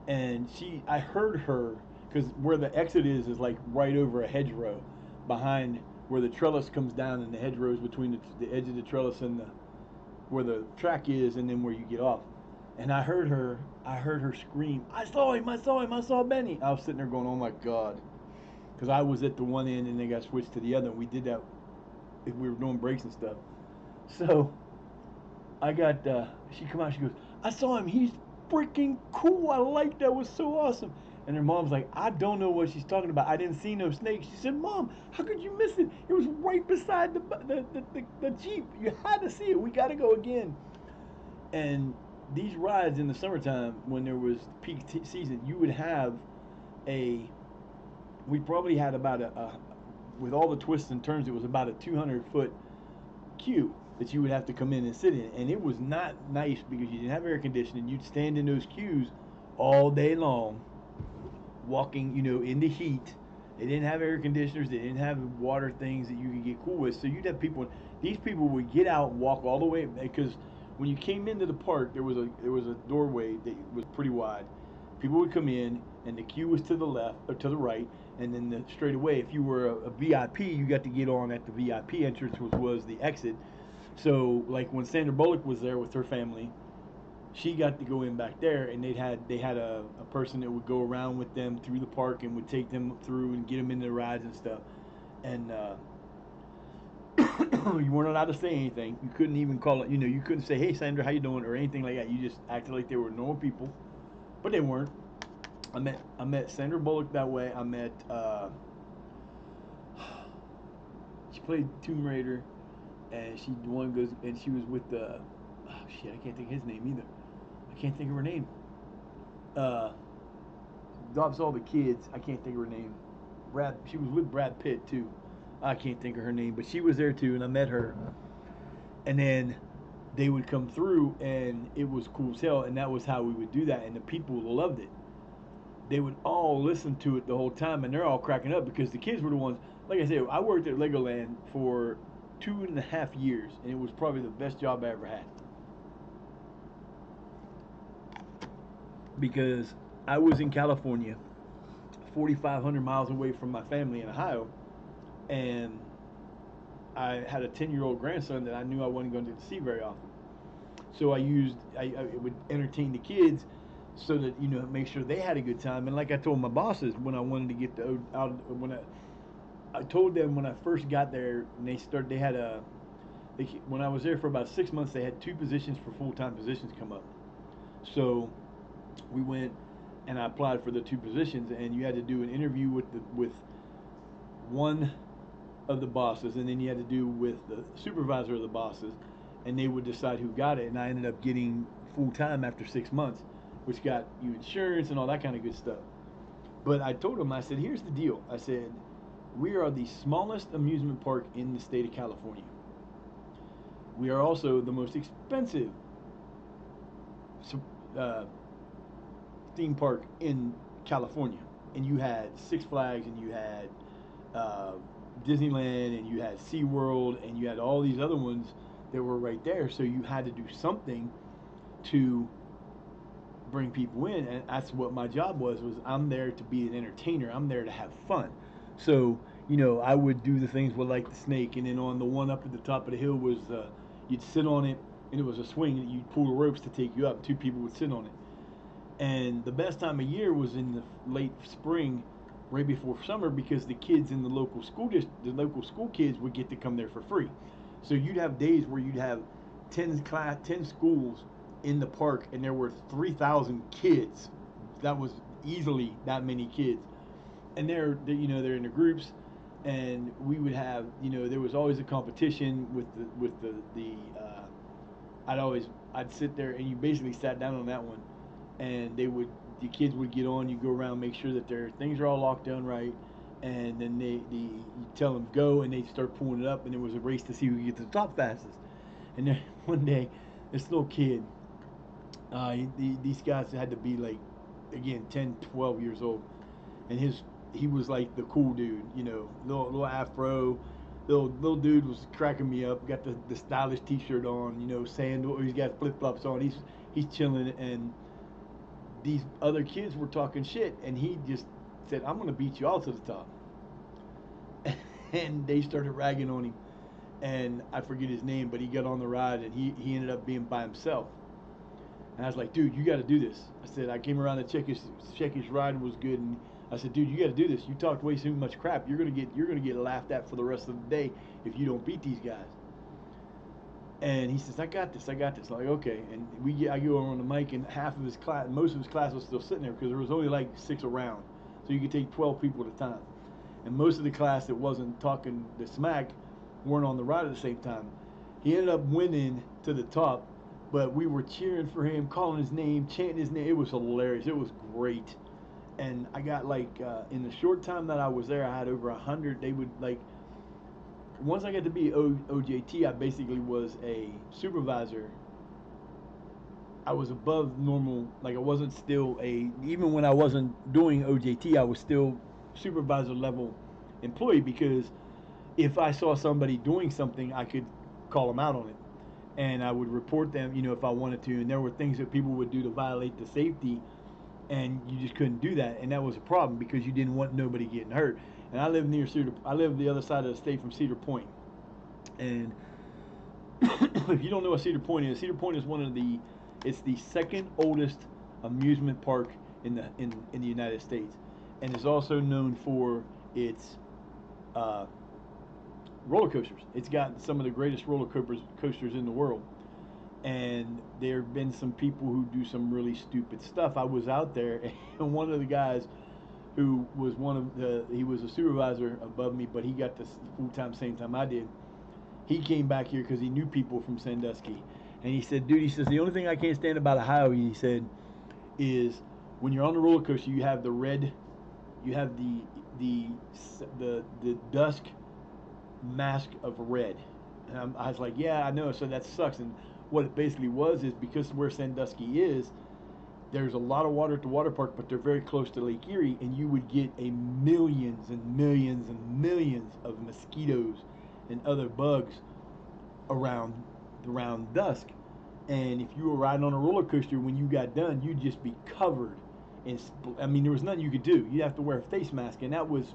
and I heard her because where the exit is like right over a hedgerow, behind where the trellis comes down, and the hedgerows between the edge of the trellis and where the track is, and then where you get off. And I heard her scream, "I saw him! I saw him! I saw Benny!" I was sitting there going, "Oh my God," because I was at the one end and they got switched to the other. And we did that. We were doing breaks and stuff. So I got, she come out, she goes, "I saw him, he's freaking cool, I like that, was so awesome." And her mom's like, "I don't know what she's talking about, I didn't see no snake." She said, "Mom, how could you miss it? It was right beside the Jeep, you had to see it, we gotta go again." And these rides in the summertime, when there was peak season, you would have we probably had about with all the twists and turns, it was about a 200-foot queue that you would have to come in and sit in, and it was not nice because you didn't have air conditioning. You'd stand in those queues all day long, walking, in the heat. They didn't have air conditioners. They didn't have water things that you could get cool with. So you'd have people. These people would get out, walk all the way, because when you came into the park, there was a doorway that was pretty wide. People would come in, and the queue was to the left or to the right, and then straight away, if you were a VIP, you got to get on at the VIP entrance, which was the exit. So, like when Sandra Bullock was there with her family, she got to go in back there, and they had a person that would go around with them through the park and would take them through and get them into the rides and stuff. And you weren't allowed to say anything. You couldn't even call it. You couldn't say, "Hey, Sandra, how you doing?" or anything like that. You just acted like they were normal people, but they weren't. I met Sandra Bullock that way. I met she played Tomb Raider, and she was with the shit. I can't think of his name either. I can't think of her name. Uh, Adopts all the kids. I can't think of her name. She was with Brad Pitt too. I can't think of her name, but she was there too, and I met her. And then they would come through, and it was cool as hell, and that was how we would do that, and the people loved it. They would all listen to it the whole time, and they're all cracking up because the kids were the ones. Like I said, I worked at Legoland for 2.5 years, and it was probably the best job I ever had because I was in California, 4,500 miles away from my family in Ohio, and I had a 10-year-old grandson that I knew I wasn't going to see very often. So I would entertain the kids so that make sure they had a good time. And like I told my bosses when I wanted to get out when I told them when I first got there, and they had when I was there for about 6 months, they had 2 positions for full-time positions come up. So we went and I applied for the 2 positions, and you had to do an interview with one of the bosses, and then you had to do with the supervisor of the bosses, and they would decide who got it. And I ended up getting full time after 6 months, which got you insurance and all that kind of good stuff. But I told him, I said, here's the deal. I said, we are the smallest amusement park in the state of California. We are also the most expensive uh, theme park in California. And you had Six Flags, and you had uh, Disneyland, and you had SeaWorld, and you had all these other ones that were right there. So you had to do something to bring people in, and that's what my job was I'm there to be an entertainer. I'm there to have fun. So I would do the things with like the snake, and then on the one up at the top of the hill was you'd sit on it, and it was a swing that you'd pull the ropes to take you up. Two people would sit on it, and the best time of year was in the late spring, right before summer, because the kids in the local the local school kids would get to come there for free. So you'd have days where you'd have 10 schools in the park, and there were 3,000 kids. That was easily that many kids, and they're in the groups, and we would have there was always a competition with the I'd sit there, and you basically sat down on that one, and the kids would get on. You go around, make sure that their things are all locked down right, and then you tell them go, and they start pulling it up, and there was a race to see who could get to the top fastest. And then one day, this little kid, these guys had to be like, again, 10, 12 years old, and he was like the cool dude, little afro. Little dude was cracking me up. Got the stylish T-shirt on, sandal. He's got flip flops on. He's chilling, and these other kids were talking shit, and he just said, "I'm gonna beat you all to the top." And they started ragging on him, and I forget his name, but he got on the ride, and he ended up being by himself. And I was like, "Dude, you got to do this." I said, "I came around to check his ride was good," and I said, "Dude, you got to do this. You talked way too much crap. You're gonna get laughed at for the rest of the day if you don't beat these guys." And he says, "I got this. I got this." I'm like, okay. And I go over on the mic, and most of his class was still sitting there because there was only like 6 around, so you could take 12 people at a time. And most of the class that wasn't talking the smack weren't on the ride at the same time. He ended up winning to the top, but we were cheering for him, calling his name, chanting his name. It was hilarious. It was great. And I got like in the short time that I was there, I had over 100. They would like once I got to be OJT, I basically was a supervisor. I was above normal. Like I wasn't still even when I wasn't doing OJT, I was still supervisor level employee, because if I saw somebody doing something, I could call them out on it, and I would report them, if I wanted to. And there were things that people would do to violate the safety, and you just couldn't do that, and that was a problem because you didn't want nobody getting hurt. And I live near Cedar. I live the other side of the state from Cedar Point, and if you don't know what Cedar Point is it's the second oldest amusement park in the United States, and is also known for its uh, roller coasters. It's got some of the greatest coasters in the world, and there have been some people who do some really stupid stuff. I was out there, and one of the guys who was he was a supervisor above me, but he got the full time same time I did. He came back here because he knew people from Sandusky, and he said, "Dude," he says, "the only thing I can't stand about Ohio," he said, "is when you're on the roller coaster, you have the red, you have the dusk mask of red." And I was like, "Yeah, I know." So that sucks. And what it basically was is because where Sandusky is, there's a lot of water at the water park, but they're very close to Lake Erie, and you would get a millions and millions and millions of mosquitoes and other bugs around dusk. And if you were riding on a roller coaster, when you got done, you'd just be covered in. I mean, there was nothing you could do. You'd have to wear a face mask, and that was,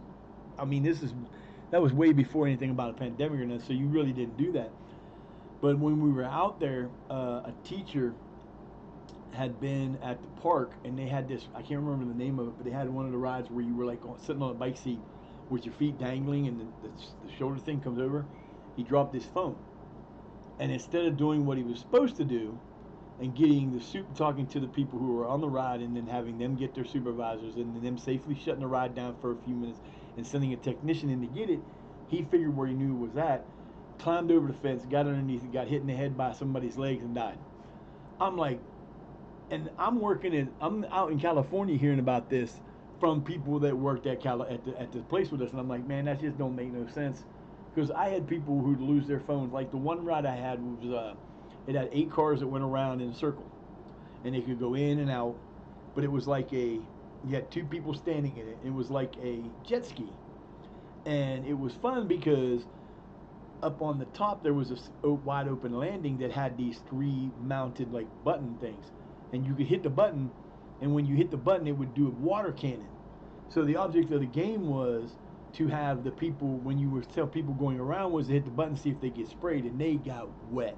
I mean, that was way before anything about a pandemic or nothing. So you really didn't do that. But when we were out there, a teacher had been at the park, and they had this, I can't remember the name of it, but they had one of the rides where you were like sitting on a bike seat with your feet dangling, and the shoulder thing comes over. He dropped his phone, and instead of doing what he was supposed to do and getting talking to the people who were on the ride, and then having them get their supervisors, and then them safely shutting the ride down for a few minutes and sending a technician in to get it, he figured where he knew it was at, climbed over the fence, got underneath it, got hit in the head by somebody's legs, and died. I'm like, and I'm out in California hearing about this from people that worked at the place with us, and I'm like, man, that just don't make no sense. Because I had people who'd lose their phones. Like the one ride I had was it had 8 cars that went around in a circle, and they could go in and out. But it was like you had 2 people standing in it. It was like a jet ski, and it was fun because up on the top there was a wide open landing that had these 3 mounted like button things, and you could hit the button, and when you hit the button it would do a water cannon. So the object of the game was to have the people, when you were tell people going around, was to hit the button, see if they get sprayed, and they got wet.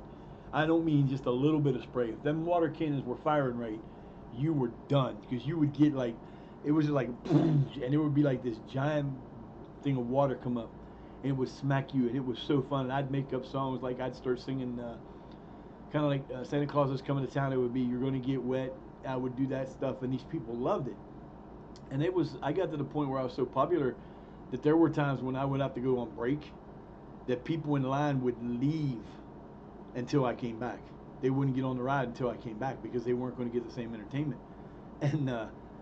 I don't mean just a little bit of spray. If them water cannons were firing right, you were done, because you would get like, it was just like and it would be like this giant thing of water come up and it would smack you, and it was so fun. And I'd make up songs, like I'd start singing kind of like Santa Claus is coming to town. It would be, you're going to get wet. I would do that stuff, and these people loved it. And it was, I got to the point where I was so popular that there were times when I would have to go on break that people in line would leave until I came back. They wouldn't get on the ride until I came back because they weren't going to get the same entertainment. And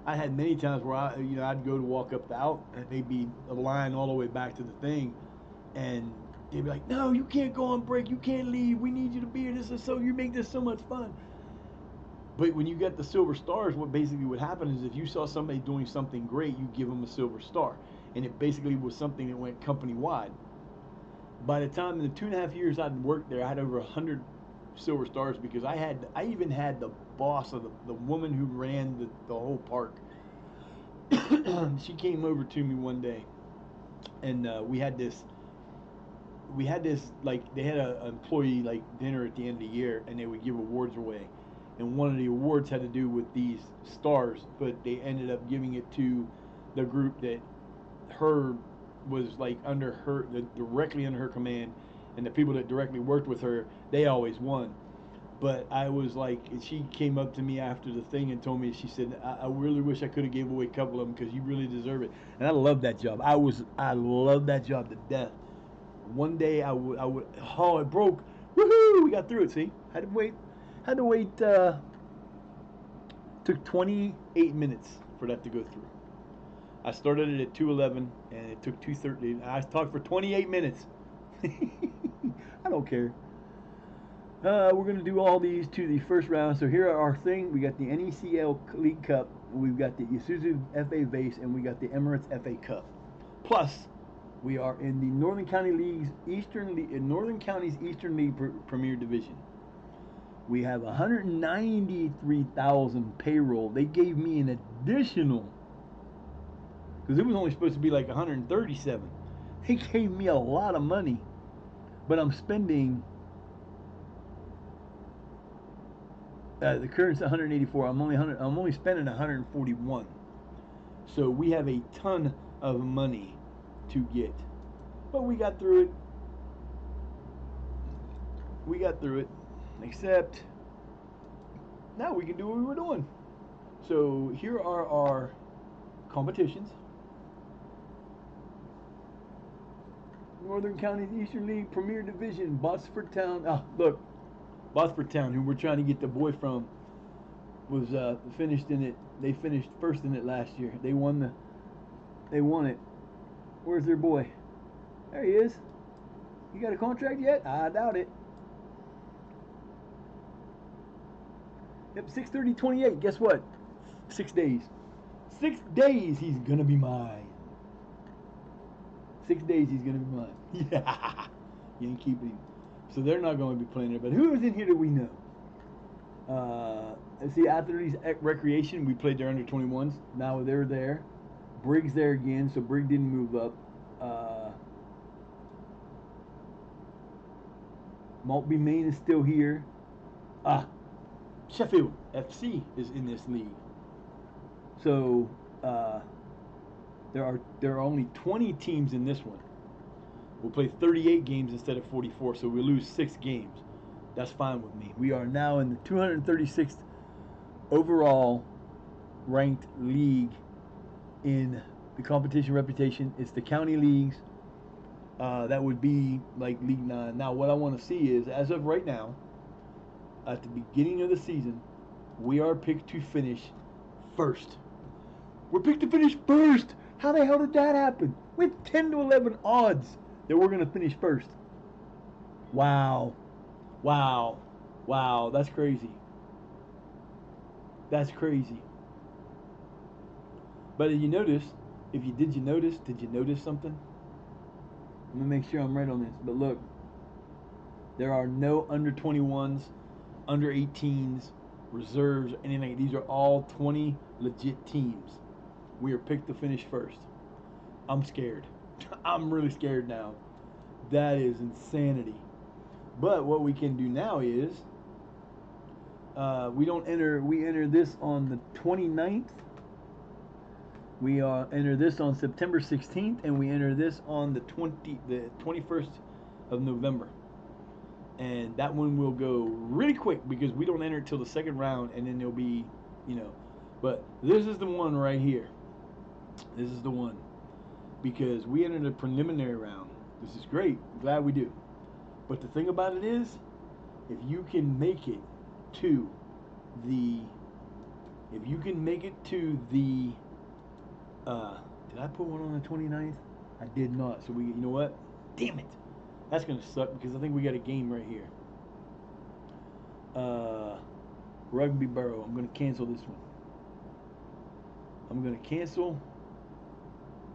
I had many times where I'd go to walk up the out, and they'd be a line all the way back to the thing, and they'd be like, "No, you can't go on break. You can't leave. We need you to be here. This is so, you make this so much fun." But when you get the silver stars, what basically would happen is if you saw somebody doing something great, you give them a silver star, and it basically was something that went company wide. By the time in the 2.5 years I'd worked there, I had over 100 silver stars, because I even had the boss of the woman who ran the whole park. She came over to me one day, and we had this like, they had an employee like dinner at the end of the year, and they would give awards away, and one of the awards had to do with these stars, but they ended up giving it to the group that her was like under her, directly under her command, and the people that directly worked with her, they always won. But I was like, she came up to me after the thing and told me, she said, I really wish I could have gave away a couple of them because you really deserve it. And I love that job. I love that job to death. One day I would, oh, it broke. Woohoo! We got through it. See, had to wait. Took 28 minutes for that to go through. I started it at 2:11 and it took 2:30. I talked for 28 minutes. I don't care. We're going to do all these to the first round. So here are our thing. We got the NECL League Cup. We've got the Isuzu FA Base, and we got the Emirates FA Cup. Plus, we are in the Northern County League's Northern County's Eastern League Premier Division. We have 193,000 payroll. They gave me an additional, because it was only supposed to be like 137. They gave me a lot of money, but I'm spending. The current's 184. I'm only spending 141. So we have a ton of money to get, but we got through it. Except now we can do what we were doing. So here are our competitions. Northern County's Eastern League Premier Division, Botsford Town. Oh, look, Botsford Town, who we're trying to get the boy from, was finished in it. They finished first in it last year. They won it. Where's their boy? There he is. You got a contract yet? I doubt it. Yep, 6/30/28. Guess what? 6 days. 6 days he's gonna be mine. 6 days he's gonna be mine. Yeah. You ain't keeping him. So they're not going to be playing there. But who is in here that we know? Let's see, Athletes Recreation. We played their under 21s. Now they're there. Briggs there again, so Briggs didn't move up. Maltby Maine is still here. Sheffield FC is in this league. So there are only 20 teams in this one. We'll play 38 games instead of 44, so we lose 6 games. That's fine with me. We are now in the 236th overall ranked league in the competition reputation. It's the county leagues. That would be like League 9. Now, what I want to see is, as of right now, at the beginning of the season, we are picked to finish first. We're picked to finish first. How the hell did that happen? With 10 to 11 odds that we're going to finish first. Wow. Wow. Wow. That's crazy. That's crazy. But did you notice? Did you notice something? I'm going to make sure I'm right on this. But look, there are no under 21s, under 18s, reserves, anything. These are all 20 legit teams. We are picked to finish first. I'm scared. I'm really scared now. That is insanity. But what we can do now is we don't enter. We enter this on the 29th. We enter this on September 16th, and we enter this on the 21st of November. And that one will go really quick because we don't enter it till the second round, and then there'll be, you know. But this is the one right here. This is the one because we entered a preliminary round. This is great. Glad we do. But the thing about it is, if you can make it to the, if you can make it to the, did I put one on the 29th? I did not. So you know what? Damn it. That's gonna suck because I think we got a game right here. Rugby Borough. I'm gonna cancel this one. I'm gonna cancel.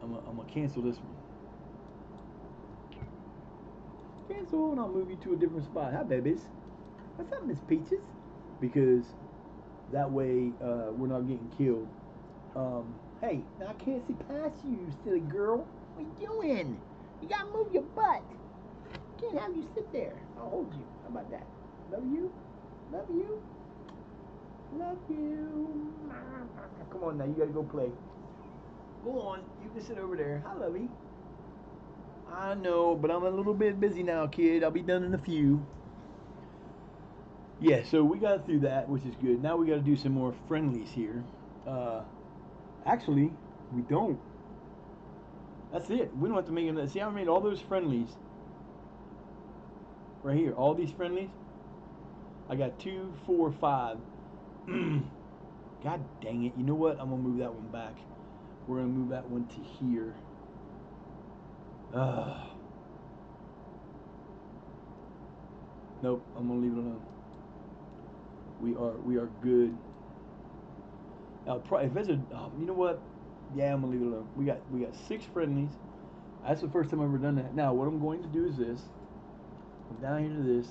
I'm gonna cancel this one. Cancel, and I'll move you to a different spot. Hi, babies. What's up, Miss Peaches? Because that way we're not getting killed. Hey, now I can't see past you, silly girl. What you doing? You gotta move your butt. Can't have you sit there. I'll hold you. How about that? Love you. Love you. Love you. Come on now, you gotta go play. Go on, you can sit over there. Hi, lovey. I know, but I'm a little bit busy now, kid. I'll be done in a few. Yeah, so we got through that, which is good. Now we got to do some more friendlies here. Actually, we don't. That's it. We don't have to make it. See, I made all those friendlies right here. All these friendlies. I got 2, 4, 5. God dang it. You know what? I'm going to move that one back. We're going to move that one to here. Nope. I'm going to leave it alone. We are good. Now, if there's a, you know what? Yeah, I'm gonna leave it alone. We got 6 friendlies. That's the first time I've ever done that. Now, what I'm going to do is this. Come down here to this.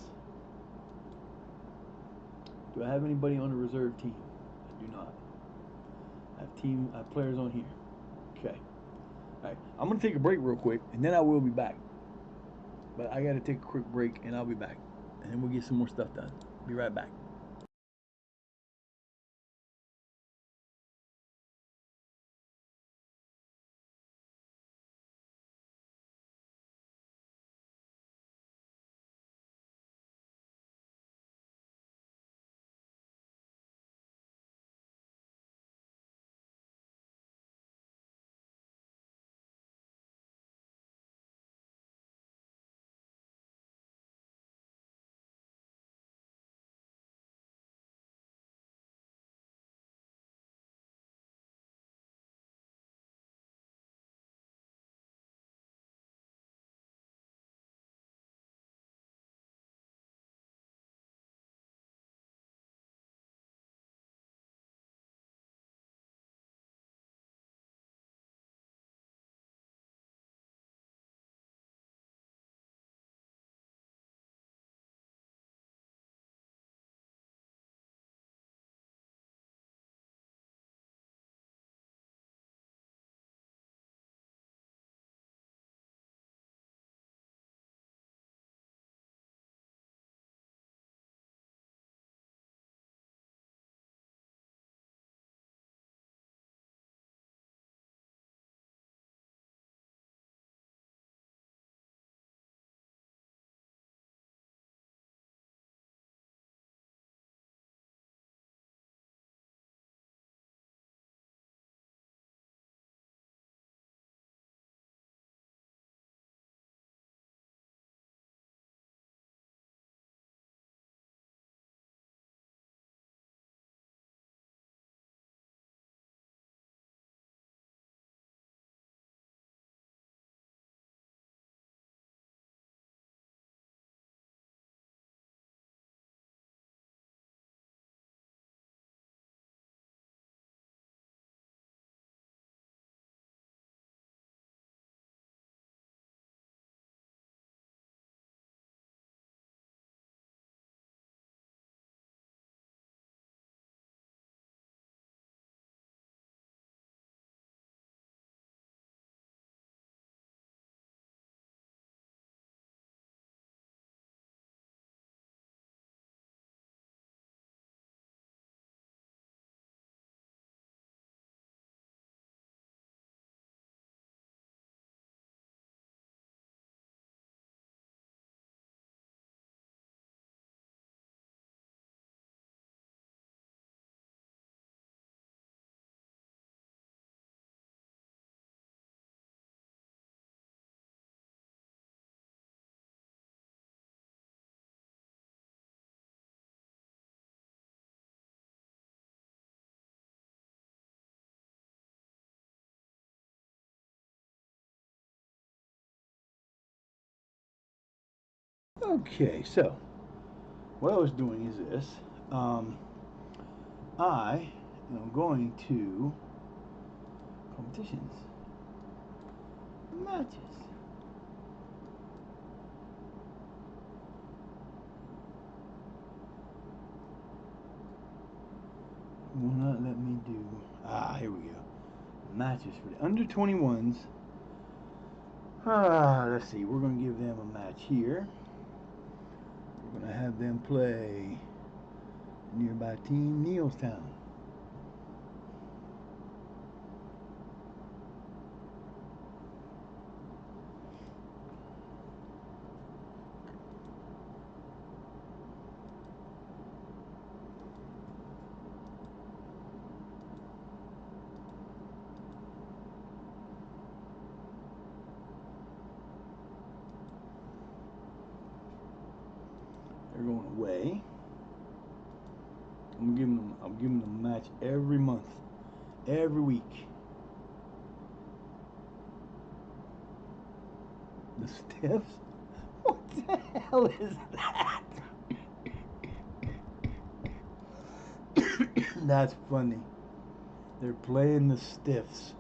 Do I have anybody on the reserve team? I do not. I have players on here. Okay. All right. I'm gonna take a break real quick, and then I will be back. But I gotta take a quick break, and I'll be back, and then we'll get some more stuff done. Be right back. Okay, so what I was doing is this. I am going to competitions, matches. Will not let me do. Here we go. Matches for the under 21s. Let's see. We're going to give them a match here. We're going to have them play nearby team, Neilstown. They're going away. I'm giving them a match every month, every week. The Stiffs? What the hell is that? That's funny. They're playing the Stiffs.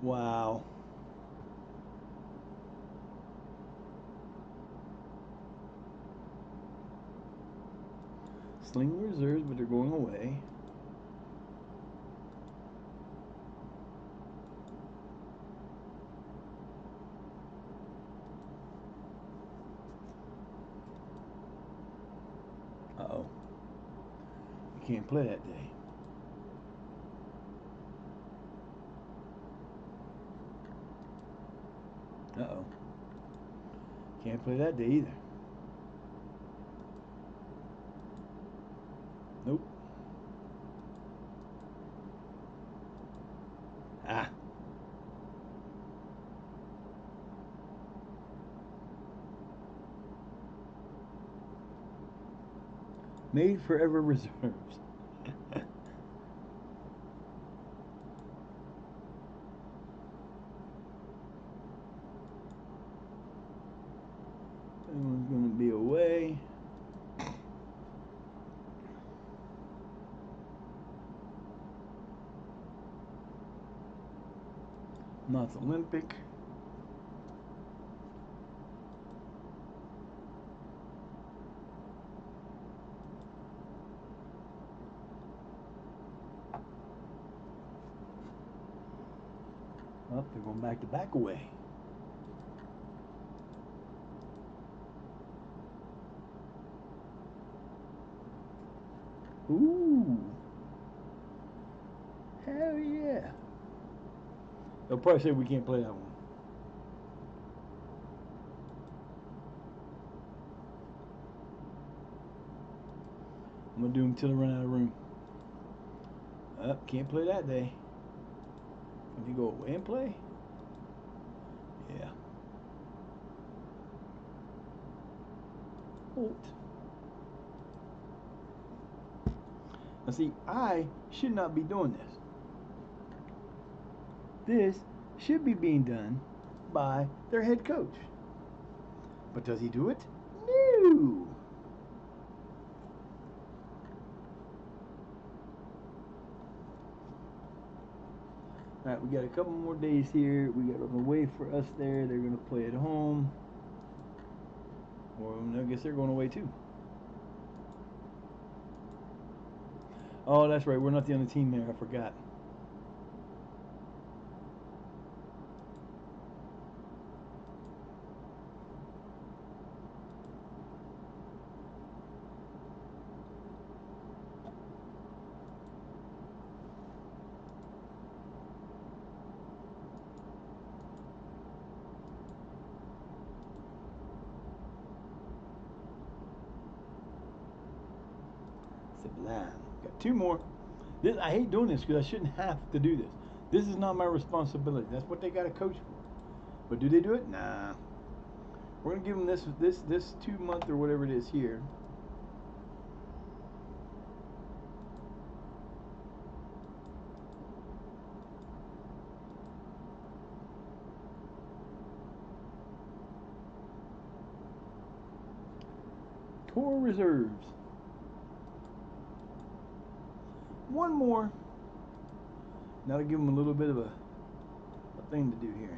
Wow. Sling reserves, but they're going away. Uh-oh. You can't play that day. Uh-oh. Can't play that day either. Nope. Ah. Made forever reserves. Everyone's going to be away. Not Olympic. Oh, they're going back to back away. Ooh. Hell yeah. They'll probably say we can't play that one. I'm going to do them till they run out of room. Can't play that day. Can you go away and play? Yeah. Holt. Now see, I should not be doing this. This should be being done by their head coach. But does he do it? No. All right, we got a couple more days here. We got them away for us there. They're going to play at home. Or I guess they're going away too. Oh, that's right. We're not the only team there. I forgot. Sublime. Got two more. This, I hate doing this because I shouldn't have to do this. This is not my responsibility. That's what they got a coach for. But do they do it? Nah. We're gonna give them this 2 month or whatever it is here. Tour reserves. One more. Now to give them a little bit of a thing to do here.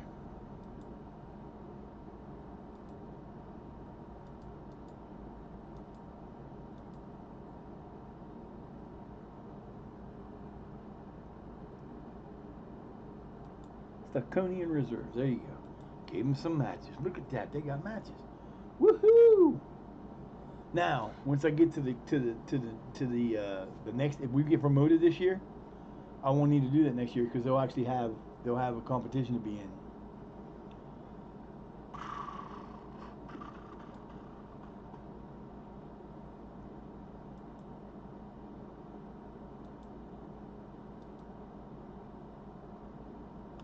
Staconian reserves. There you go. Gave them some matches. Look at that. They got matches. Woohoo! Now, once I get to the next, if we get promoted this year, I won't need to do that next year because they'll have a competition to be in.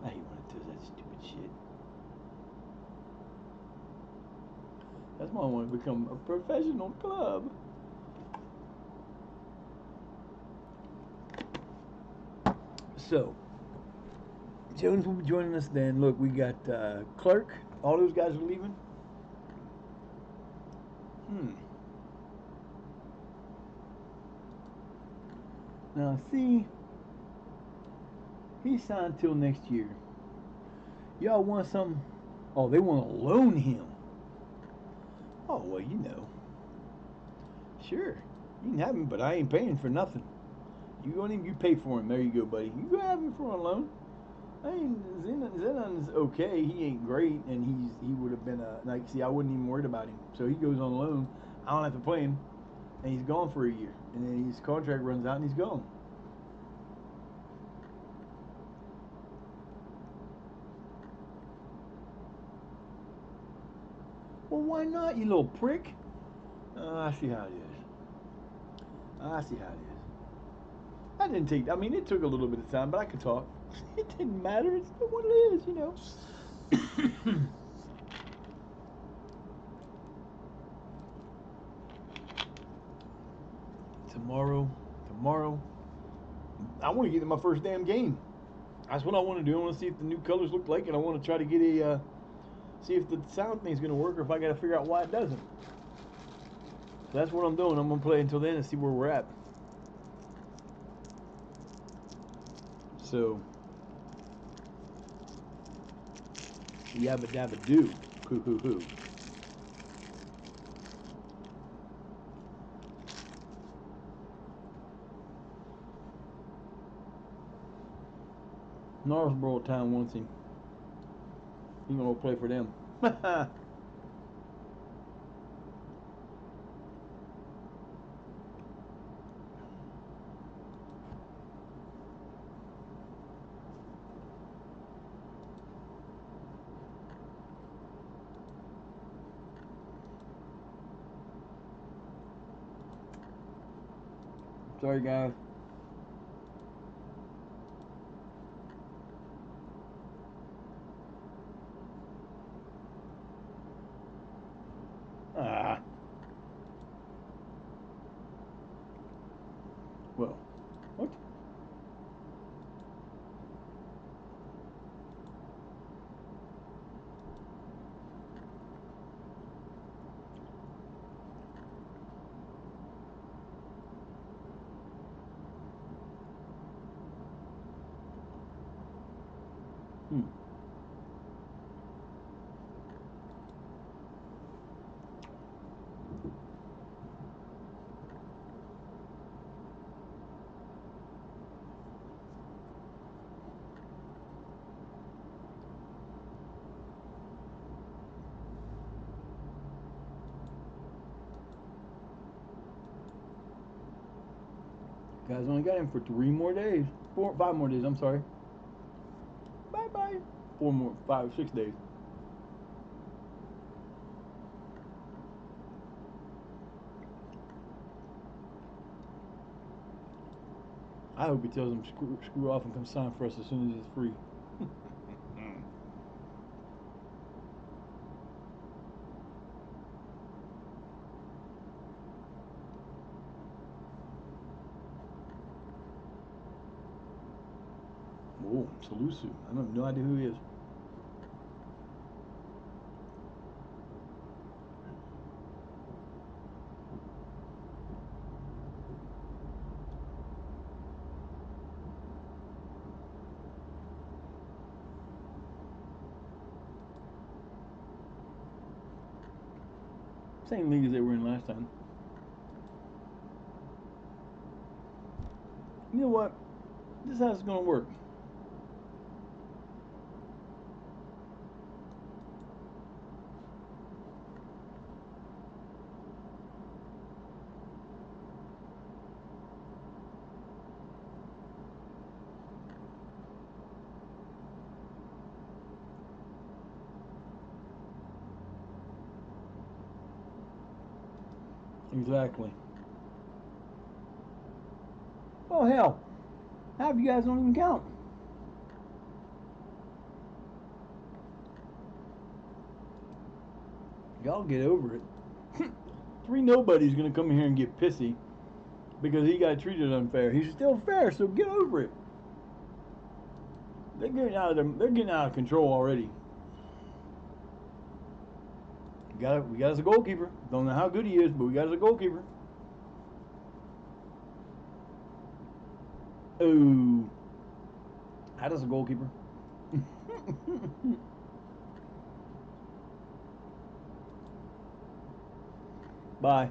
I hate when it does that stupid shit. That's why I want to become a professional club. So, Jones will be joining us then. Look, we got Clark. All those guys are leaving. Now, see, he signed till next year. Y'all want something? Oh, they want to loan him. Oh, well, you know. Sure, you can have him, but I ain't paying for nothing. You want him, you pay for him. There you go, buddy. You go have him for a loan. I mean, Zenon's okay. He ain't great, and he would have been like. See, I wasn't even worried about him. So he goes on loan. I don't have to play him, and he's gone for a year, and then his contract runs out, and he's gone. Well, why not, you little prick? I see how it is. I see how it is. I didn't take. I mean, it took a little bit of time, but I could talk. It didn't matter. It's what it is, you know. Tomorrow, I want to get in my first damn game. That's what I want to do. I want to see if the new colors look like, and I want to try to get a see if the sound thing's going to work, or if I got to figure out why it doesn't. So that's what I'm doing. I'm going to play until then and see where we're at. So, yabba dabba do, hoo hoo hoo. Northborough Town wants him. He's gonna play for them. Sorry, guys. Ah. Well, what? Guys only got him for 3 more days. 5 more days, I'm sorry. Bye bye. 4 more, 5, 6 days. I hope he tells him screw off and come sign for us as soon as it's free. Oh, Salusu. I have no idea who he is. Same league as they were in last time. You know what? This is how it's going to work. Exactly. Oh, hell. Half you guys don't even count. Y'all get over it. Three nobodies going to come in here and get pissy because he got treated unfair. He's still fair, so get over it. They're getting out of control already. We got us a goalkeeper. Don't know how good he is, but we got us a goalkeeper. Oh, how does a goalkeeper? Bye.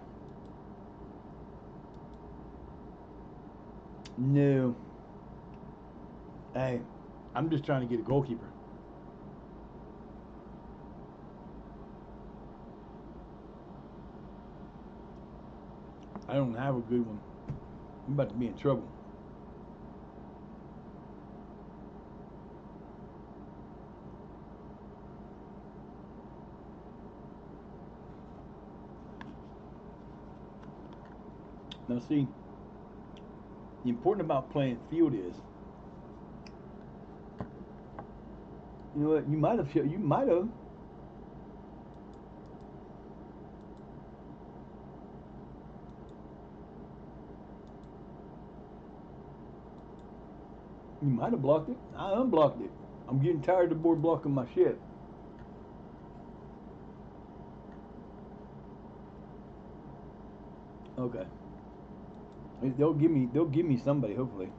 No. Hey, I'm just trying to get a goalkeeper. I don't have a good one. I'm about to be in trouble. Now see, the important about playing field is, you know what, you might have. You might have blocked it. I unblocked it. I'm getting tired of the board blocking my shit. Okay. They'll give me somebody, hopefully.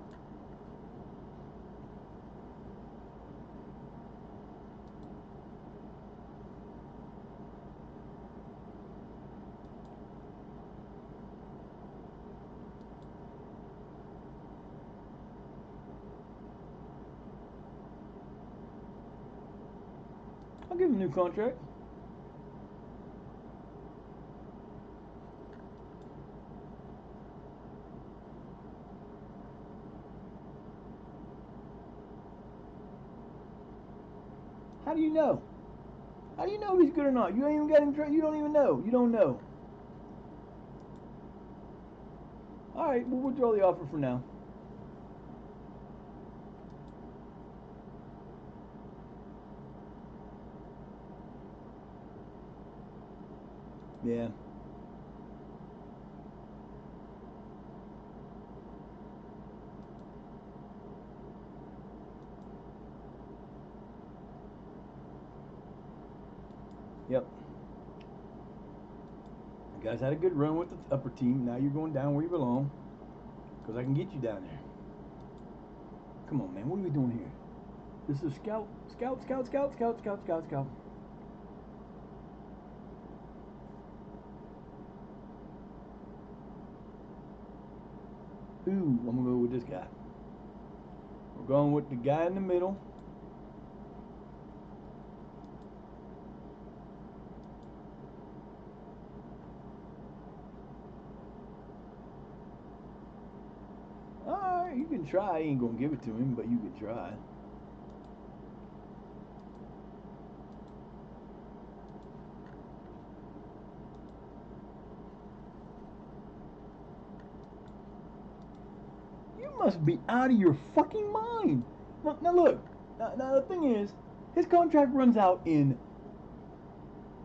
I'll give him a new contract. How do you know? How do you know if he's good or not? You ain't even got him. You don't even know. You don't know. All right, we'll withdraw the offer for now. Yeah. Yep. You guys had a good run with the upper team. Now you're going down where you belong. Because I can get you down there. Come on, man. What are we doing here? This is scout. Scout, scout, scout, scout, scout, scout, scout. Ooh, I'm going to go with this guy. We're going with the guy in the middle. Alright, you can try. I ain't going to give it to him, but you can try. You must be out of your fucking mind. Now look. Now the thing is, his contract runs out in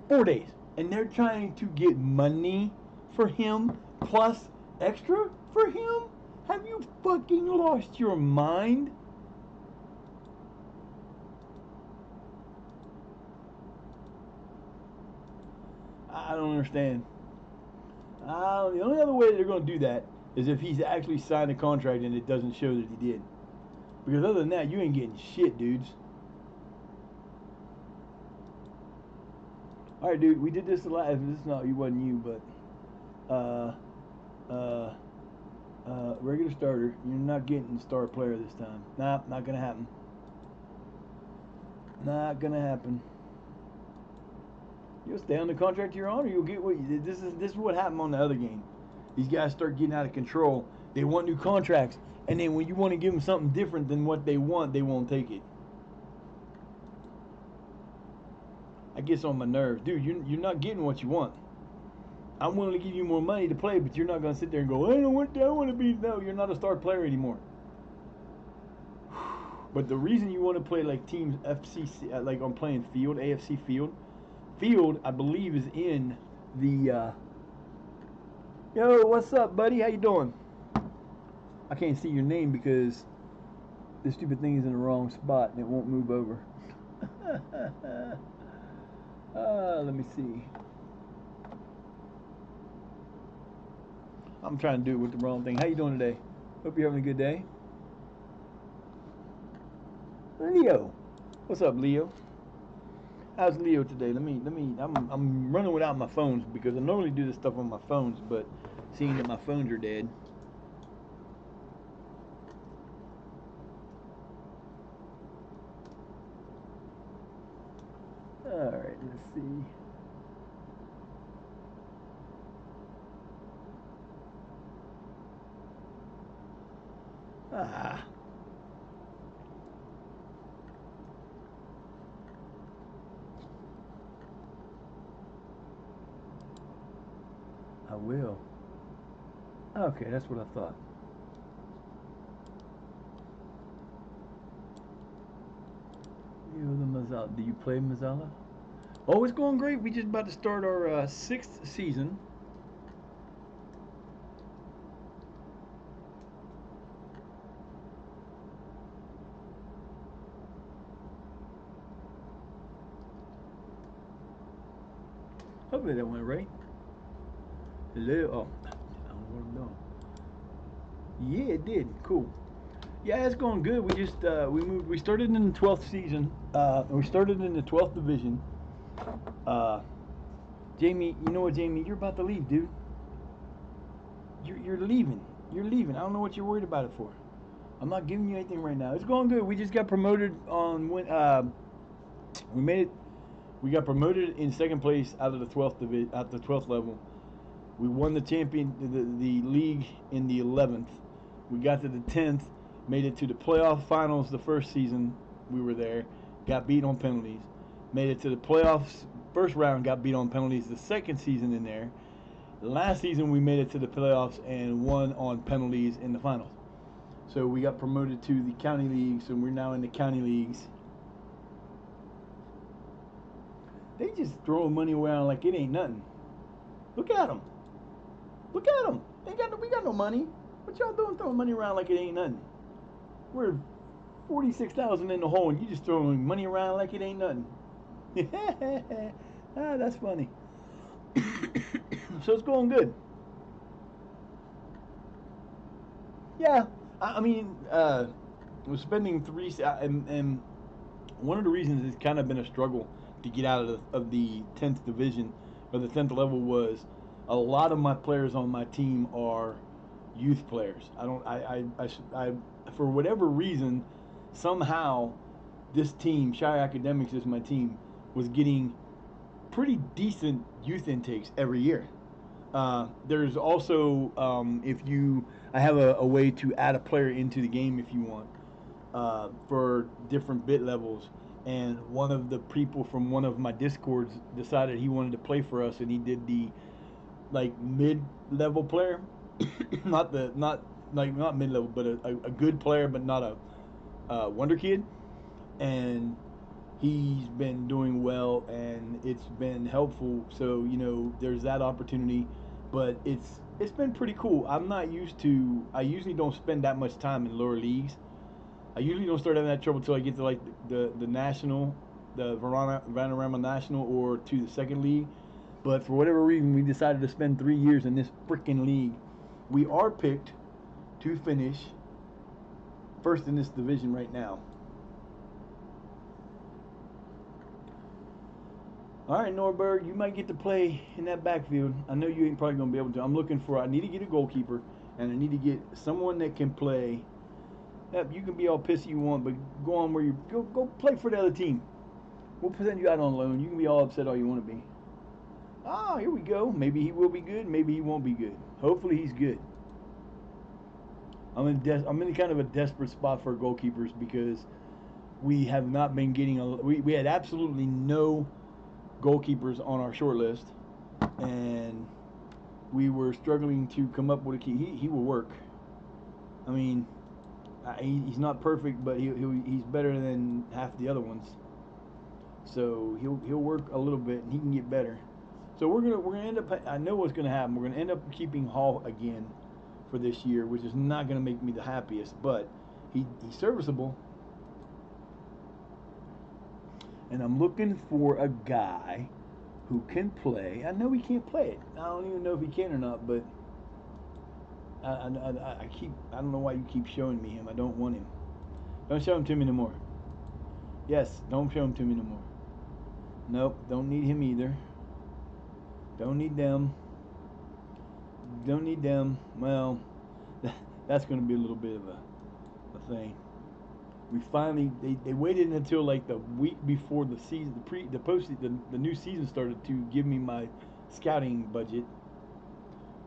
4 days. And they're trying to get money for him plus extra for him? Have you fucking lost your mind? I don't understand. The only other way they're going to do that is if he's actually signed a contract and it doesn't show that he did. Because other than that, you ain't getting shit, dudes. All right, dude. We did this a lot. This is not you, wasn't you, but uh, regular starter. You're not getting star player this time. Nah, not gonna happen. Not gonna happen. You'll stay on the contract you're on, or you'll get what you, this is what happened on the other game. These guys start getting out of control. They want new contracts, and then when you want to give them something different than what they want, they won't take it. I gets on my nerves, dude. You're not getting what you want. I'm willing to give you more money to play, but you're not gonna sit there and go, I don't want that. I want to be. No, you're not a star player anymore. But the reason you want to play like teams FCC, like I'm playing field, AFC field, I believe is in the. Yo, what's up, buddy? How you doing? I can't see your name because this stupid thing is in the wrong spot and it won't move over. Let me see. I'm trying to do it with the wrong thing. How you doing today? Hope you're having a good day. Leo. What's up, Leo? How's Leo today? I'm running without my phones because I normally do this stuff on my phones, but seeing that my phones are dead. Alright, let's see. Ah. I will. Okay, that's what I thought. You the Mazzala. Do you play Mazzala? Oh, it's going great. We just about to start our sixth season. Hopefully that went right. Hello. Oh, I don't know what I'm doing. Yeah, it did. Cool. Yeah, it's going good. We just we moved. We started in the 12th season. We started in the 12th division. Uh, Jamie, you know what, Jamie? You're about to leave, dude. You're leaving. You're leaving. I don't know what you're worried about it for. I'm not giving you anything right now. It's going good. We just got promoted on when we made it. We got promoted in second place out of the 12th division, at the 12th level. We won the the league in the 11th. We got to the 10th, made it to the playoff finals the first season we were there, got beat on penalties. Made it to the playoffs first round, got beat on penalties the second season in there. Last season we made it to the playoffs and won on penalties in the finals. So we got promoted to the county leagues, and we're now in the county leagues. They just throwing money around like it ain't nothing. Look at them. Look at them. We got no money. What y'all doing throwing money around like it ain't nothing? We're 46,000 in the hole, and you just throwing money around like it ain't nothing. That's funny. So it's going good. Yeah, I mean, we're spending and one of the reasons it's kind of been a struggle to get out of the 10th division or the 10th level was a lot of my players on my team are youth players. I don't, I for whatever reason, somehow this team, Shire Academics is my team, was getting pretty decent youth intakes every year. There's also if you I have a way to add a player into the game if you want for different bit levels. And one of the people from one of my discords decided he wanted to play for us, and he did the like mid-level player, not mid-level, but a good player, but not a wonder kid. And he's been doing well, and it's been helpful. So there's that opportunity, but it's been pretty cool. I'm not used to. I usually don't spend that much time in lower leagues. I usually don't start having that trouble until I get to like the national, the Vanarama National, or to the second league. But for whatever reason, we decided to spend 3 years in this freaking league. We are picked to finish first in this division right now. All right, Norberg, you might get to play in that backfield. I know you ain't probably gonna be able to. I'm looking for. I need to get a goalkeeper, and I need to get someone that can play. Yep, you can be all pissy you want, but go on where you go play for the other team. We'll send you out on loan. You can be all upset all you want to be. Ah, here we go. Maybe he will be good. Maybe he won't be good. Hopefully he's good. I'm in kind of a desperate spot for goalkeepers because we have not been getting we had absolutely no goalkeepers on our short list, and we were struggling to come up with a key. He will work. I mean, he's not perfect, but he's better than half the other ones. So he'll work a little bit and he can get better. So we're gonna end up. I know what's gonna happen. We're gonna end up keeping Hall again for this year, which is not gonna make me the happiest, but he's serviceable. And I'm looking for a guy who can play. I know he can't play it. I don't even know if he can or not, but I don't know why you keep showing me him. I don't want him. Don't show him to me no more. Yes, don't show him to me no more. Nope, don't need him either. Don't need them. Don't need them. Well, that's going to be a little bit of a thing. We finally they waited until like the week before the season, the new season started to give me my scouting budget,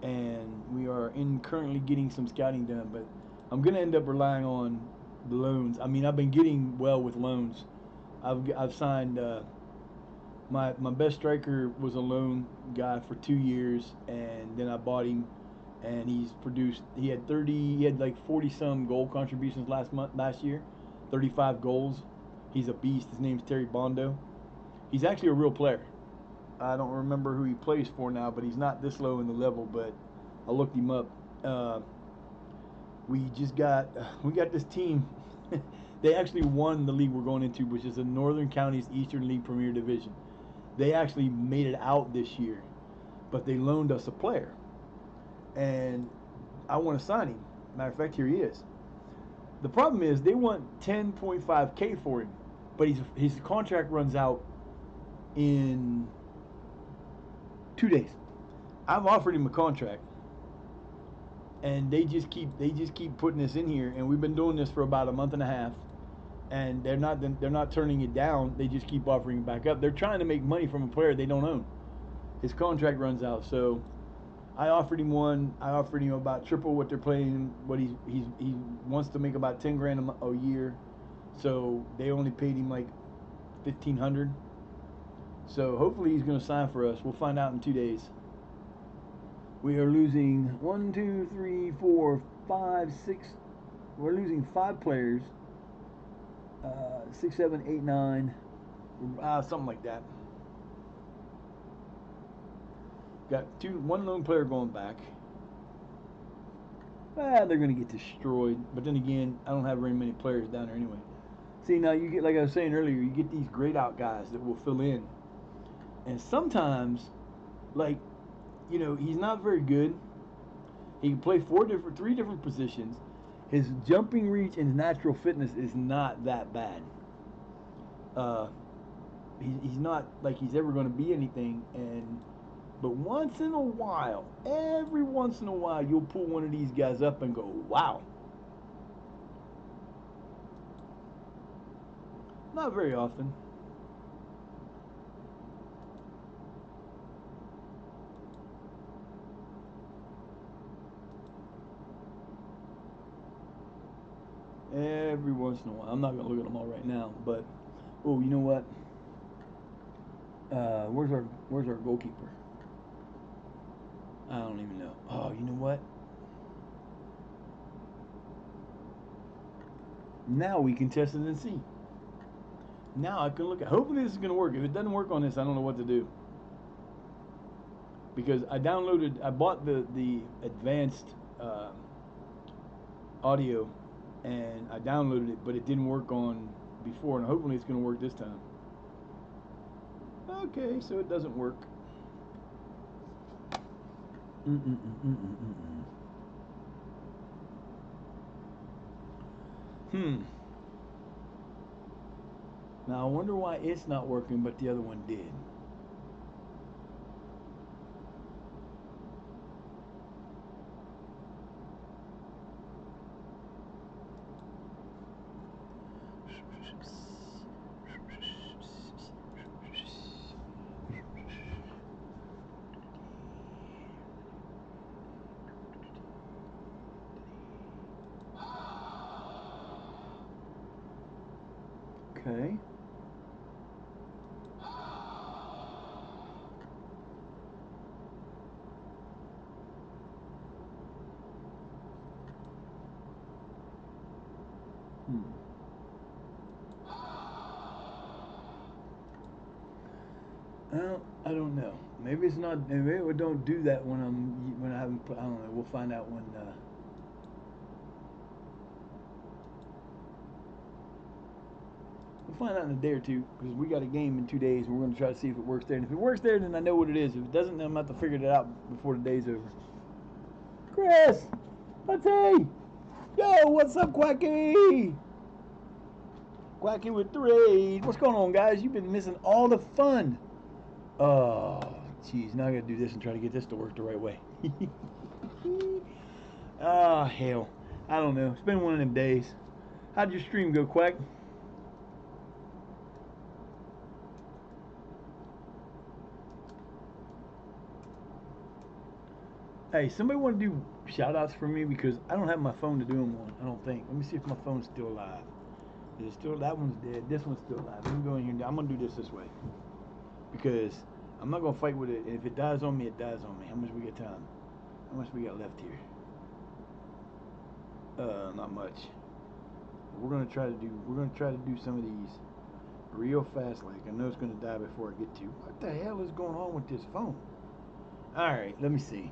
and we are currently getting some scouting done. But I'm going to end up relying on the loans. I mean, I've been getting well with loans. I've signed. My best striker was a loan guy for 2 years, and then I bought him, and he's produced. He had like 40 some goal contributions last year, 35 goals. He's a beast. His name's Terry Bondo. He's actually a real player. I don't remember who he plays for now, but he's not this low in the level. But I looked him up. We got this team. They actually won the league we're going into, which is the Northern Counties Eastern League Premier Division. They actually made it out this year, but they loaned us a player, and I want to sign him. Matter of fact, here he is. The problem is they want 10.5K for him, but his contract runs out in 2 days. I've offered him a contract, and they just keep putting this in here, and we've been doing this for about a month and a half, and they're not turning it down. They just keep offering it back up. They're trying to make money from a player they don't own. His contract runs out, so I offered him one. I offered him about triple what they're paying. What he wants to make about 10 grand a year, so they only paid him like 1,500. So hopefully he's going to sign for us. We'll find out in 2 days. We are losing 1, 2, 3, 4, 5, 6. We're losing 5 players. 6, 7, 8, 9. Something like that. Got one lone player going back. They're going to get destroyed. But then again, I don't have very many players down there anyway. See, now you get, like I was saying earlier, you get these grayed out guys that will fill in. And sometimes, like, he's not very good. He can play 3 different positions. His jumping reach and his natural fitness is not that bad. He's not like he's ever going to be anything, but every once in a while, you'll pull one of these guys up and go, wow. Not very often. Every once in a while. I'm not going to look at them all right now, but, oh, you know what? Where's our goalkeeper? I don't even know. Oh, you know what? Now we can test it and see. Now I can look at. Hopefully this is gonna work. If it doesn't work on this, I don't know what to do. Because I bought the advanced audio, and I downloaded it, but it didn't work on before, and hopefully it's gonna work this time. Okay, so it doesn't work. Now I wonder why it's not working, but the other one did. Okay. Hmm. Well, I don't know. Maybe it's not. Maybe it don't do that when I haven't put. I don't know. We'll find out when. We'll find out in a day or two because we got a game in 2 days and we're going to try to see if it works there. And if it works there, then I know what it is. If it doesn't, then I'm going to have to figure it out before the day's over. Chris, let's see. Yo, what's up, Quacky? Quacky with the raid. What's going on, guys? You've been missing all the fun. Oh, jeez. Now I got to do this and try to get this to work the right way. Ah, hell. I don't know. It's been one of them days. How'd your stream go, Quack? Hey, somebody want to do shout outs for me because I don't have my phone to do them on. I don't think. Let me see if my phone's still alive. Is it still? That one's dead. This one's still alive. Let me go in here. I'm gonna do this way because I'm not gonna fight with it. If it dies on me, it dies on me. How much we got time? How much we got left here? Not much. We're gonna try to do. We're gonna try to do some of these real fast. Like I know it's gonna die before I get to. What the hell is going on with this phone? All right, let me see.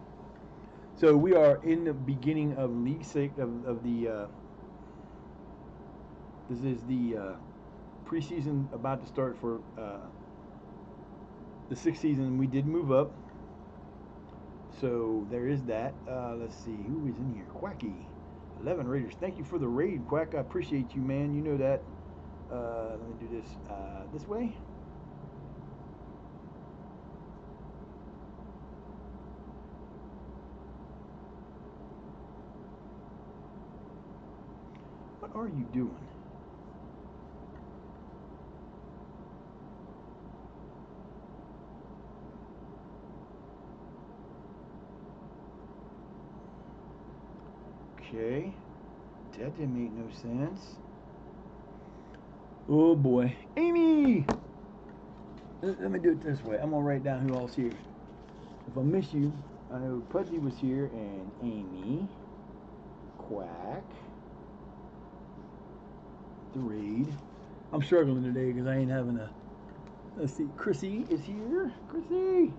So we are in the beginning of League Six of the. This is the preseason about to start for the sixth season. We did move up, so there is that. Let's see who is in here. Quacky, 11 Raiders. Thank you for the raid, Quack. I appreciate you, man. You know that. Let me do this this way. What are you doing? Okay, that didn't make no sense. Oh boy, Amy. Let me do it this way. I'm gonna write down who all's here. If I miss you, I know Pudgy was here and Amy, Quack, the raid. I'm struggling today because I ain't having a. Let's see, Chrissy is here. Chrissy.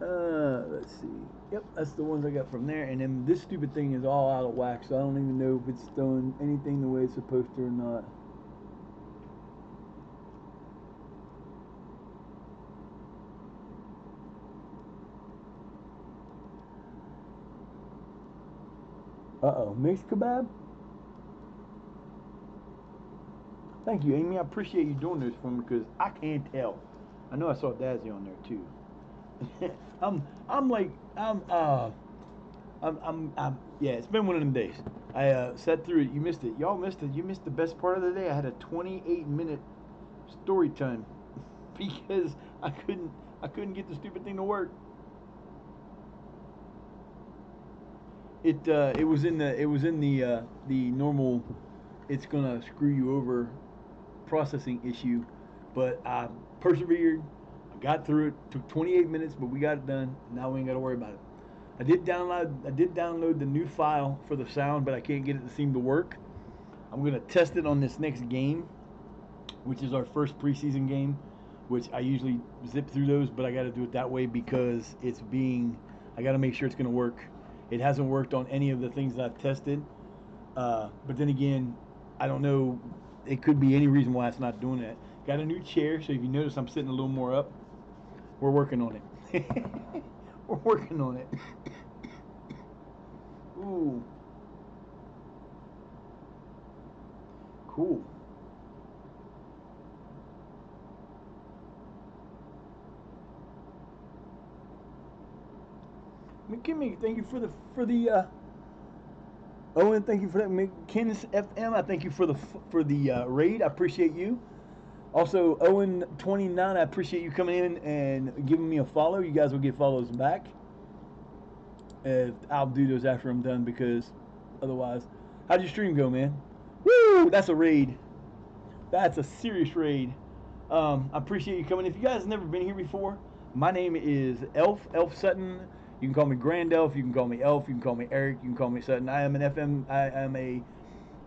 Let's see. Yep, that's the ones I got from there. And then this stupid thing is all out of whack, so I don't even know if it's doing anything the way it's supposed to or not. Uh-oh, mixed kebab? Thank you, Amy. I appreciate you doing this for me because I can't tell. I know I saw Dazzy on there too. I'm like yeah. It's been one of them days. I sat through it. You missed it. Y'all missed it. You missed the best part of the day. I had a 28-minute story time because I couldn't get the stupid thing to work. It was in the normal. It's gonna screw you over processing issue, but I persevered. I got through it. Took 28 minutes, but we got it done. Now we ain't got to worry about it. I did download the new file for the sound, but I can't get it to seem to work. I'm gonna test it on this next game, which is our first preseason game, which I usually zip through those, but I got to do it that way because I got to make sure it's gonna work. It hasn't worked on any of the things that I've tested, but then again, I don't know. It could be any reason why it's not doing that. Got a new chair, so if you notice, I'm sitting a little more up. We're working on it. We're working on it. Ooh, cool. McKimmy, thank you for the Owen, thank you for that. McKinnis FM, I thank you for the raid. I appreciate you. Also, Owen 29, I appreciate you coming in and giving me a follow. You guys will get follows back. I'll do those after I'm done because otherwise, how'd your stream go, man? Woo! That's a raid. That's a serious raid. I appreciate you coming. If you guys have never been here before, my name is Elf Sutton. You can call me Grand Elf. You can call me Elf. You can call me Eric. You can call me Sutton. I am an FM. I am a.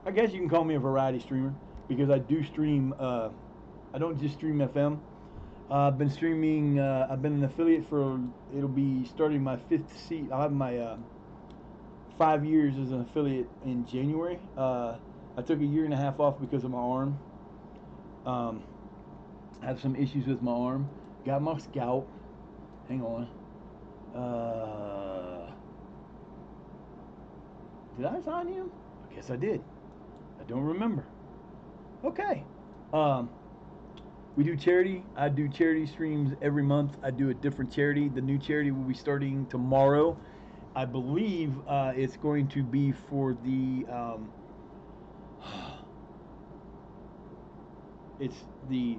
I guess you can call me a variety streamer because I do stream. I don't just stream FM. I've been streaming. I've been an affiliate for. It'll be starting my fifth seat. I'll have my 5 years as an affiliate in January. I took a year and a half off because of my arm. Um, I have some issues with my arm. Got my scout. Hang on. Did I sign him? I guess I did. I don't remember. Okay. Um, we do charity. I do charity streams every month. I do a different charity. The new charity will be starting tomorrow. I believe it's going to be for the. It's the.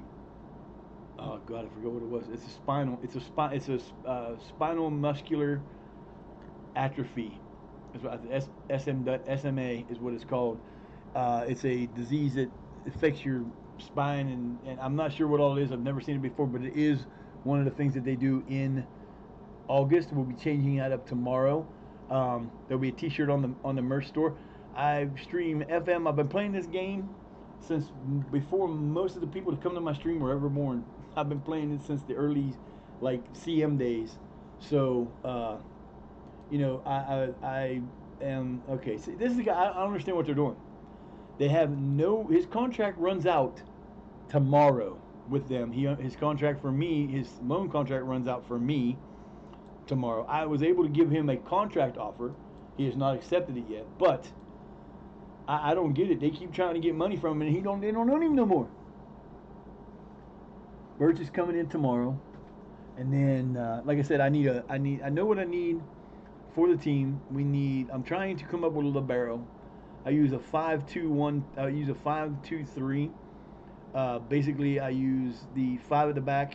Oh God, I forgot what it was. It's a spinal. It's a spinal muscular atrophy. Is what SMA is what it's called. It's a disease that affects your spine, and I'm not sure what all it is. I've never seen it before, but it is one of the things that they do in August. We'll be changing that up tomorrow. There'll be a T-shirt on the merch store. I stream FM. I've been playing this game since before most of the people that come to my stream were ever born. I've been playing it since the early, like CM days. So, I am okay. See, this is the guy. I don't understand what they're doing. They have no. His contract runs out tomorrow with them. His contract for me, his loan contract runs out for me tomorrow. I was able to give him a contract offer. He has not accepted it yet, but I don't get it. They keep trying to get money from him, and they don't own him no more. Birch is coming in tomorrow, and then like I said, I know what I need for the team. I'm trying to come up with a libero. I use a 5-2-1. I use a 5-2-3. Basically, I use the five at the back.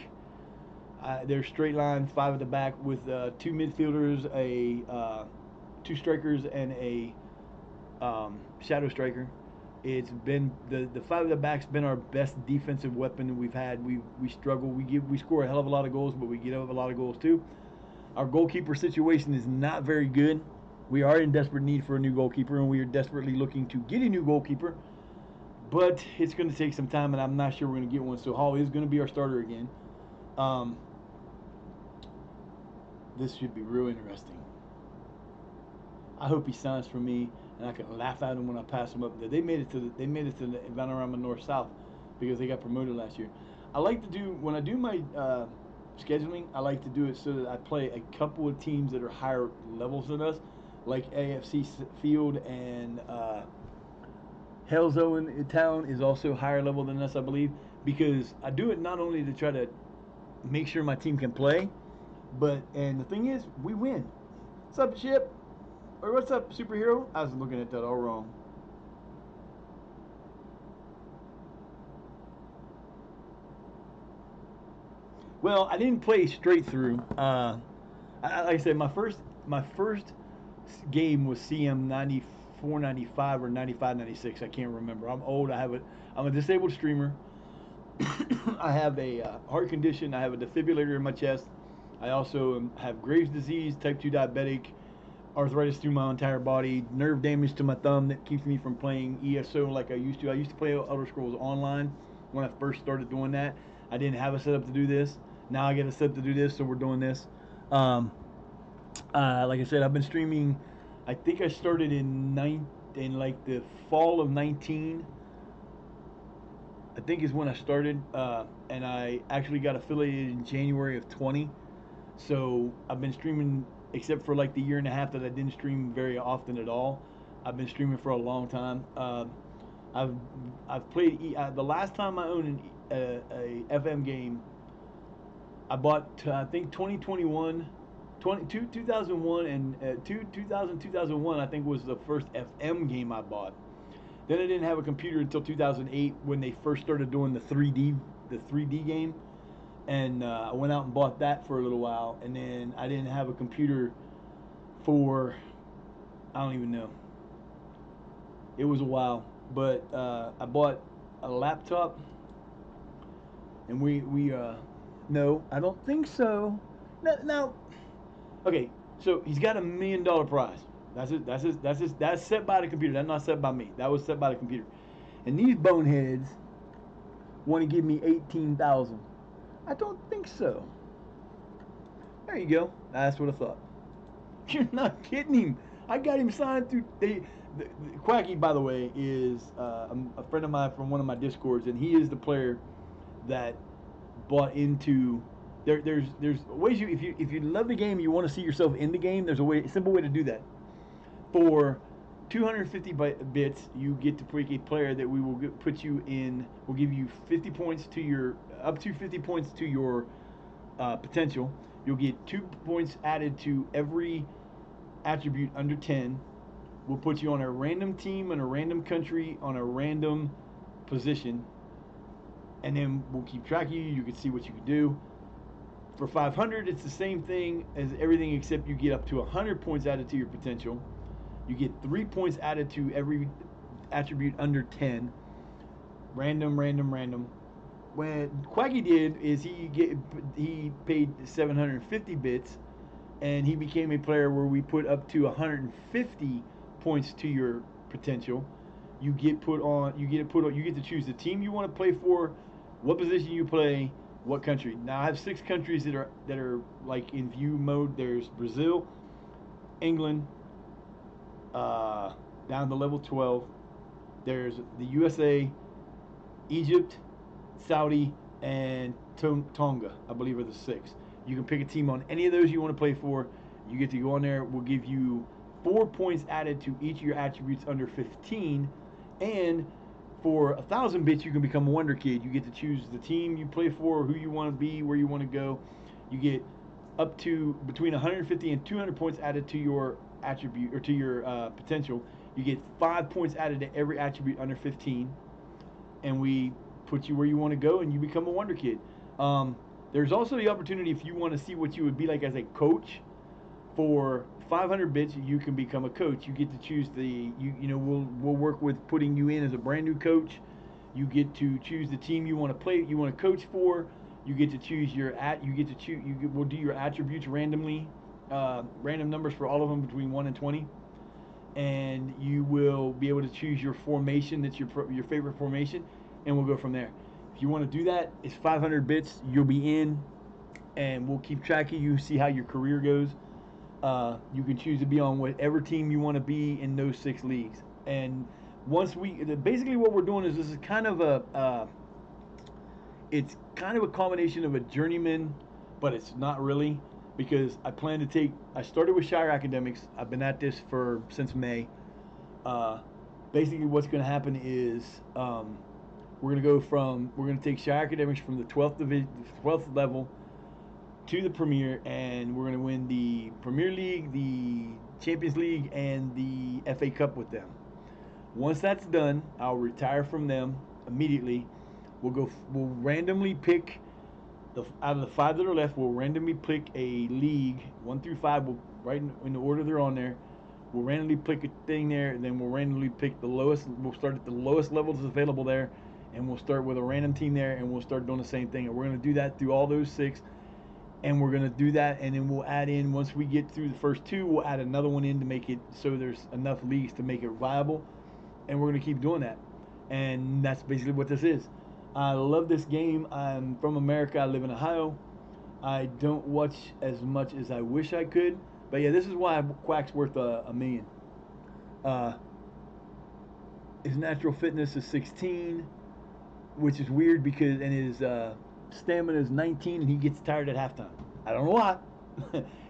They're straight line, five at the back with two midfielders, two strikers, and a shadow striker. It's been the five at the back's been our best defensive weapon that we've had. We struggle. We score a hell of a lot of goals, but we give up a lot of goals too. Our goalkeeper situation is not very good. We are in desperate need for a new goalkeeper, and we are desperately looking to get a new goalkeeper. But it's going to take some time, and I'm not sure we're going to get one. So Hall is going to be our starter again. This should be real interesting. I hope he signs for me, and I can laugh at him when I pass him up there. They made it to the Vanarama North South because they got promoted last year. I like to do when I do my scheduling. I like to do it so that I play a couple of teams that are higher levels than us, like AFC Field and Hellzone Town is also higher level than us, I believe, because I do it not only to try to make sure my team can play, and the thing is, we win. What's up, Ship? Or what's up, superhero? I was looking at that all wrong. Well, I didn't play straight through. Like I said, my first game was CM 94, 95, or 95, 96. I can't remember. I'm old. I'm a disabled streamer. I have a heart condition. I have a defibrillator in my chest. I also have Graves' disease, type 2 diabetic, arthritis through my entire body, nerve damage to my thumb that keeps me from playing ESO like I used to. I used to play Elder Scrolls Online when I first started doing that. I didn't have a setup to do this. Now I get a setup to do this, so we're doing this. Like I said, I've been streaming. I think I started in like the fall of 19. I think is when I started, and I actually got affiliated in January of 20. So I've been streaming, except for like the year and a half that I didn't stream very often at all. I've been streaming for a long time. I've played the last time I owned a FM game. I bought I think 2021, 2001 and 2001 I think was the first FM game I bought. Then I didn't have a computer until 2008 when they first started doing the 3D game, and I went out and bought that for a little while, and then I didn't have a computer for I don't even know. It was a while. but I bought a laptop, and we no, I don't think so. Now, okay, so he's got $1 million prize. That's set by the computer. That's not set by me. That was set by the computer. And these boneheads want to give me 18,000. I don't think so. There you go. That's what I thought. You're not kidding him. I got him signed through. Quacky, by the way, is a friend of mine from one of my discords, and he is the player that bought into. There's ways if you love the game, you want to see yourself in the game. There's a simple way to do that. For 250 bits, you get to pick a player that we will put you in. We'll give you 50 points to your up to 50 points to your potential. You'll get 2 points added to every attribute under 10. We'll put you on a random team in a random country on a random position, and then we'll keep track of you. You can see what you can do. For 500, it's the same thing as everything except you get up to 100 points added to your potential. You get 3 points added to every attribute under 10. Random, random, random. What Quacky did is he paid 750 bits, and he became a player where we put up to 150 points to your potential. You get to choose the team you want to play for, what position you play, what country. Now I have 6 countries that are like in view mode. There's Brazil, England, down to level 12. There's the USA, Egypt, Saudi, and Tonga, I believe, are the 6. You can pick a team on any of those you want to play for. You get to go on there. We'll give you 4 points added to each of your attributes under 15, and for 1,000 bits, you can become a Wonder Kid. You get to choose the team you play for, who you want to be, where you want to go. You get up to between 150 and 200 points added to your attribute or to your potential. You get 5 points added to every attribute under 15, and we put you where you want to go, and you become a Wonder Kid. There's also the opportunity if you want to see what you would be like as a coach. For 500 bits, you can become a coach. You get to choose we'll work with putting you in as a brand new coach. You get to choose the team you want to play, you want to coach for. You get to choose we'll do your attributes randomly, random numbers for all of them between 1 and 20, and you will be able to choose your formation. That's your favorite formation, and we'll go from there. If you want to do that, it's 500 bits. You'll be in, and we'll keep track of you. See how your career goes. You can choose to be on whatever team you want to be in those 6 leagues. And basically what we're doing is this is kind of it's kind of a combination of a journeyman, but it's not really, because I started with Shire Academics. I've been at this since May. Basically what's going to happen is we're going to take Shire Academics from the 12th level to the Premier, and we're going to win the Premier League, the Champions League, and the FA Cup with them. Once that's done, I'll retire from them immediately. We'll randomly pick out of the 5 that are left. We'll randomly pick a league 1 through 5. Right in the order they're on there. We'll randomly pick a thing there, and then we'll randomly pick the lowest. We'll start at the lowest level that's available there, and we'll start with a random team there, and we'll start doing the same thing. And we're going to do that through all those 6. And we're going to do that, and then we'll add in, once we get through the first 2, we'll add another one in to make it so there's enough leagues to make it viable. And we're going to keep doing that. And that's basically what this is. I love this game. I'm from America. I live in Ohio. I don't watch as much as I wish I could. But yeah, this is why Quack's worth $1 million. His natural fitness is 16, which is weird because, and his stamina is 19, and he gets tired at halftime. I don't know why.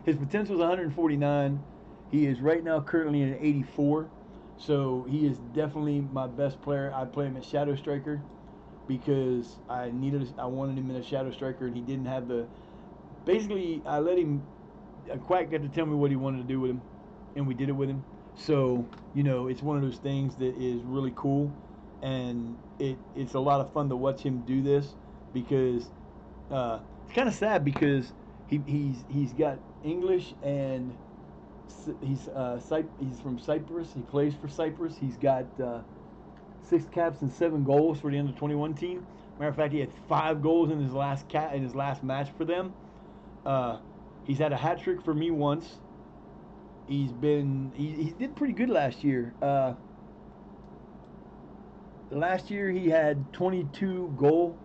His potential is 149. He is right now currently at 84. So he is definitely my best player. I play him at Shadow Striker because I wanted him in a Shadow Striker, and he didn't have basically I let him, Quack got to tell me what he wanted to do with him, and we did it with him. So, it's one of those things that is really cool, and it's a lot of fun to watch him do this, because it's kind of sad because he's got English, and he's from Cyprus. He plays for Cyprus. He's got 6 caps and 7 goals for the under 21 team. Matter of fact, he had 5 goals in his last match for them. He's had a hat trick for me once. He did pretty good last year. Last year he had 22 goal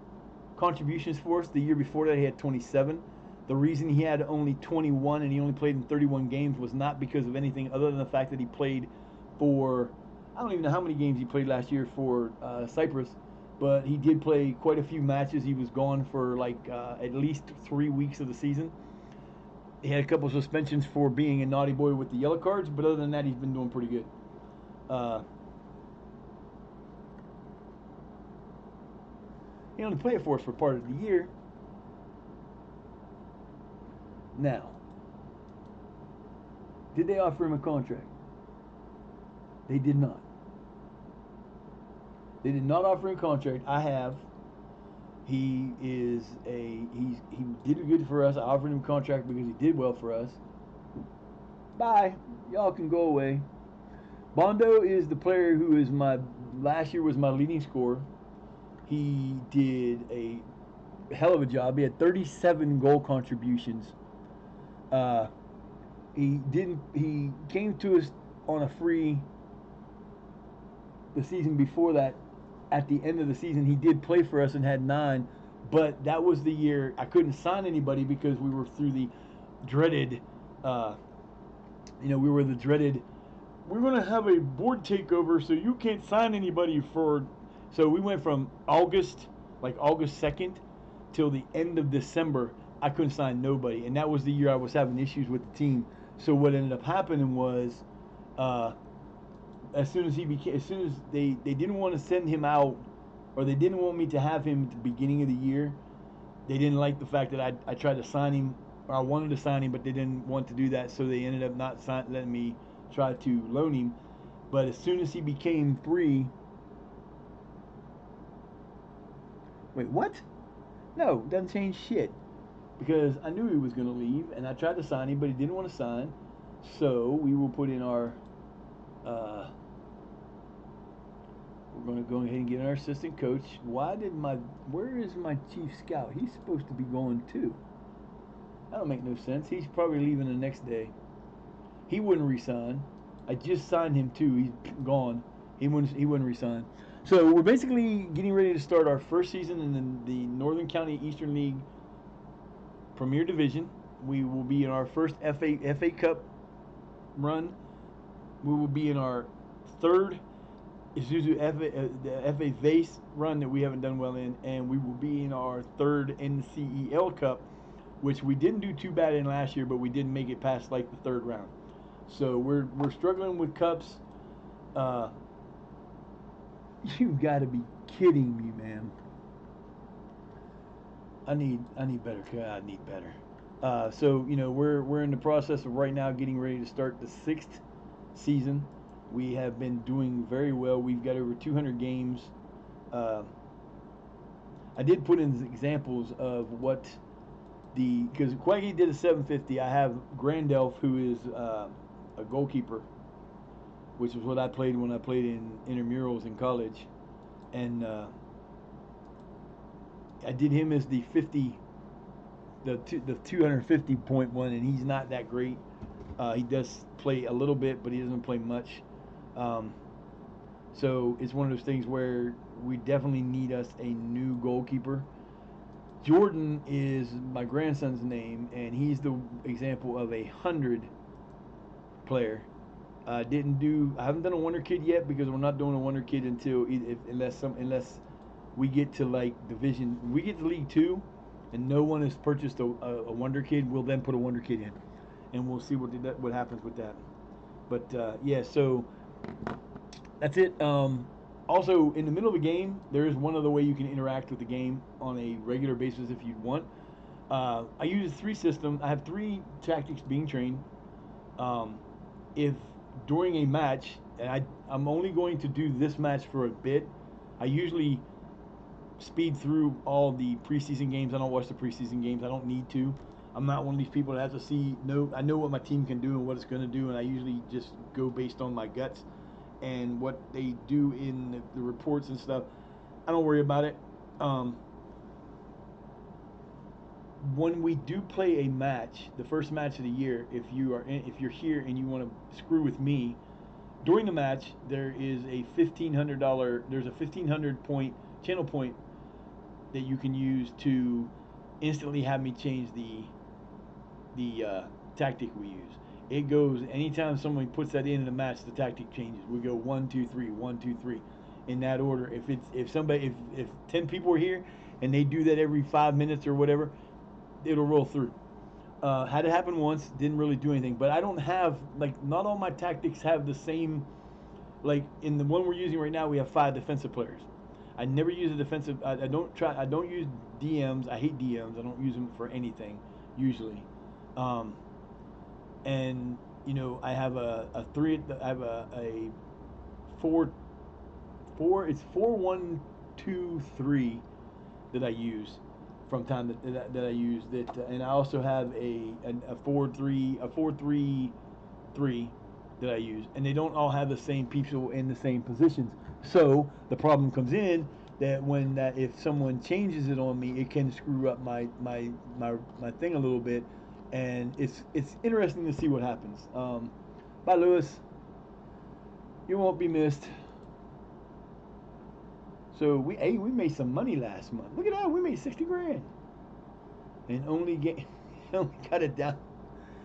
contributions for us. The year before that he had 27. The reason he had only 21 and he only played in 31 games was not because of anything other than the fact that he played for, I don't even know how many games he played last year for Cyprus, but he did play quite a few matches. He was gone for like at least 3 weeks of the season. He had a couple of suspensions for being a naughty boy with the yellow cards, but other than that, he's been doing pretty good. He only played for us for part of the year. Now, did they offer him a contract? They did not. They did not offer him a contract. I have. He did good for us. I offered him a contract because he did well for us. Bye. Y'all can go away. Bondo is the player who is last year was my leading scorer. He did a hell of a job. He had 37 goal contributions. He came to us on a free the season before that. At the end of the season, he did play for us and had 9, but that was the year I couldn't sign anybody because we were through the dreaded, we were the dreaded, we're going to have a board takeover, so you can't sign anybody for, so we went from August 2nd, till the end of December. I couldn't sign nobody, and that was the year I was having issues with the team. So what ended up happening was, as soon as they didn't want to send him out, or they didn't want me to have him at the beginning of the year. They didn't like the fact that I tried to sign him, or I wanted to sign him, but they didn't want to do that, so they ended up not letting me try to loan him. But as soon as he became free, wait, what? No, doesn't change shit, because I knew he was going to leave, and I tried to sign him, but he didn't want to sign. So we will put in our. We're going to go ahead and get our assistant coach. Where is my chief scout? He's supposed to be going too. That don't make no sense. He's probably leaving the next day. He wouldn't resign. I just signed him too. He's gone. He wouldn't resign. So we're basically getting ready to start our first season in the Northern County Eastern League Premier Division. We will be in our first FA Cup run. We will be in our third Isuzu the FA Vase run that we haven't done well in, and we will be in our third NCEL Cup, which we didn't do too bad in last year, but we didn't make it past like the third round. So we're struggling with cups. You got to be kidding me, man. I need better. I need better. So we're in the process of right now getting ready to start the 6th season. We have been doing very well. We've got over 200 games. I did put in examples of what because Quaggy did a 750. I have Grandelf, who is a goalkeeper, which is what I played when I played in intramurals in college, and I did him as the 250 point one, and he's not that great. He does play a little bit, but he doesn't play much. So it's one of those things where we definitely need us a new goalkeeper. Jordan is my grandson's name, and he's the example of a 100 player. I haven't done a Wonder Kid yet because we're not doing a Wonder Kid unless we get to we get to League 2, and no one has purchased a Wonder Kid. We'll then put a Wonder Kid in, and we'll see what happens with that. But yeah, so that's it. Also, in the middle of a game, there is one other way you can interact with the game on a regular basis if you want. I use a 3 system. I have 3 tactics being trained. If during a match, and I'm only going to do this match for a bit, I usually speed through all the preseason games. I don't watch the preseason games. I don't need to. I'm not one of these people that has to I know what my team can do and what it's going to do, and I usually just go based on my guts. and what they do in the reports and stuff, I don't worry about it. Um, when we do play a match, the first match of the year, if you're here and you want to screw with me during the match, there is a $1,500. There's a 1,500 point channel point that you can use to instantly have me change the tactic we use. It goes anytime someone puts that in the match, the tactic changes. We go 1, 2, 3, 1, 2, 3, in that order. If 10 people are here and they do that every 5 minutes or whatever, it'll roll through. Had it happen once, didn't really do anything. But I don't have like not all my tactics have the same. Like in the one we're using right now, we have 5 defensive players. I never use a defensive. I don't try. I don't use DMs. I hate DMs. I don't use them for anything usually. Um, and I have a three. I have a four. It's 4-1-2-3 that I use from time that I use that, and I also have a 4-3 that I use, and they don't all have the same people in the same positions. So the problem comes in that if someone changes it on me, it can screw up my thing a little bit, and it's interesting to see what happens. Bye, Lewis. You won't be missed. So we made some money last month. Look at that, we made 60 grand, and only got it down.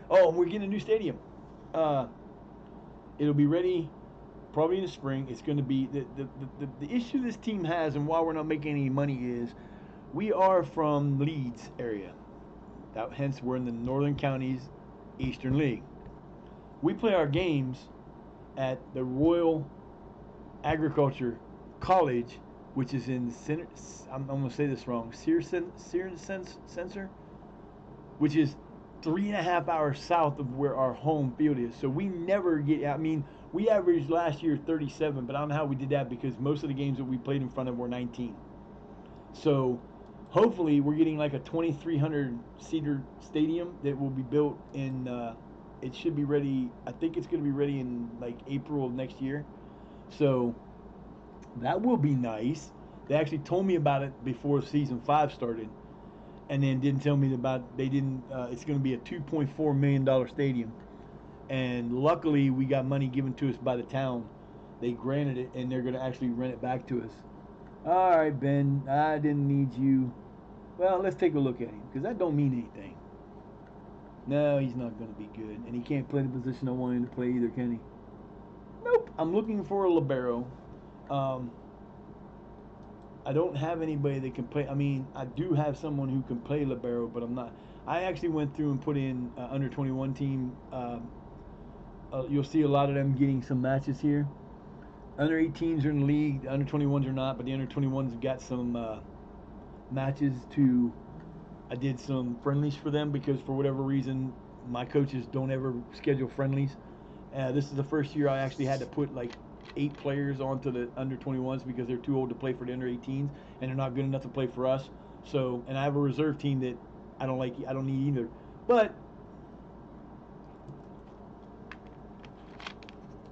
Oh, we're getting a new stadium. Uh, it'll be ready probably in the spring. It's going to be the issue this team has, and why we're not making any money is we are from Leeds area. Hence, we're in the Northern Counties Eastern League. We play our games at the Royal Agriculture College, which is in I'm going to say this wrong, Sensor, which is 3.5 hours south of where our home field is. So we never get. I mean, we averaged last year 37, but I don't know how we did that because most of the games that we played in front of were 19. So hopefully we're getting like a 2,300 seater stadium that will be built in. It should be ready. I think it's going to be ready in like April of next year. So that will be nice. They actually told me about it before season 5 started, and then didn't tell me about. They didn't. It's going to be a $2.4 million stadium, and luckily we got money given to us by the town. They granted it, and they're going to actually rent it back to us. All right, Ben. I didn't need you. Well, let's take a look at him because that don't mean anything. No, he's not going to be good, and he can't play the position I want him to play either, can he? Nope. I'm looking for a libero. I don't have anybody that can play. I mean, I do have someone who can play libero, but I'm not. I actually went through and put in under 21 team. You'll see a lot of them getting some matches here. Under 18s are in the league. The under 21s are not, but the under 21s have got some matches to. I did some friendlies for them because for whatever reason, my coaches don't ever schedule friendlies. This is the first year I actually had to put like 8 players onto the under 21s because they're too old to play for the under 18s and they're not good enough to play for us. So, and I have a reserve team that I don't need either. But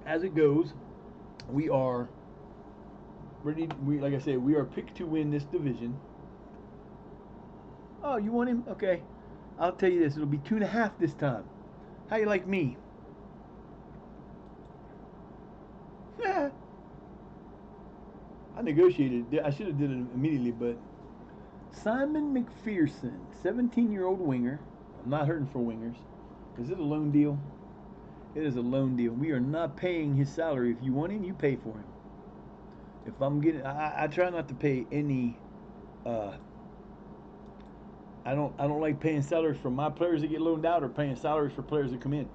as it goes, we are ready. Like I said, we are picked to win this division. Oh, you want him? Okay. I'll tell you this. It'll be 2.5 this time. How you like me? I negotiated. I should have did it immediately, but Simon McPherson, 17-year-old winger. I'm not hurting for wingers. Is it a loan deal? It is a loan deal. We are not paying his salary. If you want him, you pay for him. If I'm getting, I try not to pay any. I don't like paying salaries for my players that get loaned out or paying salaries for players that come in.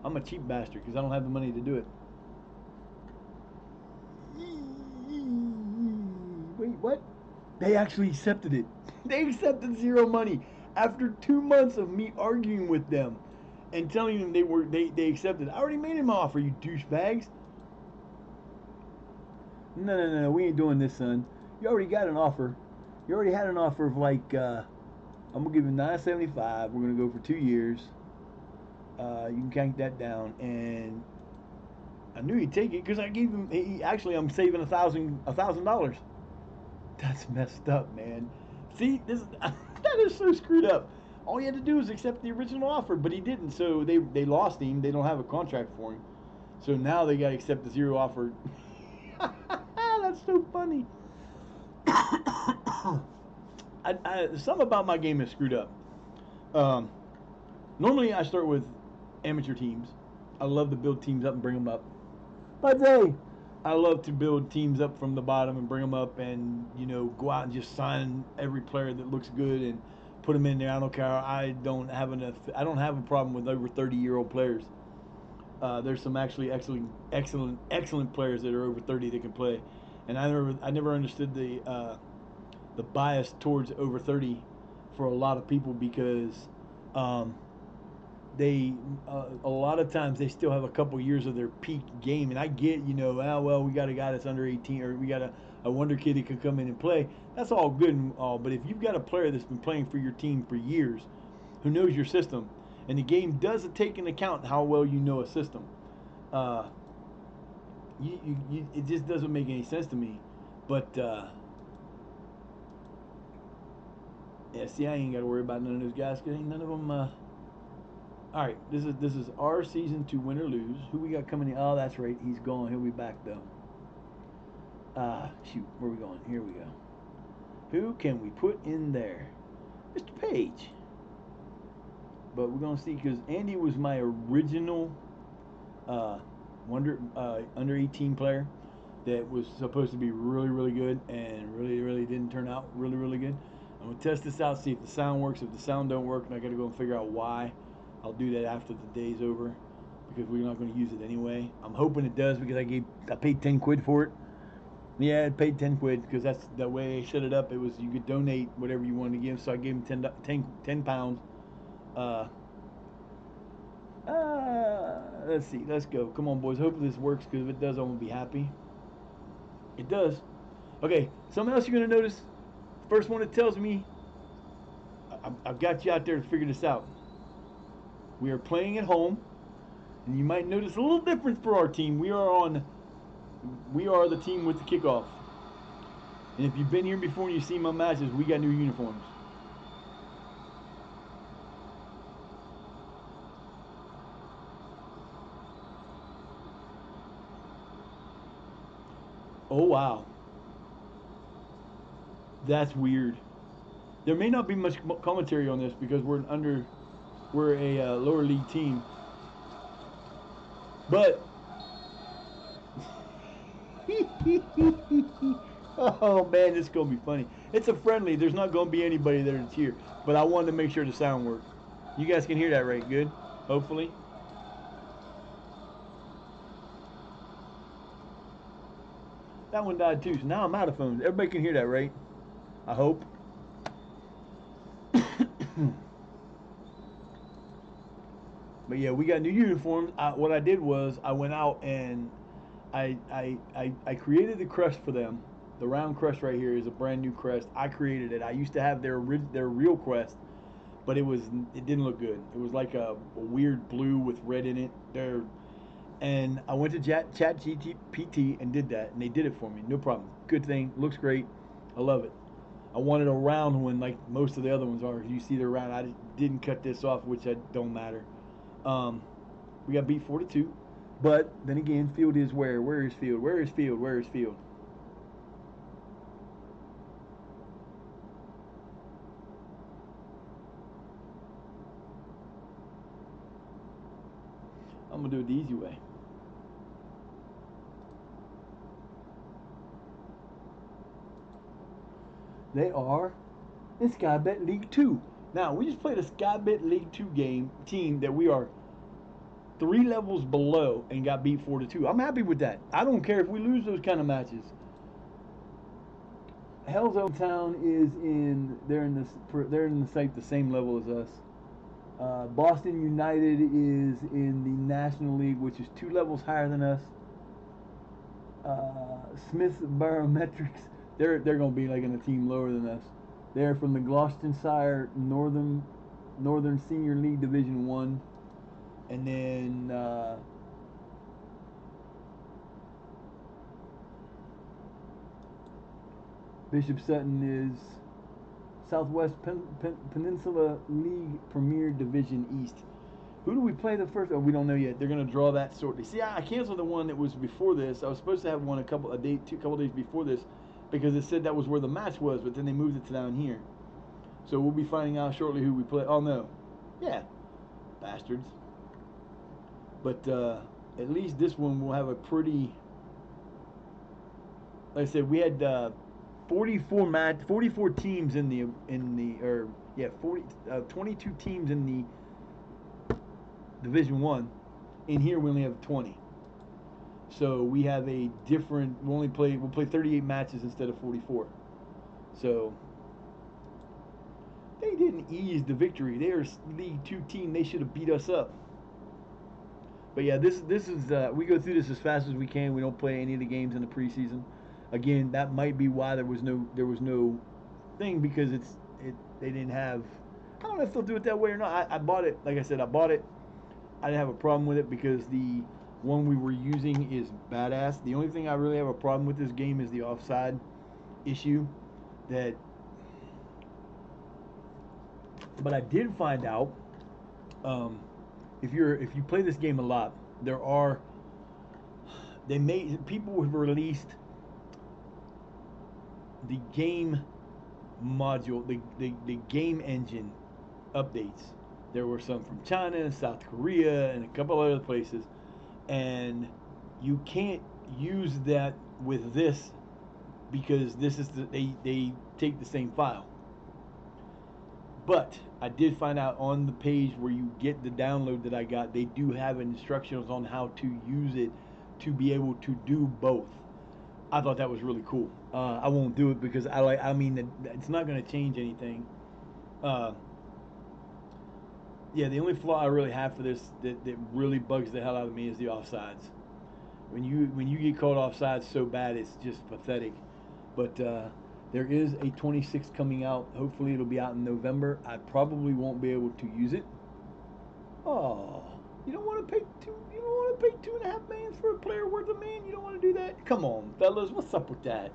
I'm a cheap bastard because I don't have the money to do it. Wait, what? They actually accepted it. They accepted zero money after 2 months of me arguing with them and telling them they accepted. I already made him an offer, you douchebags. No, we ain't doing this, son. You already got an offer. You already had an offer of like I'm gonna give you $975. We're gonna go for 2 years. You can count that down, and I knew he'd take it because I gave him. Actually, I'm saving $1,000. That's messed up, man. See, this that is so screwed up. All he had to do was accept the original offer, but he didn't. So they lost him. They don't have a contract for him. So now they got to accept the zero offer. That's so funny. Something about my game is screwed up. Um, Normally I start with amateur teams. I love to build teams up and bring them up. But hey, I love to build teams up from the bottom and bring them up, and go out and just sign every player that looks good and put them in there. I don't care. I don't have enough. I don't have a problem with over 30-year-old players. There's some actually excellent players that are over 30 that can play, and I never understood the bias towards over 30 for a lot of people because um, they a lot of times they still have a couple years of their peak game, and I get well, we got a guy that's under 18, or we got a wonder kid that could come in and play. That's all good and all, but if you've got a player that's been playing for your team for years, who knows your system, and the game doesn't take into account how well you know a system, uh, it just doesn't make any sense to me. But yeah, see, I ain't got to worry about none of those guys because ain't none of them. All right, this is our season to win or lose. Who we got coming in? Oh, that's right, he's gone. He'll be back though. Shoot, where are we going? Here we go. Who can we put in there? Mr. Page. But we're gonna see because Andy was my original uh, under 18 player that was supposed to be really good and really didn't turn out really good. I'm gonna test this out, see if the sound works. If the sound don't work, and I gotta go and figure out why. I'll do that after the day's over because we're not going to use it anyway. I'm hoping it does because I paid 10 quid for it. Yeah, I paid 10 quid because that's the way I set it up. It was you could donate whatever you wanted to give, so I gave him 10 pounds. Uh, let's see, let's go. Come on, boys. Hopefully this works because if it does, I'm going to be happy. It does. Okay, something else you're going to notice. First one that tells me I've got you out there to figure this out. We are playing at home, and you might notice a little difference for our team. We are the team with the kickoff. And if you've been here before and you've seen my matches, we got new uniforms. Oh wow, that's weird. There may not be much commentary on this because we're a lower league team, but oh man, this is gonna be funny. It's a friendly. There's not gonna be anybody there to cheer, but I wanted to make sure the sound worked. You guys can hear that right? Good. Hopefully. That one died too, so now I'm out of phones. Everybody can hear that, right? I hope. But yeah, we got new uniforms. What I did was I went out and I created the crest for them. The round crest right here is a brand new crest. I created it. I used to have their real crest, but it didn't look good. It was like a weird blue with red in it. And I went to Chat GPT and did that, and they did it for me. No problem. Good thing. Looks great. I love it. I wanted a round one like most of the other ones are. You see the round. I just didn't cut this off, which don't matter. Um, we got beat 4-2. But then again, field is where? Where is field? Where is field? Where is field? I'm gonna do it the easy way. They are in Skybet League 2. Now, we just played a Skybet League 2 team that we are 3 levels below and got beat 4-2. I'm happy with that. I don't care if we lose those kind of matches. Hell's Town is they're in the site the same level as us. Boston United is in the National League, which is 2 levels higher than us. Smith Barometrics, they're gonna be like in a team lower than us. They're from the Gloucestershire Northern Senior League Division 1, and then Bishop Sutton is Southwest Peninsula League Premier Division East. Who do we play the first? Oh, we don't know yet. They're gonna draw that shortly. See, I canceled the one that was before this. I was supposed to have one a couple days before this, because it said that was where the match was, but then they moved it to down here. So we'll be finding out shortly who we play. Oh no, yeah, bastards. But at least this one will have a pretty. Like I said, we had 44 teams in the or yeah 22 teams in the Division One. In here we only have 20. So we have a different. We'll play 38 matches instead of 44. So they didn't ease the victory. They are League Two team. They should have beat us up. But yeah, this is we go through this as fast as we can. We don't play any of the games in the preseason. Again, that might be why there was no thing, because they didn't have. I don't know if they'll do it that way or not. I bought it. Like I said, I bought it. I didn't have a problem with it because the one we were using is badass. The only thing I really have a problem with this game is the offside issue. But I did find out, if you play this game a lot, people have released the game module, the game engine updates. There were some from China, South Korea, and a couple other places, and you can't use that with this because they take the same file. But I did find out on the page where you get the download that I got, they do have instructions on how to use it to be able to do both. I thought that was really cool. I won't do it because it's not going to change anything. Yeah, the only flaw I really have for this that really bugs the hell out of me is the offsides. When you get caught offsides so bad, it's just pathetic. But there is a 26 coming out. Hopefully, it'll be out in November. I probably won't be able to use it. Oh, you don't want to pay two. You don't want to pay $2.5 million for a player worth $1 million. You don't want to do that. Come on, fellas, what's up with that?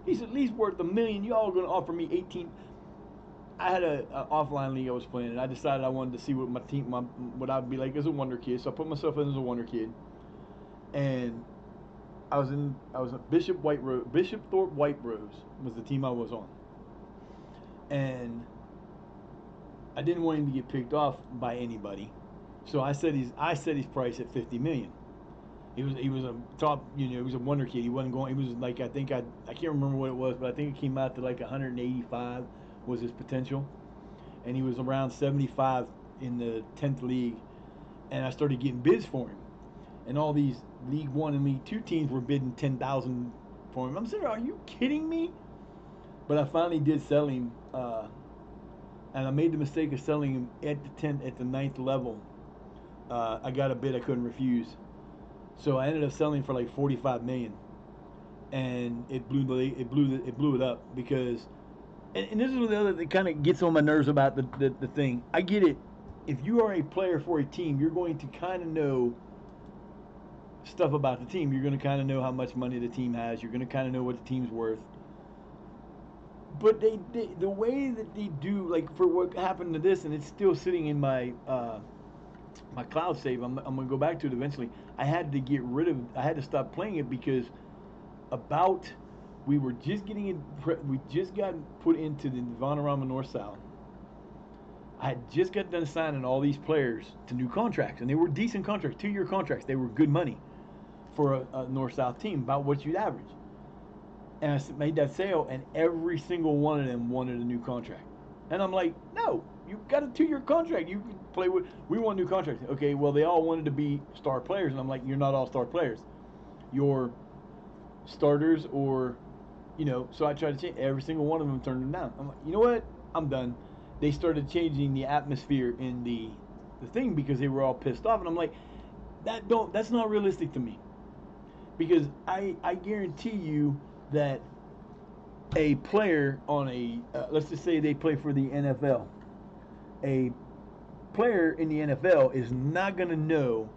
He's at least worth $1 million. Y'all gonna offer me 18? I had a offline league I was playing, and I decided I wanted to see what what I'd be like as a wonder kid. So I put myself in as a wonder kid, and I was a Bishop Thorpe White Rose was the team I was on, and I didn't want him to get picked off by anybody, so I set his price at $50 million. He was a top, he was a wonder kid. He wasn't going. He was like, I can't remember what it was, but I think it came out to like 185 was his potential, and he was around 75 in the 10th league, and I started getting bids for him, and all these League One and League Two teams were bidding 10,000 for him. I'm saying, are you kidding me? But I finally did sell him, and I made the mistake of selling him at the 9th level. I got a bid I couldn't refuse, so I ended up selling for like 45 million, and it blew it up because. And this is the other that kind of gets on my nerves about the thing. I get it. If you are a player for a team, you're going to kind of know stuff about the team. You're going to kind of know how much money the team has. You're going to kind of know what the team's worth. But the way that they do, like for what happened to this, and it's still sitting in my my cloud save. I'm going to go back to it eventually. I had to stop playing it because we just got put into the Vanarama North South. I had just got done signing all these players to new contracts, and they were decent contracts, 2-year contracts. They were good money for a North South team, about what you'd average. And I made that sale, and every single one of them wanted a new contract. And I'm like, no, you got a 2-year contract. You can play with. We want a new contract. Okay, well they all wanted to be star players, and I'm like, you're not all star players. You're starters or. So I tried to change. Every single one of them turned them down. I'm like, you know what? I'm done. They started changing the atmosphere in the thing because they were all pissed off, and I'm like, that's not realistic to me. Because I guarantee you that a player on let's just say they play for the NFL, a player in the NFL is not going to know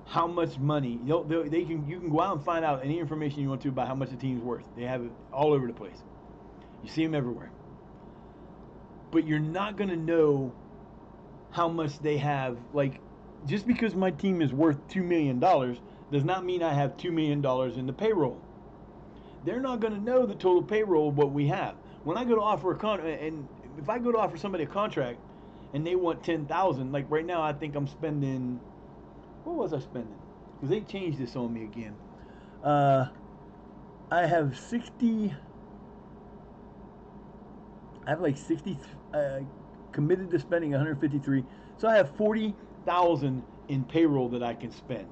how much money you can go out and find out any information you want to about how much the team's worth. They have it all over the place. You see them everywhere. But you're not going to know how much they have. Like, just because my team is worth $2 million does not mean I have $2 million in the payroll. They're not going to know the total payroll of what we have. When I go to offer a and if I go to offer somebody a contract and they want 10,000, like right now, I think I'm spending. What was I spending? Because they changed this on me again. Uh, I have 60. I have like 60 committed to spending 153. So I have 40,000 in payroll that I can spend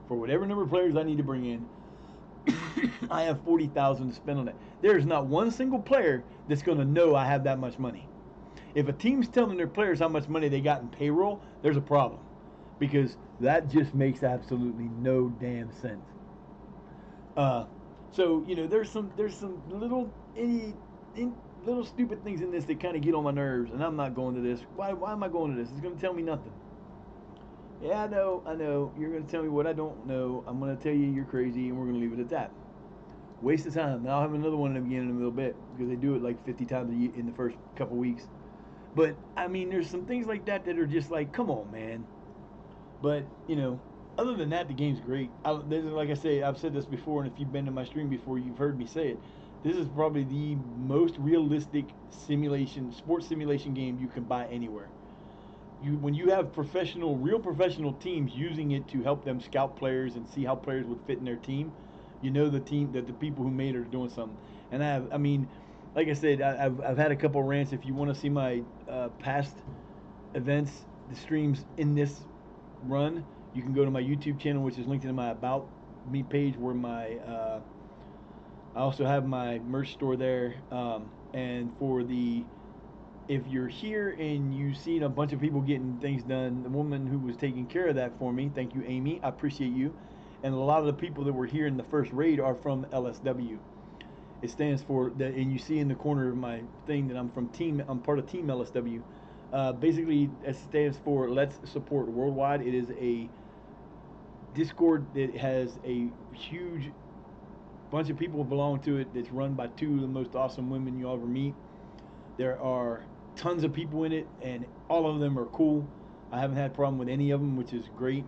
for whatever number of players I need to bring in. I have 40,000 to spend on it. There's not one single player that's going to know I have that much money. If a team's telling their players how much money they got in payroll, there's a problem, because that just makes absolutely no damn sense. Uh, so there's some little stupid things in this that kind of get on my nerves, and I'm not going to this. Why am I going to this? It's going to tell me nothing. Yeah, I know. You're going to tell me what I don't know. I'm going to tell you you're crazy, and we're going to leave it at that. Waste of time. Now I'll have another one again in a little bit, because they do it like 50 times in the first couple weeks. But I mean, there's some things like that that are just like, come on, man. But other than that, the game's great. Like I say, I've said this before, and if you've been to my stream before, you've heard me say it. This is probably the most realistic sports simulation game you can buy anywhere. When you have real professional teams using it to help them scout players and see how players would fit in their team, the people who made it are doing something. And I mean, like I said, I've had a couple rants. If you want to see my past events, the streams in this run, you can go to my YouTube channel, which is linked in my About Me page, where I also have my merch store there. And if you're here and you've seen a bunch of people getting things done, the woman who was taking care of that for me, thank you, Amy. I appreciate you. And a lot of the people that were here in the first raid are from LSW. It stands for that, and you see in the corner of my thing that I'm part of Team LSW. Basically, it stands for Let's Support Worldwide. It is a Discord that has a huge bunch of people belong to it. That's run by two of the most awesome women you'll ever meet. There are tons of people in it, and all of them are cool. I haven't had a problem with any of them, which is great.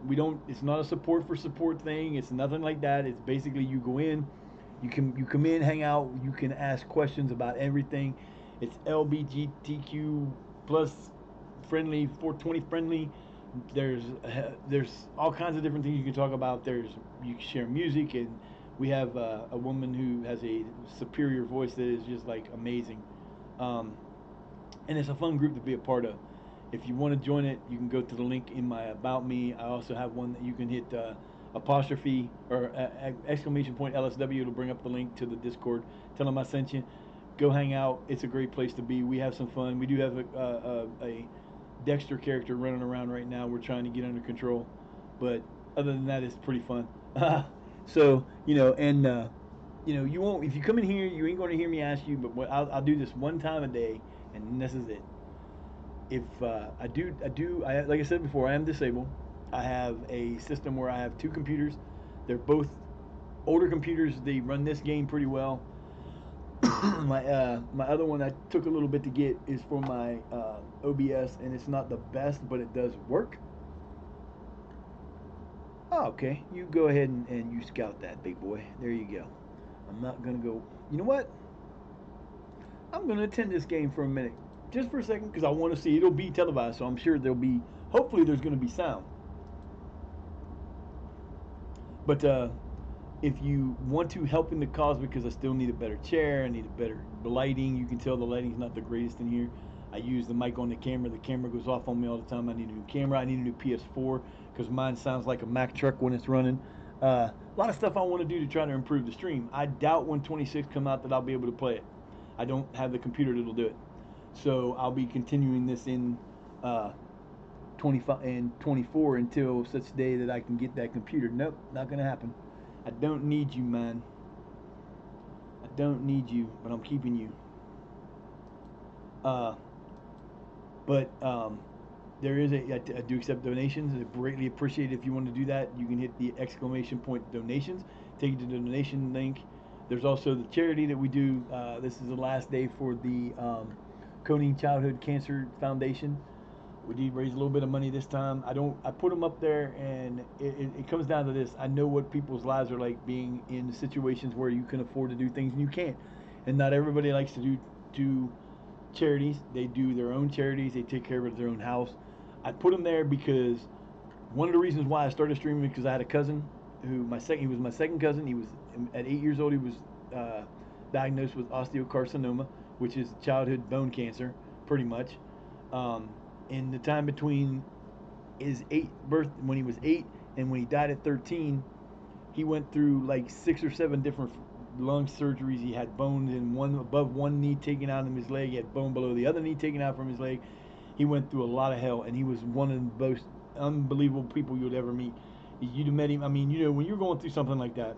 We don't. It's not a support for support thing. It's nothing like that. It's basically you go in, you come in, hang out. You can ask questions about everything. It's LGBTQ plus friendly, 420 friendly. There's all kinds of different things you can talk about. You can share music, and we have a woman who has a superior voice that is just like amazing. And it's a fun group to be a part of. If you want to join it, you can go to the link in my About Me. I also have one that you can hit apostrophe or exclamation point LSW. It'll bring up the link to the Discord. Tell them I sent you. Go hang out. It's a great place to be. We have some fun. We do have a Dexter character running around right now. We're trying to get under control, but other than that, it's pretty fun. So you won't, if you come in here, you ain't going to hear me ask you. But I'll do this one time a day, and this is it. If like I said before, I am disabled. I have a system where I have two computers. They're both older computers. They run this game pretty well. My other one I took a little bit to get is for my OBS, and it's not the best, but it does work. Oh, okay. You go ahead and you scout that, big boy. There you go. I'm not gonna go. You know what? I'm gonna attend this game for a minute, just for a second, because I want to see. It'll be televised, so I'm sure there'll be. Hopefully, there's gonna be sound. But if you want to help in the cause, because I still need a better chair, I need a better lighting. You can tell the lighting's not the greatest in here. I use the mic on the camera. The camera goes off on me all the time. I need a new camera. I need a new PS4 because mine sounds like a Mack truck when it's running. A lot of stuff I want to do to try to improve the stream. I doubt when 26 come out that I'll be able to play it. I don't have the computer that'll do it. So I'll be continuing this in 25 and 24 until such day that I can get that computer. Nope, not gonna happen. I don't need you, man. I don't need you, but I'm keeping you. There is I do accept donations. I greatly appreciate it if you want to do that. You can hit the exclamation point donations. Take you to the donation link. There's also the charity that we do. This is the last day for the Coney Childhood Cancer Foundation. We did raise a little bit of money this time. I put them up there, and it comes down to this. I know what people's lives are like being in situations where you can afford to do things and you can't. And not everybody likes to charities. They do their own charities. They take care of their own house. I put them there because one of the reasons why I started streaming because I had a cousin he was my second cousin. He was at 8 years old. He was diagnosed with osteocarcinoma, which is childhood bone cancer, pretty much. Um, in the time between his when he was 8 and when he died at 13, he went through like 6 or 7 different lung surgeries. He had bone in one above one knee taken out of his leg. He had bone below the other knee taken out from his leg. He went through a lot of hell, and he was one of the most unbelievable people you would ever meet. You'd have met him. I mean, when you're going through something like that,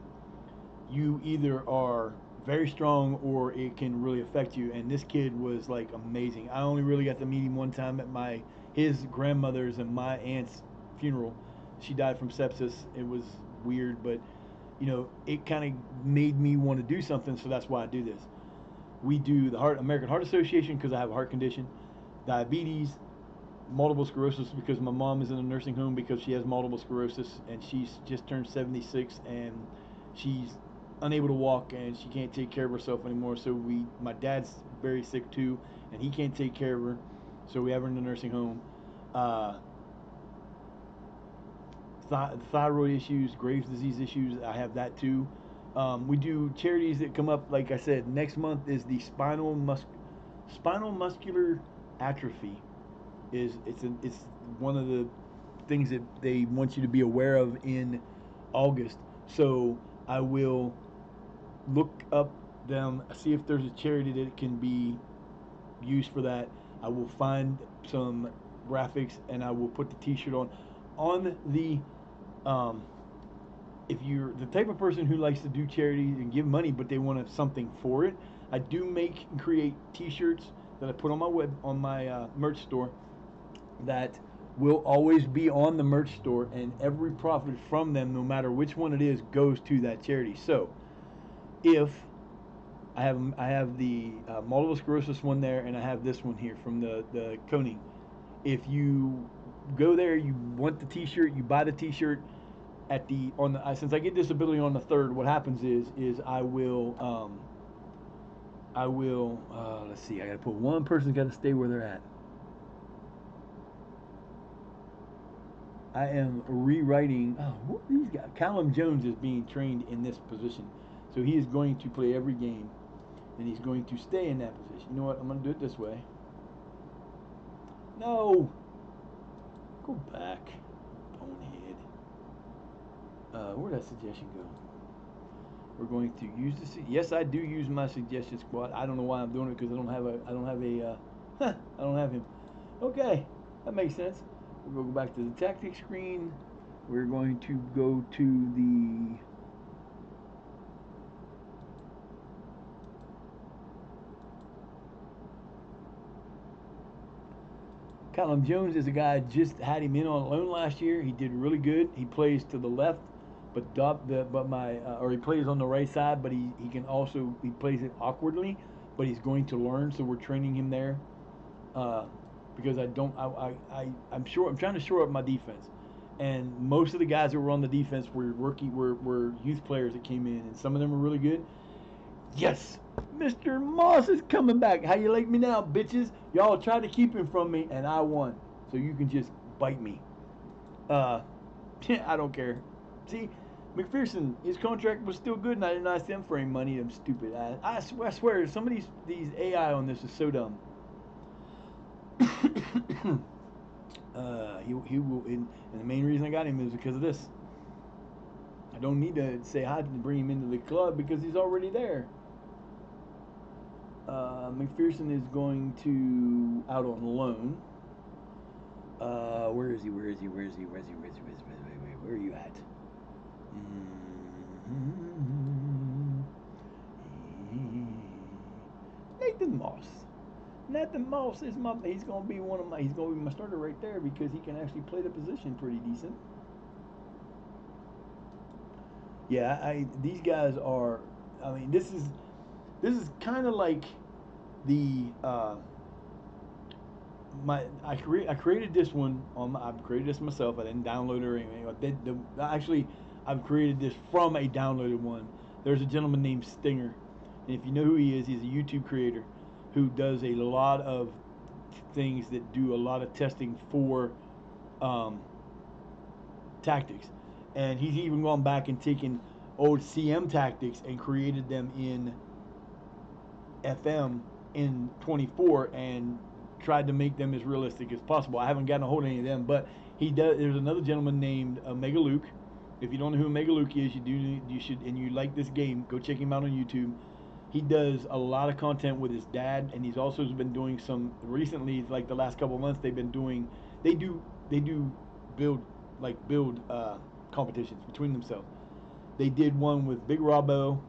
you either are very strong or it can really affect you. And this kid was like amazing. I only really got to meet him one time at his grandmother's and my aunt's funeral. She died from sepsis. It was weird, but it kind of made me want to do something. So that's why I do this. We do the American Heart Association because I have a heart condition, diabetes, multiple sclerosis because my mom is in a nursing home because she has multiple sclerosis and she's just turned 76 and she's unable to walk and she can't take care of herself anymore. So my dad's very sick too and he can't take care of her. So we have her in the nursing home. Thyroid issues, Graves' disease issues, I have that too. We do charities that come up. Like I said, next month is the spinal muscular atrophy. It's one of the things that they want you to be aware of in August. So I will look up them, see if there's a charity that can be used for that. I will find some graphics and I will put the T-shirt on the if you're the type of person who likes to do charity and give money but they want something for it, I do make and create T-shirts that I put on my merch store that will always be on the merch store, and every profit from them, no matter which one it is, goes to that charity. So if I have the multiple sclerosis one there, and I have this one here from the Coney. If you go there, you want the T-shirt, you buy the T-shirt since I get disability on the 3rd. What happens is I will let's see. I got to put one person's got to stay where they're at. I am rewriting. Oh, what these guys? Callum Jones is being trained in this position, so he is going to play every game, and he's going to stay in that position. You know what? I'm going to do it this way. No, go back, bonehead. Where'd that suggestion go? We're going to use the. Yes, I do use my suggestion squad. I don't know why I'm doing it because I don't have I don't have him. Okay, that makes sense. We'll go back to the tactics screen. We're going to go to the Callum Jones is a guy I just had him in on loan last year. He did really good. He plays to the left, but he plays on the right side. But he plays it awkwardly. But he's going to learn, so we're training him there. Because I'm trying to shore up my defense, and most of the guys that were on the defense were youth players that came in, and some of them were really good. Yes, Mr. Moss is coming back. How you like me now, bitches? Y'all tried to keep him from me, and I won. So you can just bite me. I don't care. See, McPherson, his contract was still good, and I didn't ask them for any money. I'm stupid. I swear, some of these AI on this is so dumb. He will, and the main reason I got him is because of this. I don't need to say hi to bring him into the club because he's already there. McPherson is going to out on loan. Where is he? Where are you at? Nathan Moss. Nathan Moss he's gonna be he's gonna be my starter right there because he can actually play the position pretty decent. Yeah, these guys are I mean, this is kind of like the I created this one I created this myself. I didn't download it or anything. Actually, I've created this from a downloaded one. There's a gentleman named Stinger, and if you know who he is, he's a YouTube creator who does a lot of things that do a lot of testing for um, tactics, and he's even gone back and taken old CM tactics and created them in FM in 24 and tried to make them as realistic as possible. I haven't gotten a hold of any of them, but he does. There's another gentleman named Mega Luke. If you don't know who Mega Luke is, you should, and you like this game, go check him out on YouTube. He does a lot of content with his dad, and he's also been doing some recently, like the last couple of months. They've been doing, they do build build competitions between themselves. They did one with Big Robbo,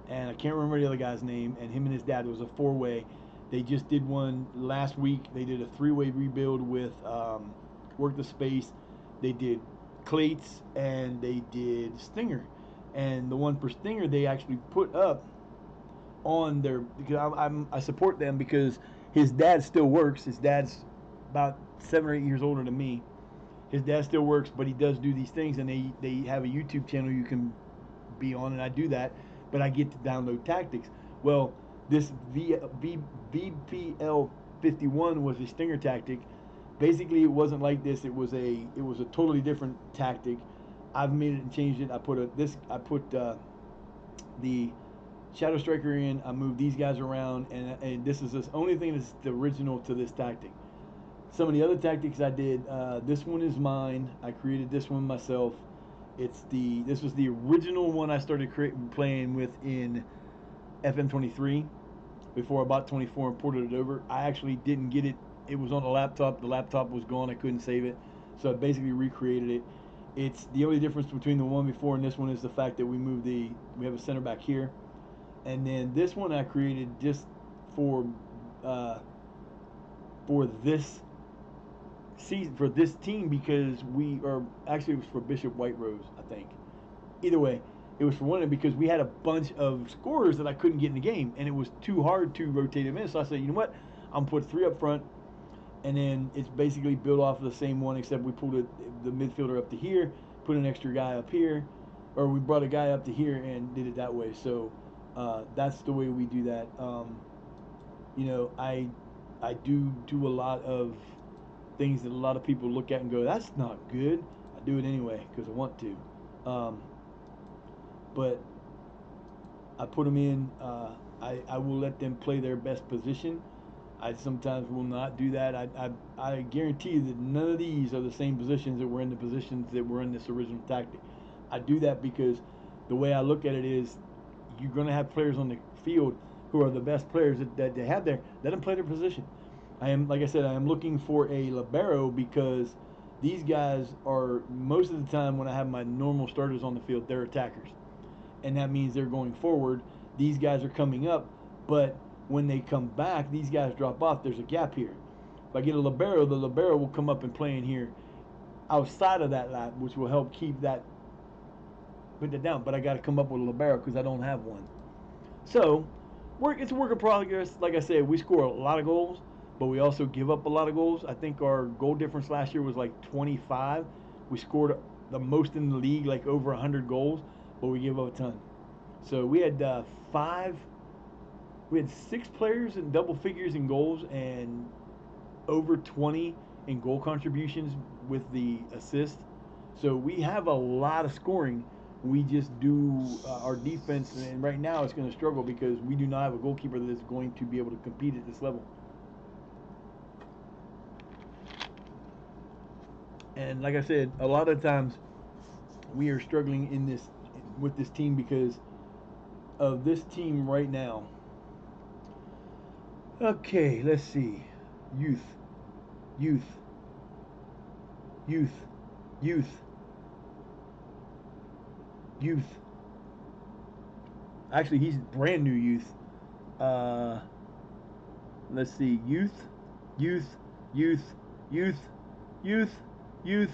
and I can't remember the other guy's name, and him and his dad was a four-way. They just did one last week. They did a three-way rebuild with Work the Space. They did Clates, and they did Stinger. And the one for Stinger, they actually put up on their, because I support them because his dad still works. His dad's about 7 or 8 years older than me. His dad still works, but he does do these things, and they have a YouTube channel you can be on, and I do that, but I get to download tactics. Well, this VPL 51 was a Stinger tactic. Basically, it wasn't like this. It was a totally different tactic. I've made it and changed it. I put the Shadow Striker in. I moved these guys around, and this is the only thing that's the original to this tactic. Some of the other tactics I did, this one is mine. I created this one myself. This was the original one I started playing with in FM23 before I bought 24 and ported it over. I actually didn't get it. It was on a laptop. The laptop was gone. I couldn't save it, so I basically recreated it. It's the only difference between the one before and this one is the fact that we have a center back here, and then this one I created just for this season, for this team, because it was for Bishop White Rose, I think. Either way, it was for one of them because we had a bunch of scorers that I couldn't get in the game, and it was too hard to rotate them in. So I said, you know what? I'm gonna put 3 up front, and then it's basically built off of the same one, except we pulled the midfielder up to here, put an extra guy up here, or we brought a guy up to here and did it that way. So that's the way we do that. I do a lot of things that a lot of people look at and go, that's not good. I do it anyway because I want to. But I put them in. I will let them play their best position. I sometimes will not do that. I guarantee you that none of these are the same positions that were in the positions that were in this original tactic. I do that because the way I look at it is you're going to have players on the field who are the best players that they have there. Let them play their position. Like I said, I am looking for a libero because these guys are, most of the time when I have my normal starters on the field, they're attackers. And that means they're going forward. These guys are coming up, but when they come back, these guys drop off. There's a gap here. If I get a libero, the libero will come up and play in here outside of that lap, which will help put that down. But I got to come up with a libero because I don't have one. So, it's a work in progress. Like I said, we score a lot of goals, but we also give up a lot of goals. I think our goal difference last year was like 25. We scored the most in the league, like over 100 goals, but we gave up a ton. So we had we had 6 players in double figures in goals and over 20 in goal contributions with the assist. So we have a lot of scoring. We just do our defense, and right now it's going to struggle because we do not have a goalkeeper that is going to be able to compete at this level. And like I said, a lot of times we are struggling with this team because of this team right now. Okay, let's see. Youth, youth, youth, youth, youth. Actually, he's brand new youth. Let's see. Youth, youth, youth, youth, youth, youth.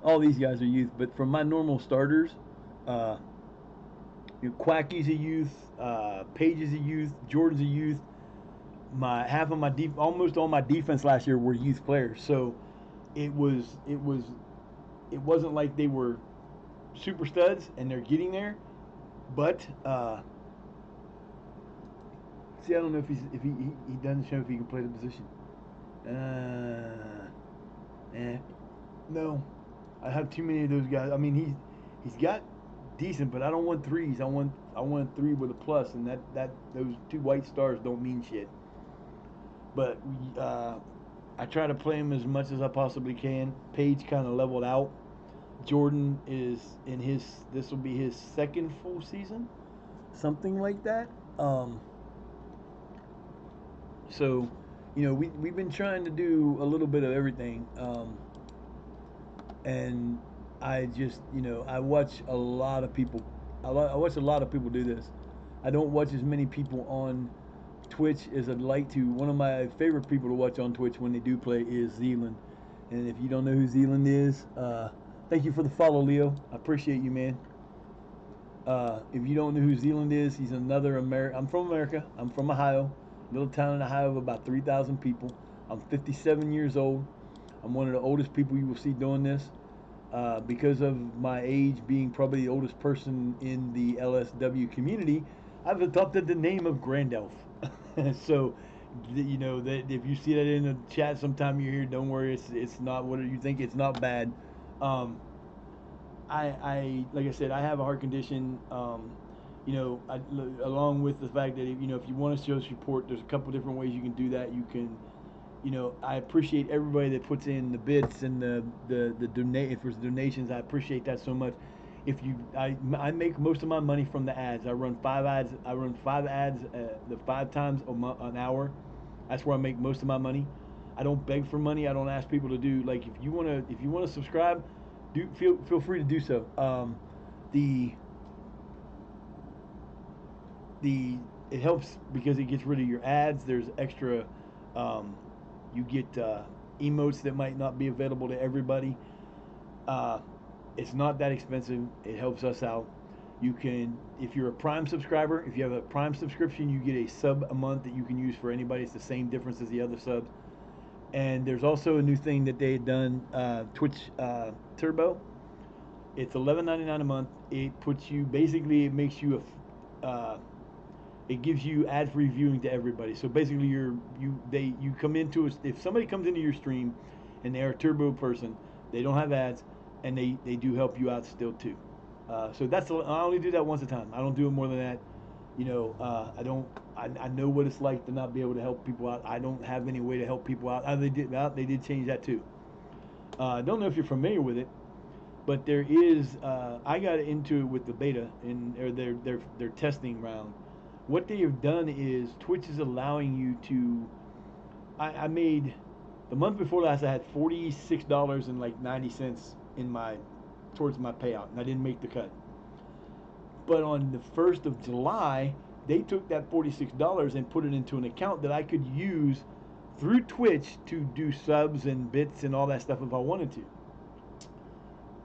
All these guys are youth, but from my normal starters, Uh, Quacky's a youth. Page is a youth. Jordan's a youth. My half of my almost all my defense last year were youth players. So it wasn't like they were super studs and they're getting there. But see, I don't know if he doesn't show if he can play the position. Eh, no, I have too many of those guys. I mean, he's got decent, but I don't want threes. I want a three with a plus, and that those two white stars don't mean shit. But I try to play him as much as I possibly can. Page kind of leveled out. Jordan is in his. This will be his second full season, something like that. So, we've been trying to do a little bit of everything. And I just, I watch a lot of people. I watch a lot of people do this. I don't watch as many people on Twitch as I'd like to. One of my favorite people to watch on Twitch when they do play is Zealand. And if you don't know who Zealand is, thank you for the follow, Leo. I appreciate you, man. If you don't know who Zealand is, he's another American. I'm from America. I'm from Ohio, little town in Ohio of about 3,000 people. I'm 57 years old. I'm one of the oldest people you will see doing this. Because of my age being probably the oldest person in the LSW community, I've adopted the name of Grand Elf. So, that if you see that in the chat sometime you're here, don't worry. It's not what you think. It's not bad. I like I said, I have a heart condition. Along with the fact that if you want to show support, there's a couple different ways you can do that. You can, I appreciate everybody that puts in the bits and the donate. If there's donations, I appreciate that so much. I make most of my money from the ads. I run 5 ads. The 5 times an hour. That's where I make most of my money. I don't beg for money. I don't ask people to do like if you wanna subscribe, feel free to do so. The the it helps because it gets rid of your ads. There's extra. You get emotes that might not be available to everybody. Uh, it's not that expensive. It helps us out. You can, if you're a Prime subscriber, if you have a Prime subscription, you get a sub a month that you can use for anybody. It's the same difference as the other subs. And there's also a new thing that they had done, Twitch Turbo. It's $11.99 a month. It puts you basically. It makes you it gives you ad-free viewing to everybody. So basically, you come into it. If somebody comes into your stream, and they're a Turbo person, they don't have ads, and they do help you out still too. So I only do that once a time. I don't do it more than that. I don't. I know what it's like to not be able to help people out. I don't have any way to help people out. They did change that too. I don't know if you're familiar with it, but there is. I got into it with the beta or their testing round. What they have done is Twitch is allowing you to. I made the month before last. I had $46 and like 90 cents towards my payout, and I didn't make the cut. But on the 1st of July, they took that $46 and put it into an account that I could use through Twitch to do subs and bits and all that stuff if I wanted to.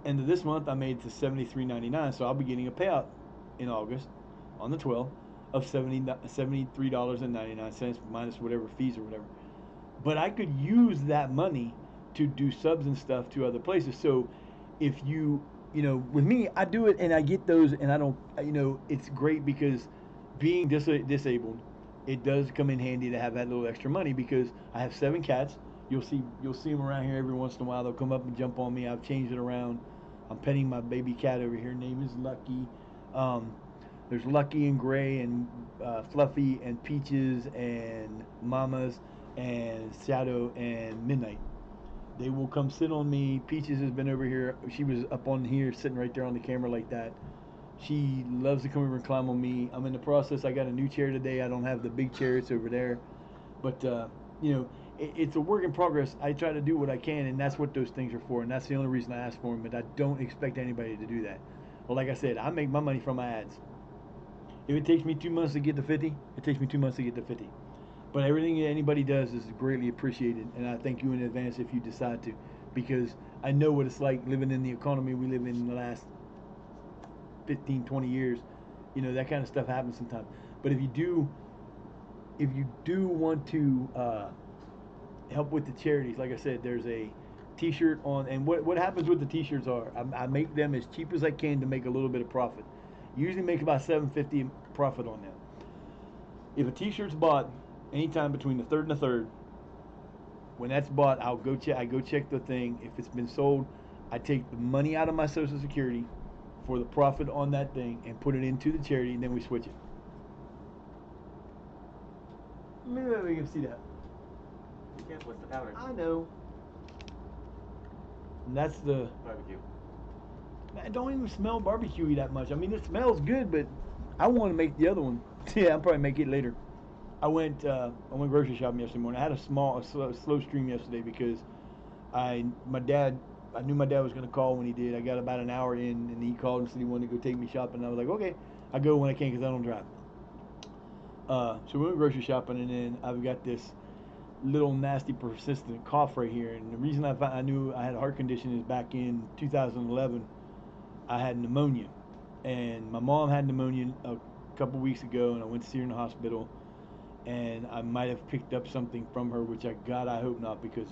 End of this month, I made it to $73.99, so I'll be getting a payout in August on the 12th of $73.99 minus whatever fees or whatever. But I could use that money to do subs and stuff to other places. So if with me, I do it and I get those, and I don't, it's great because being disabled, it does come in handy to have that little extra money because I have 7 cats. You'll see them around here every once in a while. They'll come up and jump on me. I've changed it around. I'm petting my baby cat over here. Name is Lucky. There's Lucky and Gray and Fluffy and Peaches and Mamas and Shadow and Midnight. They will come sit on me. Peaches has been over here. She was up on here, sitting right there on the camera like that. She loves to come over and climb on me. I'm in the process. I got a new chair today. I don't have the big chair. It's over there. But, it's a work in progress. I try to do what I can, and that's what those things are for. And that's the only reason I ask for them. But I don't expect anybody to do that. Well, like I said, I make my money from my ads. If it takes me 2 months to get to 50, it takes me 2 months to get to 50. But everything that anybody does is greatly appreciated, and I thank you in advance if you decide to, because I know what it's like living in the economy we live in the last 15, 20 years. That kind of stuff happens sometimes. But if you do want to help with the charities, like I said, there's a T-shirt on, and what happens with the T-shirts are I make them as cheap as I can to make a little bit of profit. Usually make about $7.50 profit on them. If a T-shirt's bought anytime between the third and the third, when that's bought, I'll go check. I go check the thing. If it's been sold, I take the money out of my Social Security for the profit on that thing and put it into the charity, and then we switch it. Maybe we can see that. You can't twist the powder. I know. And that's the Barbecue. I don't even smell barbecue that much. I mean, it smells good, but I want to make the other one. Yeah, I'll probably make it later. I went grocery shopping yesterday morning. I had a slow stream yesterday because my dad, I knew my dad was going to call when he did. I got about an hour in, and he called and said he wanted to go take me shopping. And I was like, okay, I go when I can because I don't drive. So we went grocery shopping, and then I've got this little nasty persistent cough right here. And the reason I knew I had a heart condition is back in 2011, I had pneumonia, and my mom had pneumonia a couple weeks ago, and I went to see her in the hospital, and I might have picked up something from her, which I hope not, because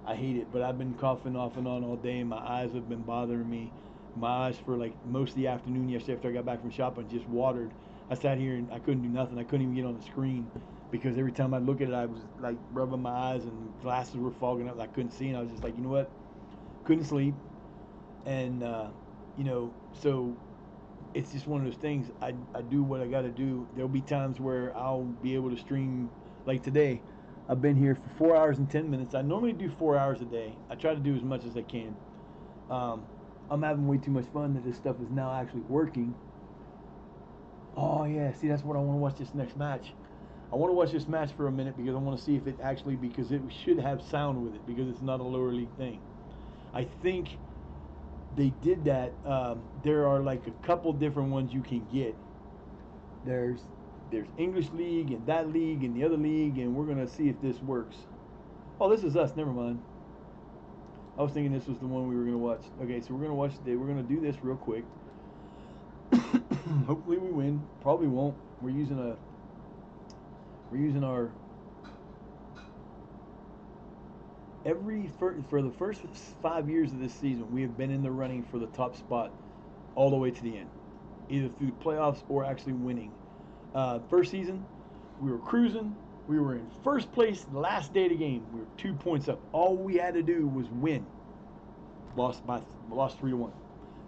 I hate it. But I've been coughing off and on all day, and my eyes have been bothering me. My eyes for like most of the afternoon yesterday after I got back from shopping just watered. I sat here and I couldn't do nothing. I couldn't even get on the screen because every time I look at it, I was like rubbing my eyes and glasses were fogging up. I couldn't see, and I was just like, you know what? Couldn't sleep, and so it's just one of those things. I do what I got to do. There'll be times where I'll be able to stream, like today. I've been here for 4 hours and 10 minutes. I normally do 4 hours a day. I try to do as much as I can. I'm having way too much fun that this stuff is now actually working. Oh yeah, see, that's what I want to watch this next match. I want to watch this match for a minute because I want to see if it actually, because it should have sound with it because it's not a lower league thing. I think they did that. There are like a couple different ones you can get. There's English league and that league and the other league, and we're gonna see if this works. Oh, this is us. Never mind. I was thinking this was the one we were gonna watch. Okay, so we're gonna watch today. We're gonna do this real quick. Hopefully we win. Probably won't. We're using our for the first 5 years of this season, we have been in the running for the top spot all the way to the end, either through the playoffs or actually winning. First season, we were cruising. We were in first place the last day of the game. We were 2 points up. All we had to do was win. Lost 3-1.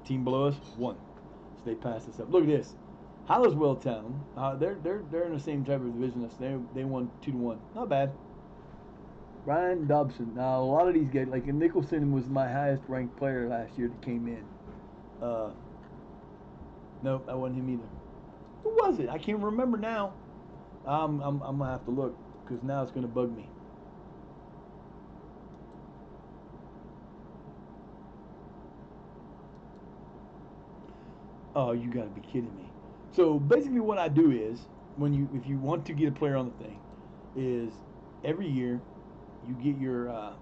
Team below us won. So they passed us up. Look at this. Holliswell Town. They're in the same type of division as they won 2-1. Not bad. Ryan Dobson. Now a lot of these guys, like Nicholson was my highest ranked player last year that came in. Nope, that wasn't him either. Who was it? I can't remember now. I'm gonna have to look because now it's gonna bug me. Oh, you gotta be kidding me. So basically, what I do is if you want to get a player on the thing, is every year you get your I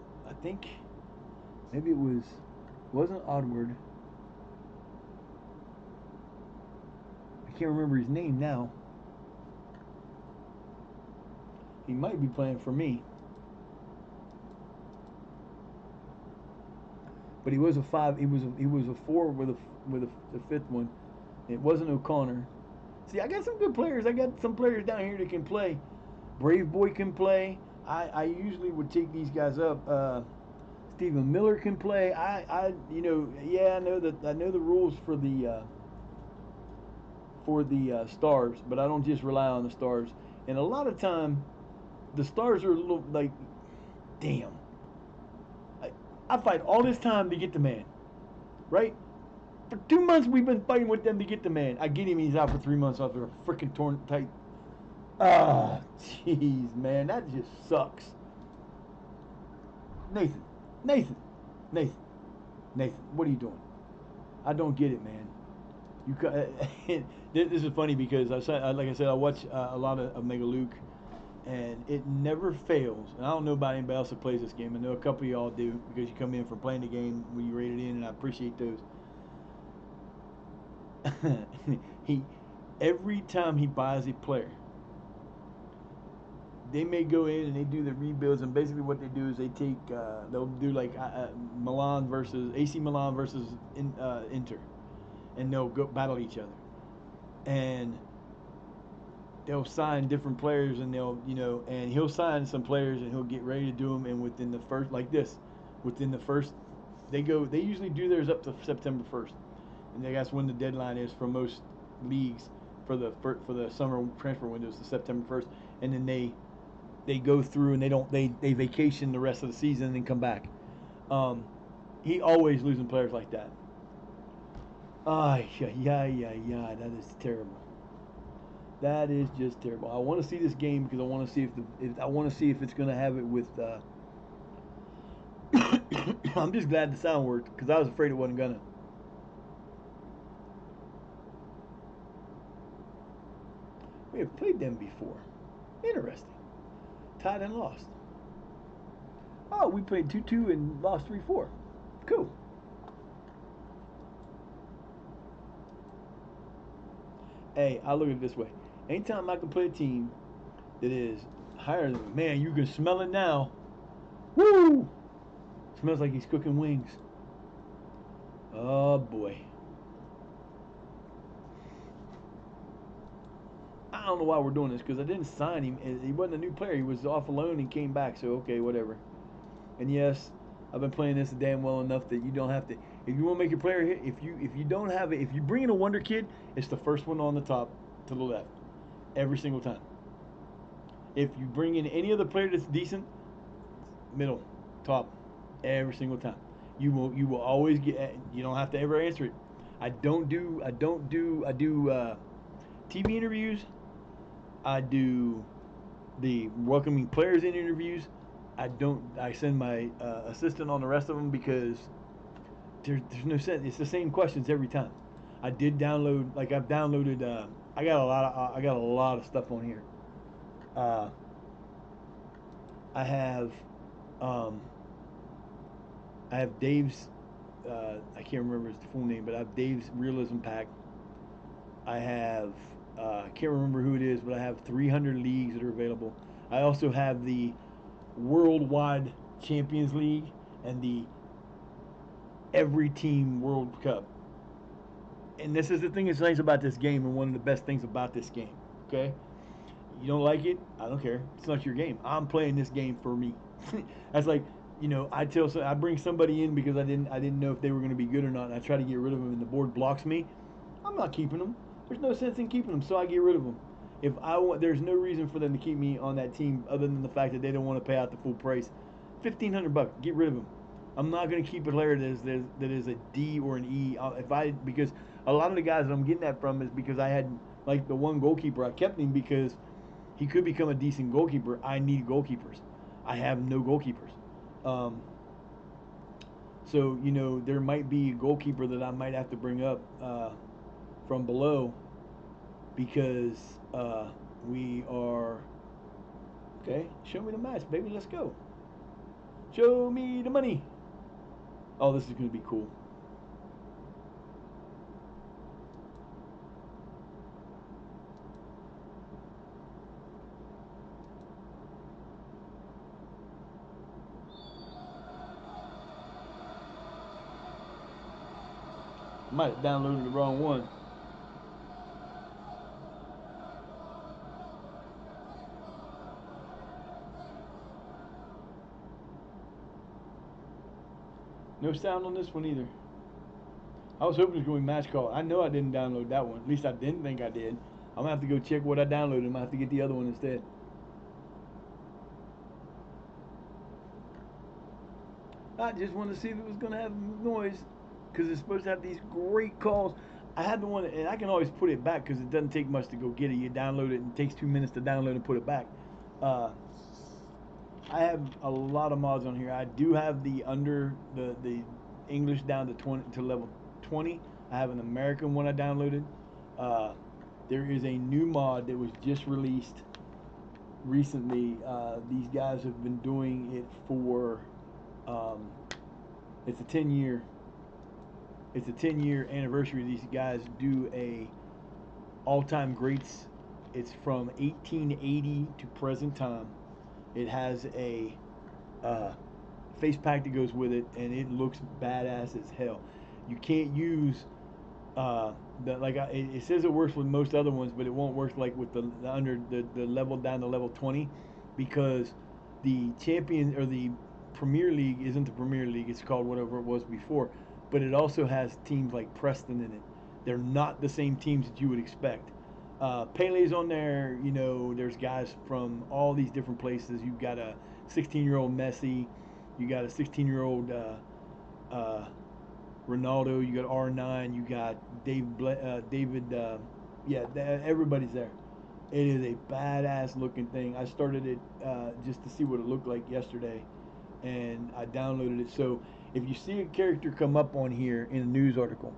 think maybe wasn't Oddward. I can't remember his name now. He might be playing for me. But he was a 5. He was a 4 with the fifth one. It wasn't O'Connor. See, I got some good players. I got some players down here that can play. Brave Boy can play. I usually would take these guys up. Stephen Miller can play. I know the rules for the stars, but I don't just rely on the stars. And a lot of time, the stars are a little like, damn. I fight all this time to get the man, right? For 2 months we've been fighting with them to get the man. I get him, he's out for 3 months after a freaking torn tight. Ah, jeez, man, that just sucks. Nathan, Nathan, Nathan, Nathan, what are you doing? I don't get it, man. This is funny because like I said, I watch a lot of Mega Luke, and it never fails. And I don't know about anybody else that plays this game. I know a couple of y'all do because you come in from playing the game when you rate it in, and I appreciate those. he every time he buys a player, they may go in and they do the rebuilds, and basically what they do is they'll do like Milan versus AC Milan versus Inter, and they'll go battle each other, and they'll sign different players, and and he'll sign some players, and he'll get ready to do them, and within the first like this, within the first, they usually do theirs up to September 1st, and that's when the deadline is for most leagues for the summer transfer windows to September 1st, and then they go through and they vacation the rest of the season and then come back. Um, he always losing players like that. Ah, yeah. That is terrible. That is just terrible. I want to see this game because I want to see if I want to see if it's going to have it with. I'm just glad the sound worked because I was afraid it wasn't gonna. We have played them before. Interesting. Tied and lost. Oh, we played 2-2 and lost 3-4. Cool. Hey, I look at it this way. Anytime I can play a team that is higher than me, man, you can smell it now. Woo! Smells like he's cooking wings. Oh boy. I don't know why we're doing this because I didn't sign him. He wasn't a new player. He was off alone and came back. So okay, whatever. And yes, I've been playing this damn well enough that you don't have to. If you want to make your player hit, if you don't have it, if you bring in a wonder kid, it's the first one on the top to the left every single time. If you bring in any other player that's decent, middle, top, every single time. You will always get. You don't have to ever answer it. I do TV interviews. I do the welcoming players in interviews. I don't. I send my assistant on the rest of them because there's no sense. It's the same questions every time. I did download. Like I've downloaded. I got a lot of stuff on here. Uh, I have. Um, I have Dave's. I can't remember his full name, but I have Dave's realism pack. I have. I can't remember who it is, but I have 300 leagues that are available. I also have the Worldwide Champions League and the Every Team World Cup. And this is the thing that's nice about this game, and one of the best things about this game. Okay, you don't like it? I don't care. It's not your game. I'm playing this game for me. That's like, I bring somebody in because I didn't know if they were going to be good or not, and I try to get rid of them, and the board blocks me. I'm not keeping them. There's no sense in keeping them, so I get rid of them. If I want, there's no reason for them to keep me on that team other than the fact that they don't want to pay out the full price. $1,500, get rid of them. I'm not going to keep a player that is a D or an E. If I because a lot of the guys that I'm getting that from is because I had like the one goalkeeper. I kept him because he could become a decent goalkeeper. I need goalkeepers. I have no goalkeepers. Um, so there might be a goalkeeper that I might have to bring up from below because we are okay. Show me the match, baby. Let's go. Show me the money. Oh, this is gonna be cool. Might have downloaded the wrong one. No sound on this one either. I was hoping it was going to be match call. I know I didn't download that one. At least I didn't think I did. I'm gonna have to go check what I downloaded. I'm gonna have to get the other one instead. I just wanted to see if it was gonna have noise because it's supposed to have these great calls. I had the one, and I can always put it back because it doesn't take much to go get it. You download it, and it takes 2 minutes to download and put it back. Uh, I have a lot of mods on here. I do have the under the English down to 20 to level 20. I have an American one I downloaded. Uh, there is a new mod that was just released recently. These guys have been doing it for. Um, it's a 10-year. It's a 10-year anniversary. These guys do a all-time greats. It's from 1880 to present time. It has a uh, face pack that goes with it, and it looks badass as hell. You can't use it says it works with most other ones, but it won't work like with the under the level down to level 20, because the champion or the Premier League isn't the Premier League. It's called whatever it was before, but it also has teams like Preston in it. They're not the same teams that you would expect. Pele's on there. You know, there's guys from all these different places. You've got a 16-year-old Messi. You got a 16-year-old uh, Ronaldo. You got R9. You got David. Yeah, everybody's there. It is a badass looking thing. I started it just to see what it looked like yesterday, and I downloaded it. So if you see a character come up on here in a news article,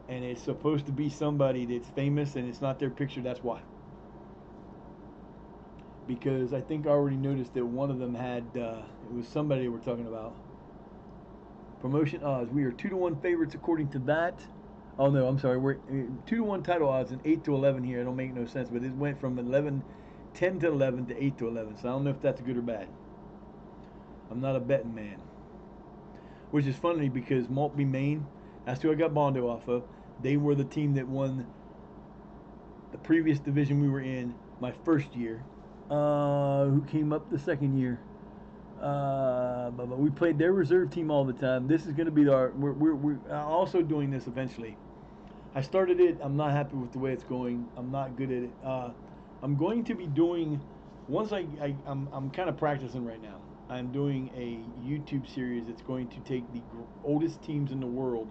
and it's supposed to be somebody that's famous and it's not their picture, that's why. Because I think I already noticed that one of them had it was somebody we're talking about. Promotion odds. We are 2-1 favorites according to that. Oh no, I'm sorry. We're 2-1 title odds and 8-11 here. It don't make no sense, but it went from 10 to 11 to 8 to 11. So I don't know if that's good or bad. I'm not a betting man. Which is funny because Maltby, Maine, that's who I got Bondo off of. They were the team that won the previous division we were in my first year. Who came up the second year? But we played their reserve team all the time. This is going to be our. We're also doing this eventually. I started it. I'm not happy with the way it's going. I'm not good at it. I'm going to be doing. Once I'm kind of practicing right now. I'm doing a YouTube series that's going to take the oldest teams in the world,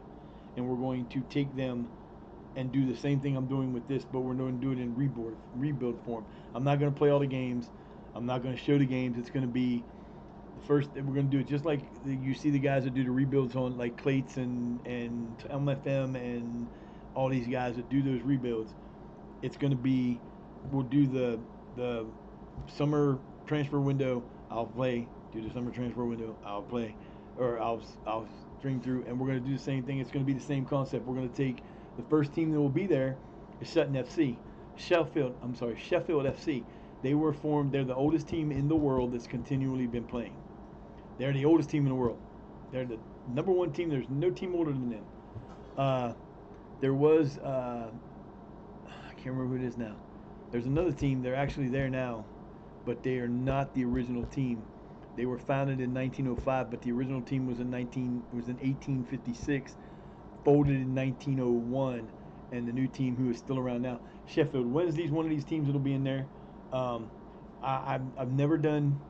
and we're going to take them and do the same thing I'm doing with this, but we're going to do it in rebuild form. I'm not going to play all the games. I'm not going to show the games. It's going to be first. We're going to do it just like you see the guys that do the rebuilds on like Clates and MFM and all these guys that do those rebuilds. It's going to be we'll do the summer transfer window. I'll play. Do the summer transfer window. I'll play, or I'll stream through, and we're going to do the same thing. It's going to be the same concept. We're going to take the first team that will be there is Sutton FC. Sheffield FC. They were formed. They're the oldest team in the world that's continually been playing. They're the oldest team in the world. They're the number one team. There's no team older than them. There was I can't remember who it is now. There's another team. They're actually there now, but they are not the original team. They were founded in 1905, but the original team was in 1856, folded in 1901, and the new team who is still around now, Sheffield Wednesday's one of these teams that'll be in there. Um, I've never done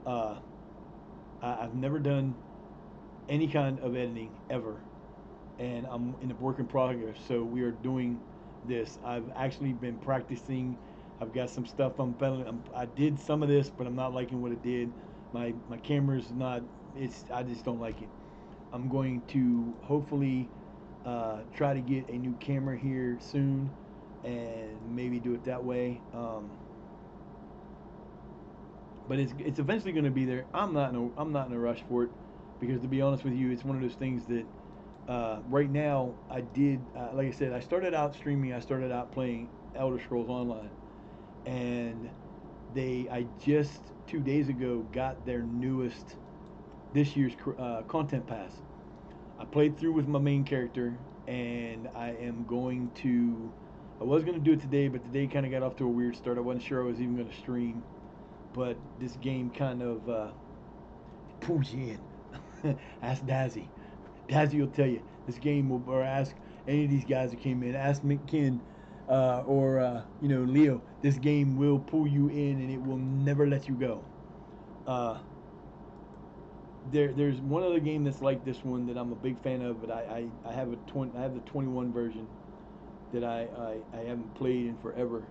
uh, I've never done any kind of editing ever, and I'm in a work in progress. So we are doing this. I've actually been practicing. I've got some stuff I'm peddling. I did some of this, but I'm not liking what it did. My camera's not. I just don't like it. I'm going to hopefully try to get a new camera here soon, and maybe do it that way. But it's eventually going to be there. I'm not in a rush for it, because to be honest with you, it's one of those things that right now I did like I said, I started out streaming. I started out playing Elder Scrolls Online, and I just 2 days ago got their newest this year's content pass. I played through with my main character, and I am going to. I was going to do it today, but today kind of got off to a weird start. I wasn't sure I was even going to stream, but this game kind of pulls you in. Ask Dazzy. Dazzy will tell you. This game will, or ask any of these guys that came in. Ask McKin or Leo. This game will pull you in, and it will never let you go. There's one other game that's like this one that I'm a big fan of, but I have I have the 21 version that I haven't played in forever,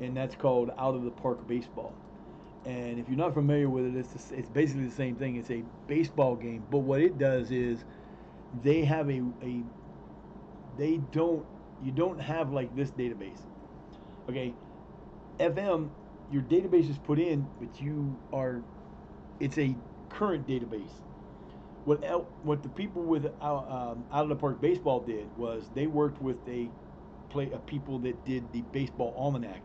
and that's called Out of the Park Baseball. And if you're not familiar with it, it's basically the same thing. It's a baseball game, but what it does is they have they don't you don't have like this database. Okay, FM, your database is put in, but it's a current database. what the people with out of the park baseball did was they worked with a people that did the baseball almanac,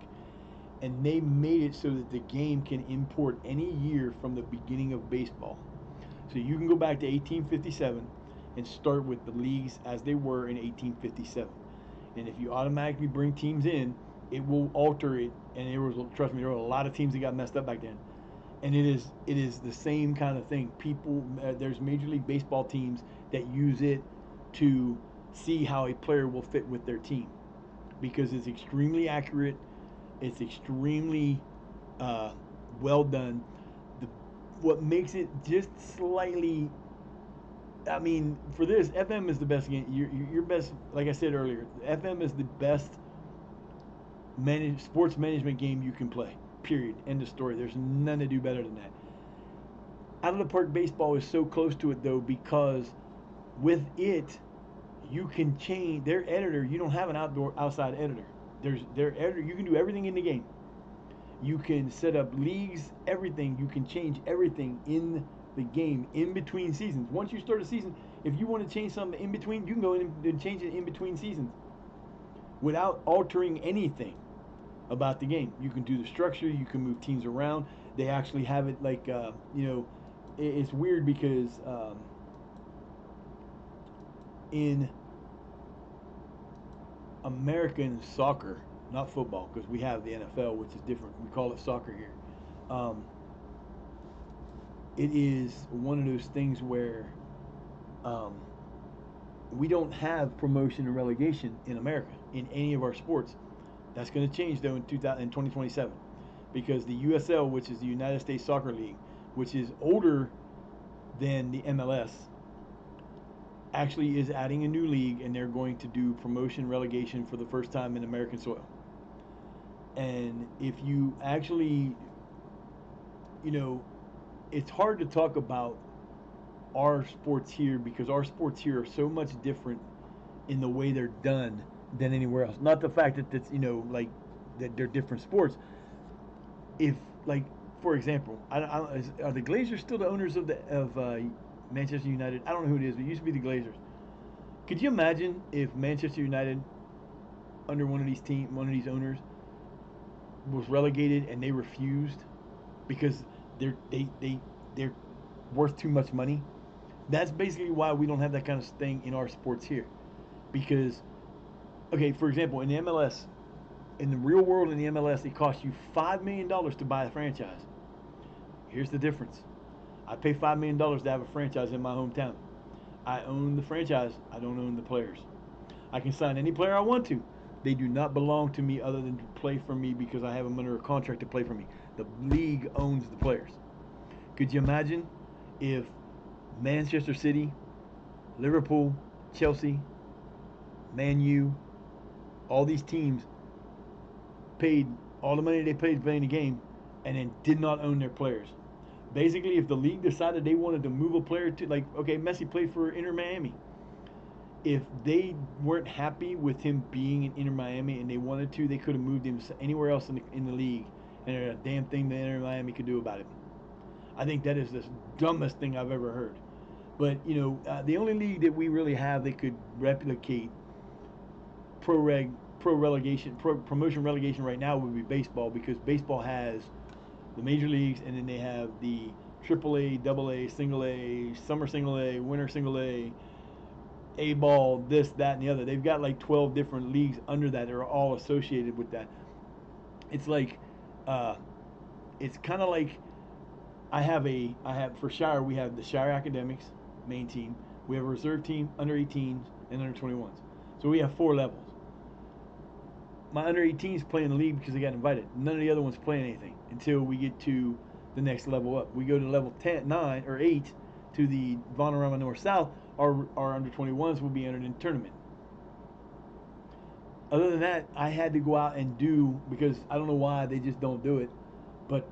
and they made it so that the game can import any year from the beginning of baseball. So you can go back to 1857 and start with the leagues as they were in 1857. And if you automatically bring teams in, it will alter it. And there was, trust me, there were a lot of teams that got messed up back then. And it is the same kind of thing. People, there's Major League Baseball teams that use it to see how a player will fit with their team because it's extremely accurate. It's extremely uh, well done. The, what makes it just slightly, I mean, for this, FM is the best game. Your best, like I said earlier, FM is the best sports management game you can play. Period. End of story. There's none to do better than that. Out of the park baseball is so close to it though because with it you can change their editor. You don't have an outside editor. There's their editor. You can do everything in the game. You can set up leagues, everything. You can change everything in the game in between seasons. Once you start a season, if you want to change something in between, you can go in and change it in between seasons without altering anything about the game. You can do the structure. You can move teams around. They actually have it like it's weird because in American soccer, not football, because we have the NFL, which is different. We call it soccer here. Um, it is one of those things where um, we don't have promotion and relegation in America in any of our sports. That's going to change though in 2027 because the USL, which is the United States Soccer League, which is older than the MLS, actually is adding a new league and they're going to do promotion relegation for the first time in American soil. And if you actually, you know, it's hard to talk about our sports here because our sports here are so much different in the way they're done than anywhere else. Not the fact that it's like that they're different sports. If like for example, are the Glazers still the owners of Manchester United? I don't know who it is, but it used to be the Glazers. Could you imagine if Manchester United under one of these owners was relegated and they refused because they're worth too much money? That's basically why we don't have that kind of thing in our sports here. Because, okay, for example, in the MLS, in the real world in the MLS, it costs you $5 million to buy a franchise. Here's the difference. I pay $5 million to have a franchise in my hometown. I own the franchise. I don't own the players. I can sign any player I want to. They do not belong to me other than to play for me because I have them under a contract to play for me. The league owns the players. Could you imagine if Manchester City, Liverpool, Chelsea, Man U, all these teams paid all the money they paid playing the game and then did not own their players? Basically, if the league decided they wanted to move a player to, like, okay, Messi played for Inter Miami. If they weren't happy with him being in Inter Miami and they wanted to, they could have moved him anywhere else in the league, and there's a damn thing that Inter Miami could do about it. I think that is the dumbest thing I've ever heard. But the only league that we really have that could replicate pro reg, pro relegation, promotion relegation right now would be baseball because baseball has the major leagues and then they have the triple A, double A, single A, summer single A, winter single A ball, this, that, and the other. They've got like 12 different leagues under that are all associated with that. It's like, uh, it's kind of like I have for Shire, we have the Shire Academics main team. We have a reserve team, under 18s, and under 21s. So we have 4 levels. My under 18s play in the league because they got invited. None of the other ones play anything until we get to the next level up. We go to level 10, 9, or 8 to the Vanarama North South. Our under 21s will be entered in tournament. Other than that, I had to go out and do because I don't know why they just don't do it, but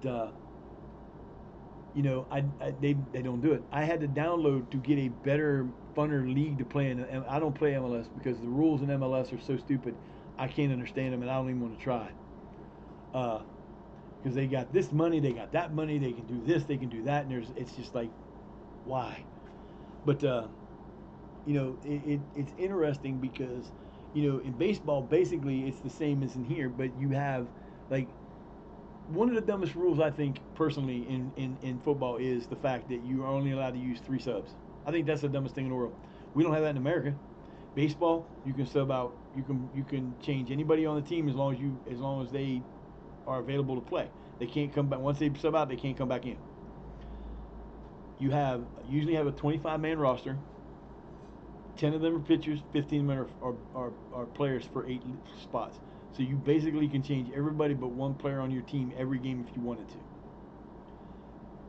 they don't do it. I had to download to get a better, funner league to play in. And I don't play MLS because the rules in MLS are so stupid. I can't understand them, and I don't even want to try. Because they got this money, they got that money, they can do this, they can do that, and it's just like, why? But it's interesting because in baseball basically it's the same as in here, but you have like one of the dumbest rules I think personally in football is the fact that you are only allowed to use three subs. I think that's the dumbest thing in the world. We don't have that in America. Baseball, you can sub out. You can change anybody on the team as long as they are available to play. They can't come back once they sub out. They can't come back in. You have usually have a 25 man roster. 10 of them are pitchers. 15 of them are players for 8 spots. So you basically can change everybody but one player on your team every game if you wanted to.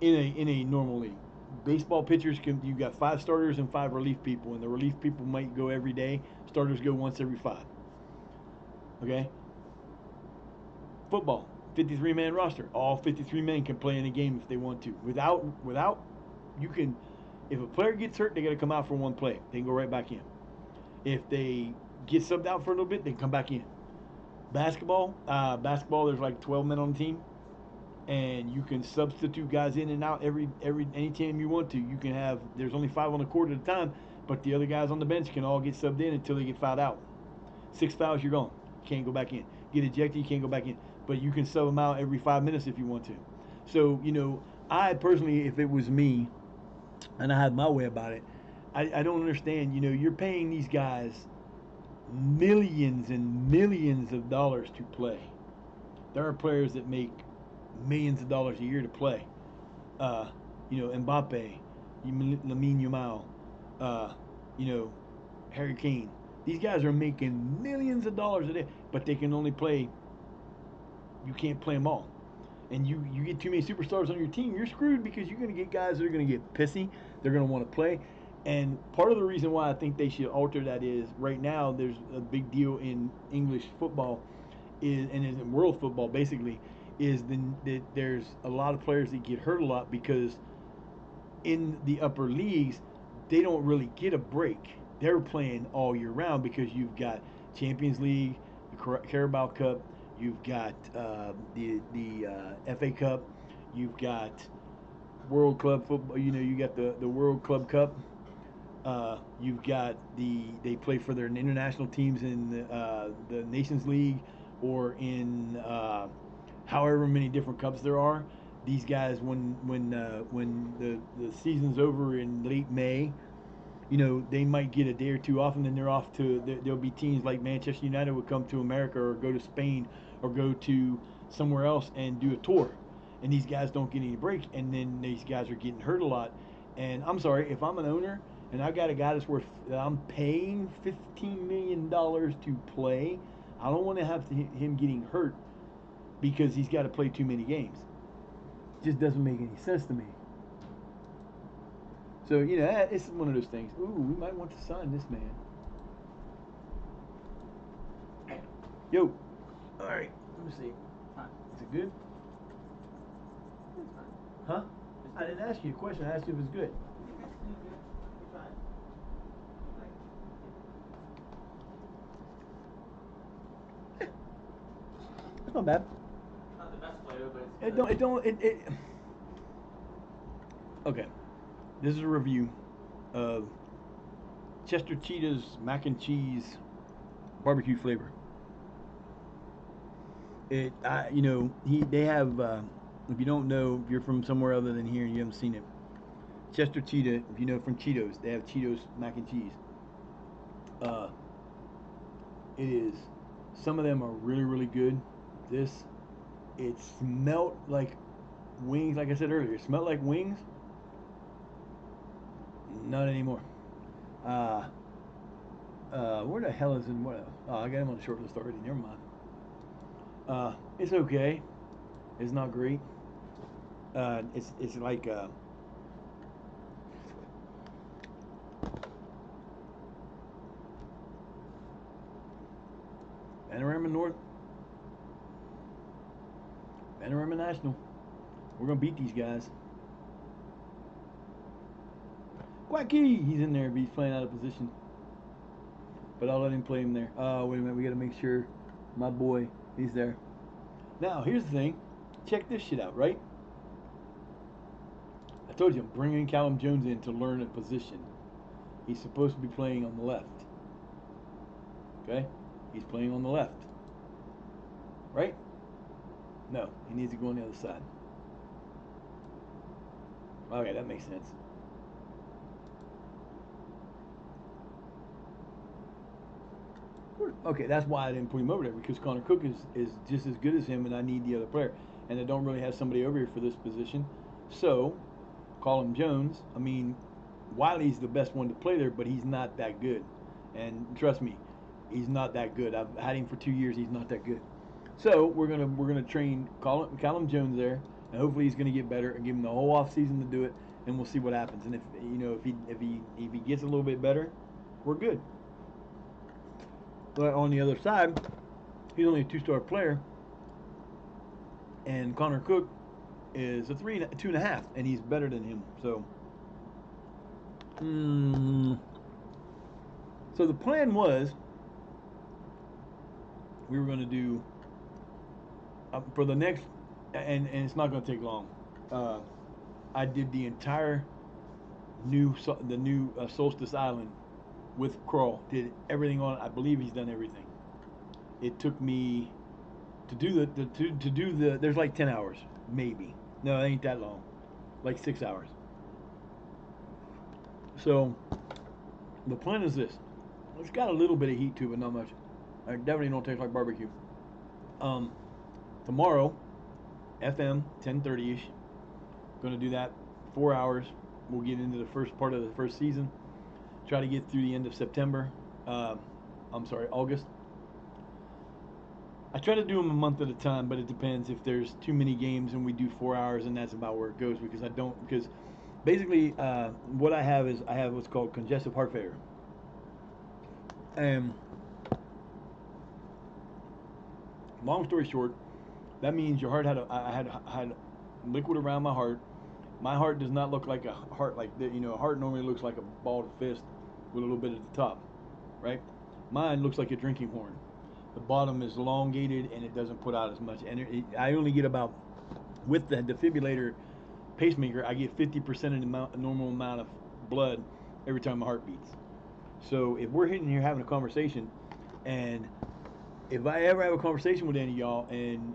In a normal league, baseball pitchers can you got 5 starters and 5 relief people, and the relief people might go every day. Starters go once every 5. Okay. Football, 53 man roster. All 53 men can play in a game if they want to. Without you can, if a player gets hurt, they got to come out for one play. They can go right back in. If they get subbed out for a little bit, they can come back in. Basketball, there's like 12 men on the team, and you can substitute guys in and out every anytime you want to. You can have there's only 5 on the court at a time, but the other guys on the bench can all get subbed in until they get fouled out. 6 fouls, you're gone. You can't go back in. Get ejected, you can't go back in. But you can sub them out every 5 minutes if you want to. So I personally, if it was me, and I had my way about it, I don't understand. You're paying these guys millions and millions of dollars to play. There are players that make millions of dollars a year to play. Mbappe, Lamine Yamal, uh, you know, Harry Kane. These guys are making millions of dollars a day, but they can only play. You can't play them all, and you get too many superstars on your team, you're screwed because you're going to get guys that are going to get pissy. They're going to want to play. And part of the reason why I think they should alter that is right now there's a big deal in English football and in world football basically is that there's a lot of players that get hurt a lot because in the upper leagues they don't really get a break. They're playing all year round because you've got Champions League, the Carabao Cup, you've got the FA Cup, you've got World Club football. You got the World Club Cup. You've got they play for their international teams in the Nations League or in however many different cups there are. These guys, when the season's over in late May, they might get a day or two off, and then they're off to. There'll be teams like Manchester United would come to America or go to Spain or go to somewhere else and do a tour, and these guys don't get any break, and then these guys are getting hurt a lot. And I'm sorry, if I'm an owner and I got a guy that I'm paying $15 million to play, I don't want to have him getting hurt because he's got to play too many games. It just doesn't make any sense to me. So it's one of those things. Ooh, we might want to sign this man. Yo, all right. Let me see. Is it good? Huh? I didn't ask you a question. I asked you if it's good. It's not bad. Not the best flavor, but it's It good. don't. It don't. It. Okay. This is a review of Chester Cheetah's mac and cheese barbecue flavor. They have. If you don't know, if you're from somewhere other than here and you haven't seen it, Chester Cheetah. If you know from Cheetos, they have Cheetos mac and cheese. Uh, it is. Some of them are really, really good. This, it smelled like wings. Like I said earlier, it smelled like wings. Not anymore. Uh, where the hell is it? Oh, I got him on the short list already. Never mind. It's okay. It's not great. It's like Panorama North, Panorama National. We're gonna beat these guys. Quacky, he's in there, but he's playing out of position. But I'll let him play him there. Wait a minute, we gotta make sure my boy, he's there. Now, here's the thing. Check this shit out, right? I told you I'm bringing Callum Jones in to learn a position. He's supposed to be playing on the left. Okay? He's playing on the left. Right? No, he needs to go on the other side. Okay, that makes sense. Okay, that's why I didn't put him over there, because Connor Cook is just as good as him, and I need the other player. And I don't really have somebody over here for this position. So, call him Jones. I mean, Wiley's the best one to play there, but he's not that good. And trust me, he's not that good. I've had him for 2 years. He's not that good. So we're gonna train Callum Jones there, and hopefully he's gonna get better and give him the whole off season to do it, and we'll see what happens. And if he gets a little bit better, we're good. But on the other side, he's only a 2-star player, and Connor Cook is a 2.5, and he's better than him. So, so the plan was we were going to do for the next, and it's not going to take long. I did the entire the new Solstice Island with Kroll. Did everything on it. I believe he's done everything. It took me to do to do the. There's like 10 hours, maybe. No, it ain't that long. Like 6 hours. So the plan is this. It's got a little bit of heat to it, but not much. I definitely don't taste like barbecue. Tomorrow, FM 10:30 ish. Going to do that 4 hours. We'll get into the first part of the first season. Try to get through the end of September. I'm sorry, August. I try to do them a month at a time, but it depends if there's too many games and we do 4 hours, and that's about where it goes, because basically what I have is I have what's called congestive heart failure. And long story short, that means your heart I had liquid around my heart. My heart does not look like a heart like that. A heart normally looks like a balled fist with a little bit at the top, right? Mine looks like a drinking horn. The bottom is elongated and it doesn't put out as much energy. I only get about, with the defibrillator pacemaker, I get 50% of the normal amount of blood every time my heart beats. So if we're hitting here having a conversation, and if I ever have a conversation with any of y'all and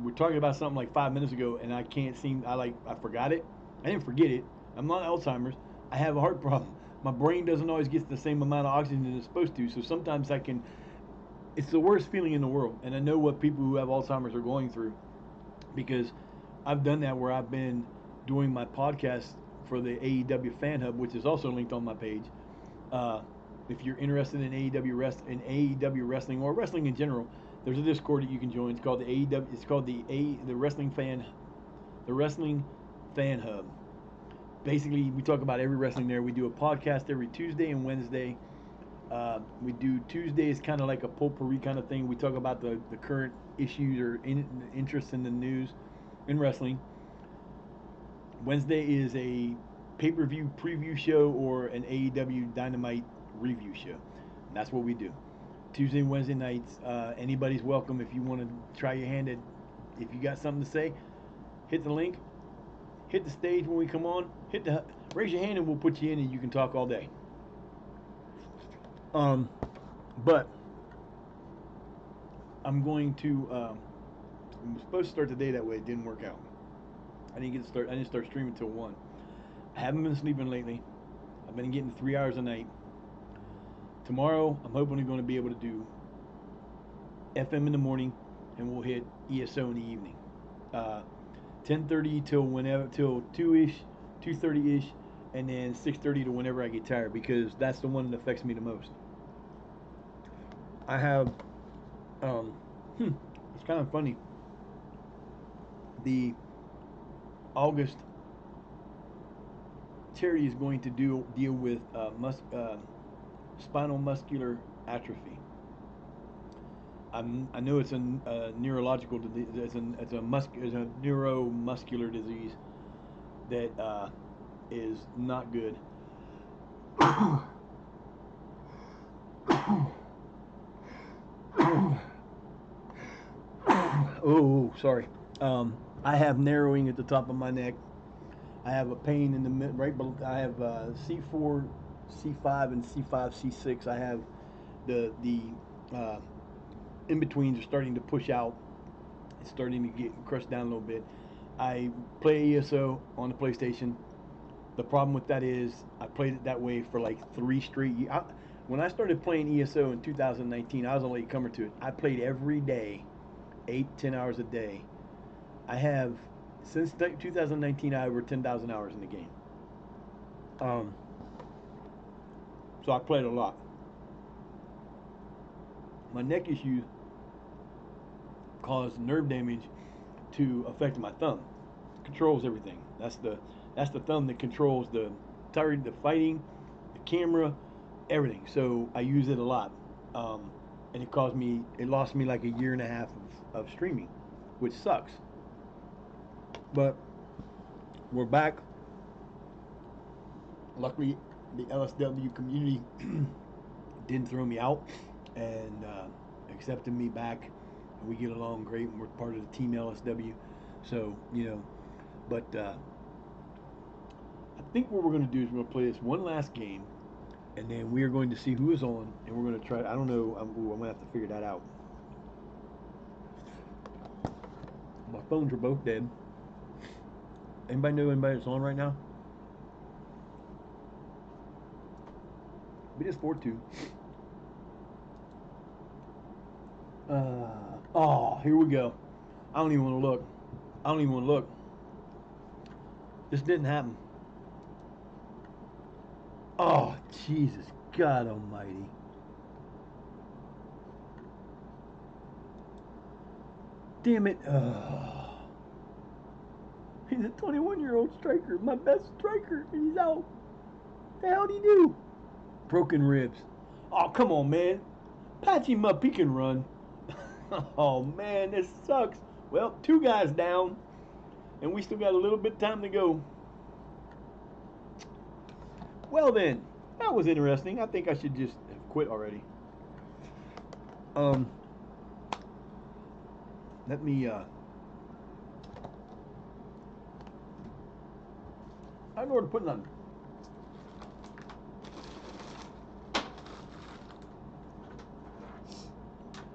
we're talking about something like 5 minutes ago and I can't seem, I forgot it. I didn't forget it. I'm not Alzheimer's. I have a heart problem. My brain doesn't always get the same amount of oxygen it's supposed to. So sometimes it's the worst feeling in the world. And I know what people who have Alzheimer's are going through, because I've done that where I've been doing my podcast for the AEW Fan Hub, which is also linked on my page. If you're interested in AEW wrestling or wrestling in general, there's a Discord that you can join. It's called the AEW. It's called the Wrestling Fan Hub. Basically, we talk about every wrestling there. We do a podcast every Tuesday and Wednesday. We do Tuesdays kind of like a potpourri kind of thing. We talk about the current issues or interest in the news in wrestling. Wednesday is a pay-per-view preview show or an AEW Dynamite review show. And that's what we do. Tuesday and Wednesday nights. Anybody's welcome if you want to try your hand at. If you got something to say, hit the link. Hit the stage when we come on. Raise your hand and we'll put you in and you can talk all day. But I'm going to. I'm supposed to start the day that way. It didn't work out. I didn't start streaming till 1. I haven't been sleeping lately. I've been getting 3 hours a night. Tomorrow, I'm hoping we're going to be able to do FM in the morning, and we'll hit ESO in the evening. 10:30 till 2ish, 2:30 ish, and then 6:30 to whenever I get tired, because that's the one that affects me the most. I have, it's kind of funny. The August charity is going to deal with spinal muscular atrophy. I know it's a neurological disease. It's a neuromuscular disease that is not good. Oh, sorry. I have narrowing at the top of my neck. I have a pain in the right below. I have C4 C5 and C5, C6. I have the uh, in betweens are starting to push out. It's starting to get crushed down a little bit. I play ESO on the PlayStation. The problem with that is I played it that way for like 3 straight years. When I started playing ESO in 2019, I was a late comer to it. I played every day, 8, 10 hours a day. I have since 2019. I have over 10,000 hours in the game. Um, so I played a lot. My neck issues caused nerve damage to affect my thumb. It controls everything. That's the thumb that controls the target, the fighting, the camera, everything. So I use it a lot, and it lost me like a year and a half of streaming, which sucks. But we're back. Luckily, the LSW community didn't throw me out and accepted me back. And we get along great, and we're part of the team LSW. So but I think what we're going to do is we're going to play this one last game, and then we are going to see who is on, and we're going to try. I don't know. I'm going to have to figure that out. My phones are both dead. Anybody know anybody that's on right now? It is 4-2. Oh, here we go. I don't even want to look. I don't even want to look. This didn't happen. Oh, Jesus, God Almighty. Damn it. He's a 21-year-old striker, my best striker, and he's out. The hell did he do? Broken ribs. Oh, come on, man. Patch him up. He can run. Oh, man, this sucks. Well, 2 guys down, and we still got a little bit of time to go. Well, then, that was interesting. I think I should just have quit already. Um, let me, I don't know where to put none.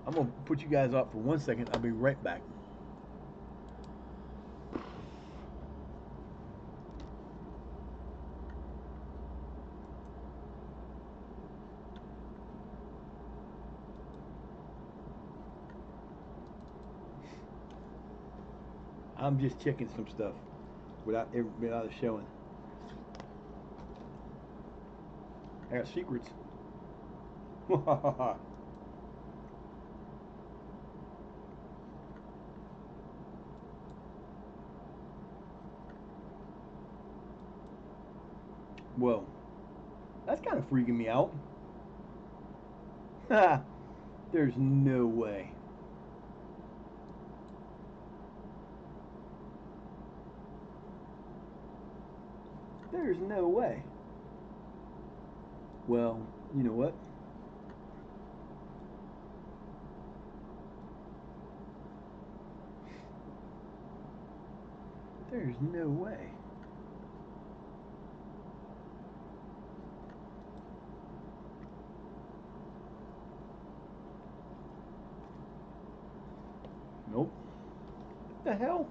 I'm going to put you guys up for 1 second. I'll be right back. I'm just checking some stuff without it showing. I got secrets. Well, that's kind of freaking me out. There's no way. There's no way. Well, you know what? There's no way. Nope. What the hell?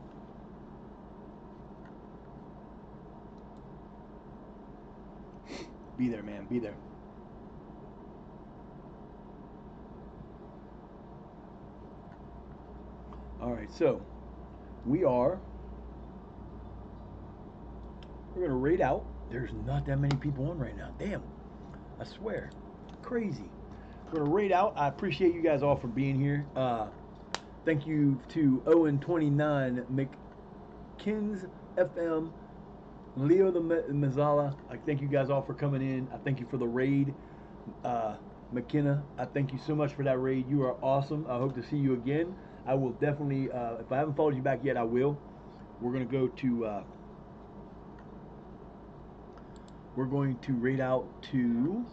Be there, man. Be there. All right, so we're gonna rate out. There's not that many people on right now. Damn, I swear, crazy. We're gonna rate out. I appreciate you guys all for being here. Thank you to Owen29, McKins FM, Leo the Mazzala. I thank you guys all for coming in. I thank you for the raid. McKenna, I thank you so much for that raid. You are awesome. I hope to see you again. I will definitely, if I haven't followed you back yet, I will. We're going to go to, we're going to raid out to,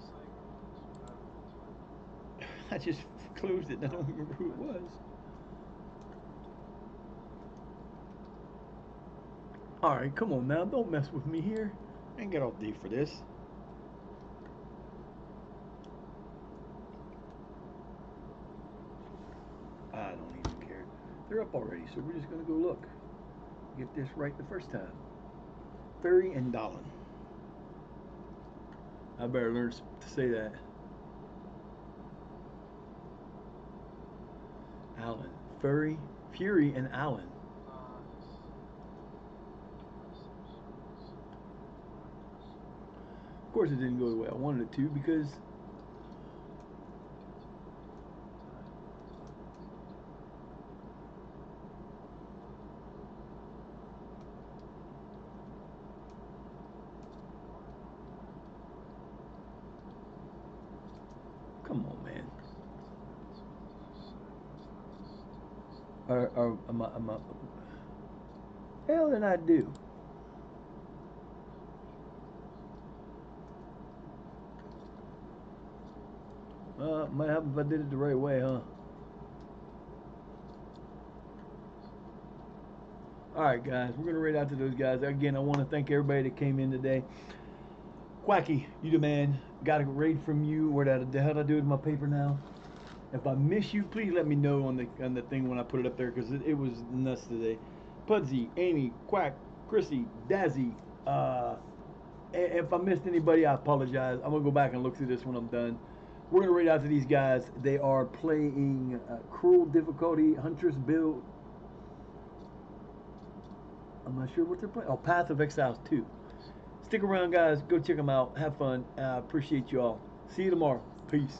I just closed it and I don't remember who it was. All right, come on now. Don't mess with me here. I ain't got all day for this. They're up already, so we're just gonna go look. Get this right the first time. Ferry and Dolan. I better learn to say that. Allen. Fury, and Allen. Of course, it didn't go the way I wanted it to because come on, man. Or am I? Hell, did I do? Might happen if I did it the right way, huh? All right, guys, we're gonna rate out to those guys again. I want to thank everybody that came in today. Quacky, you the man. Got a raid from you. Where the hell did I do with my paper now? If I miss you, please let me know on the thing when I put it up there because it was nuts today. Pudsey, Amy, Quack, Chrissy, Dazzy. If I missed anybody, I apologize. I'm gonna go back and look through this when I'm done. We're gonna rate out to these guys. They are playing Cruel Difficulty, Huntress Build. I'm not sure what they're playing. Oh, Path of Exiles 2. Stick around, guys. Go check them out. Have fun. Appreciate you all. See you tomorrow. Peace.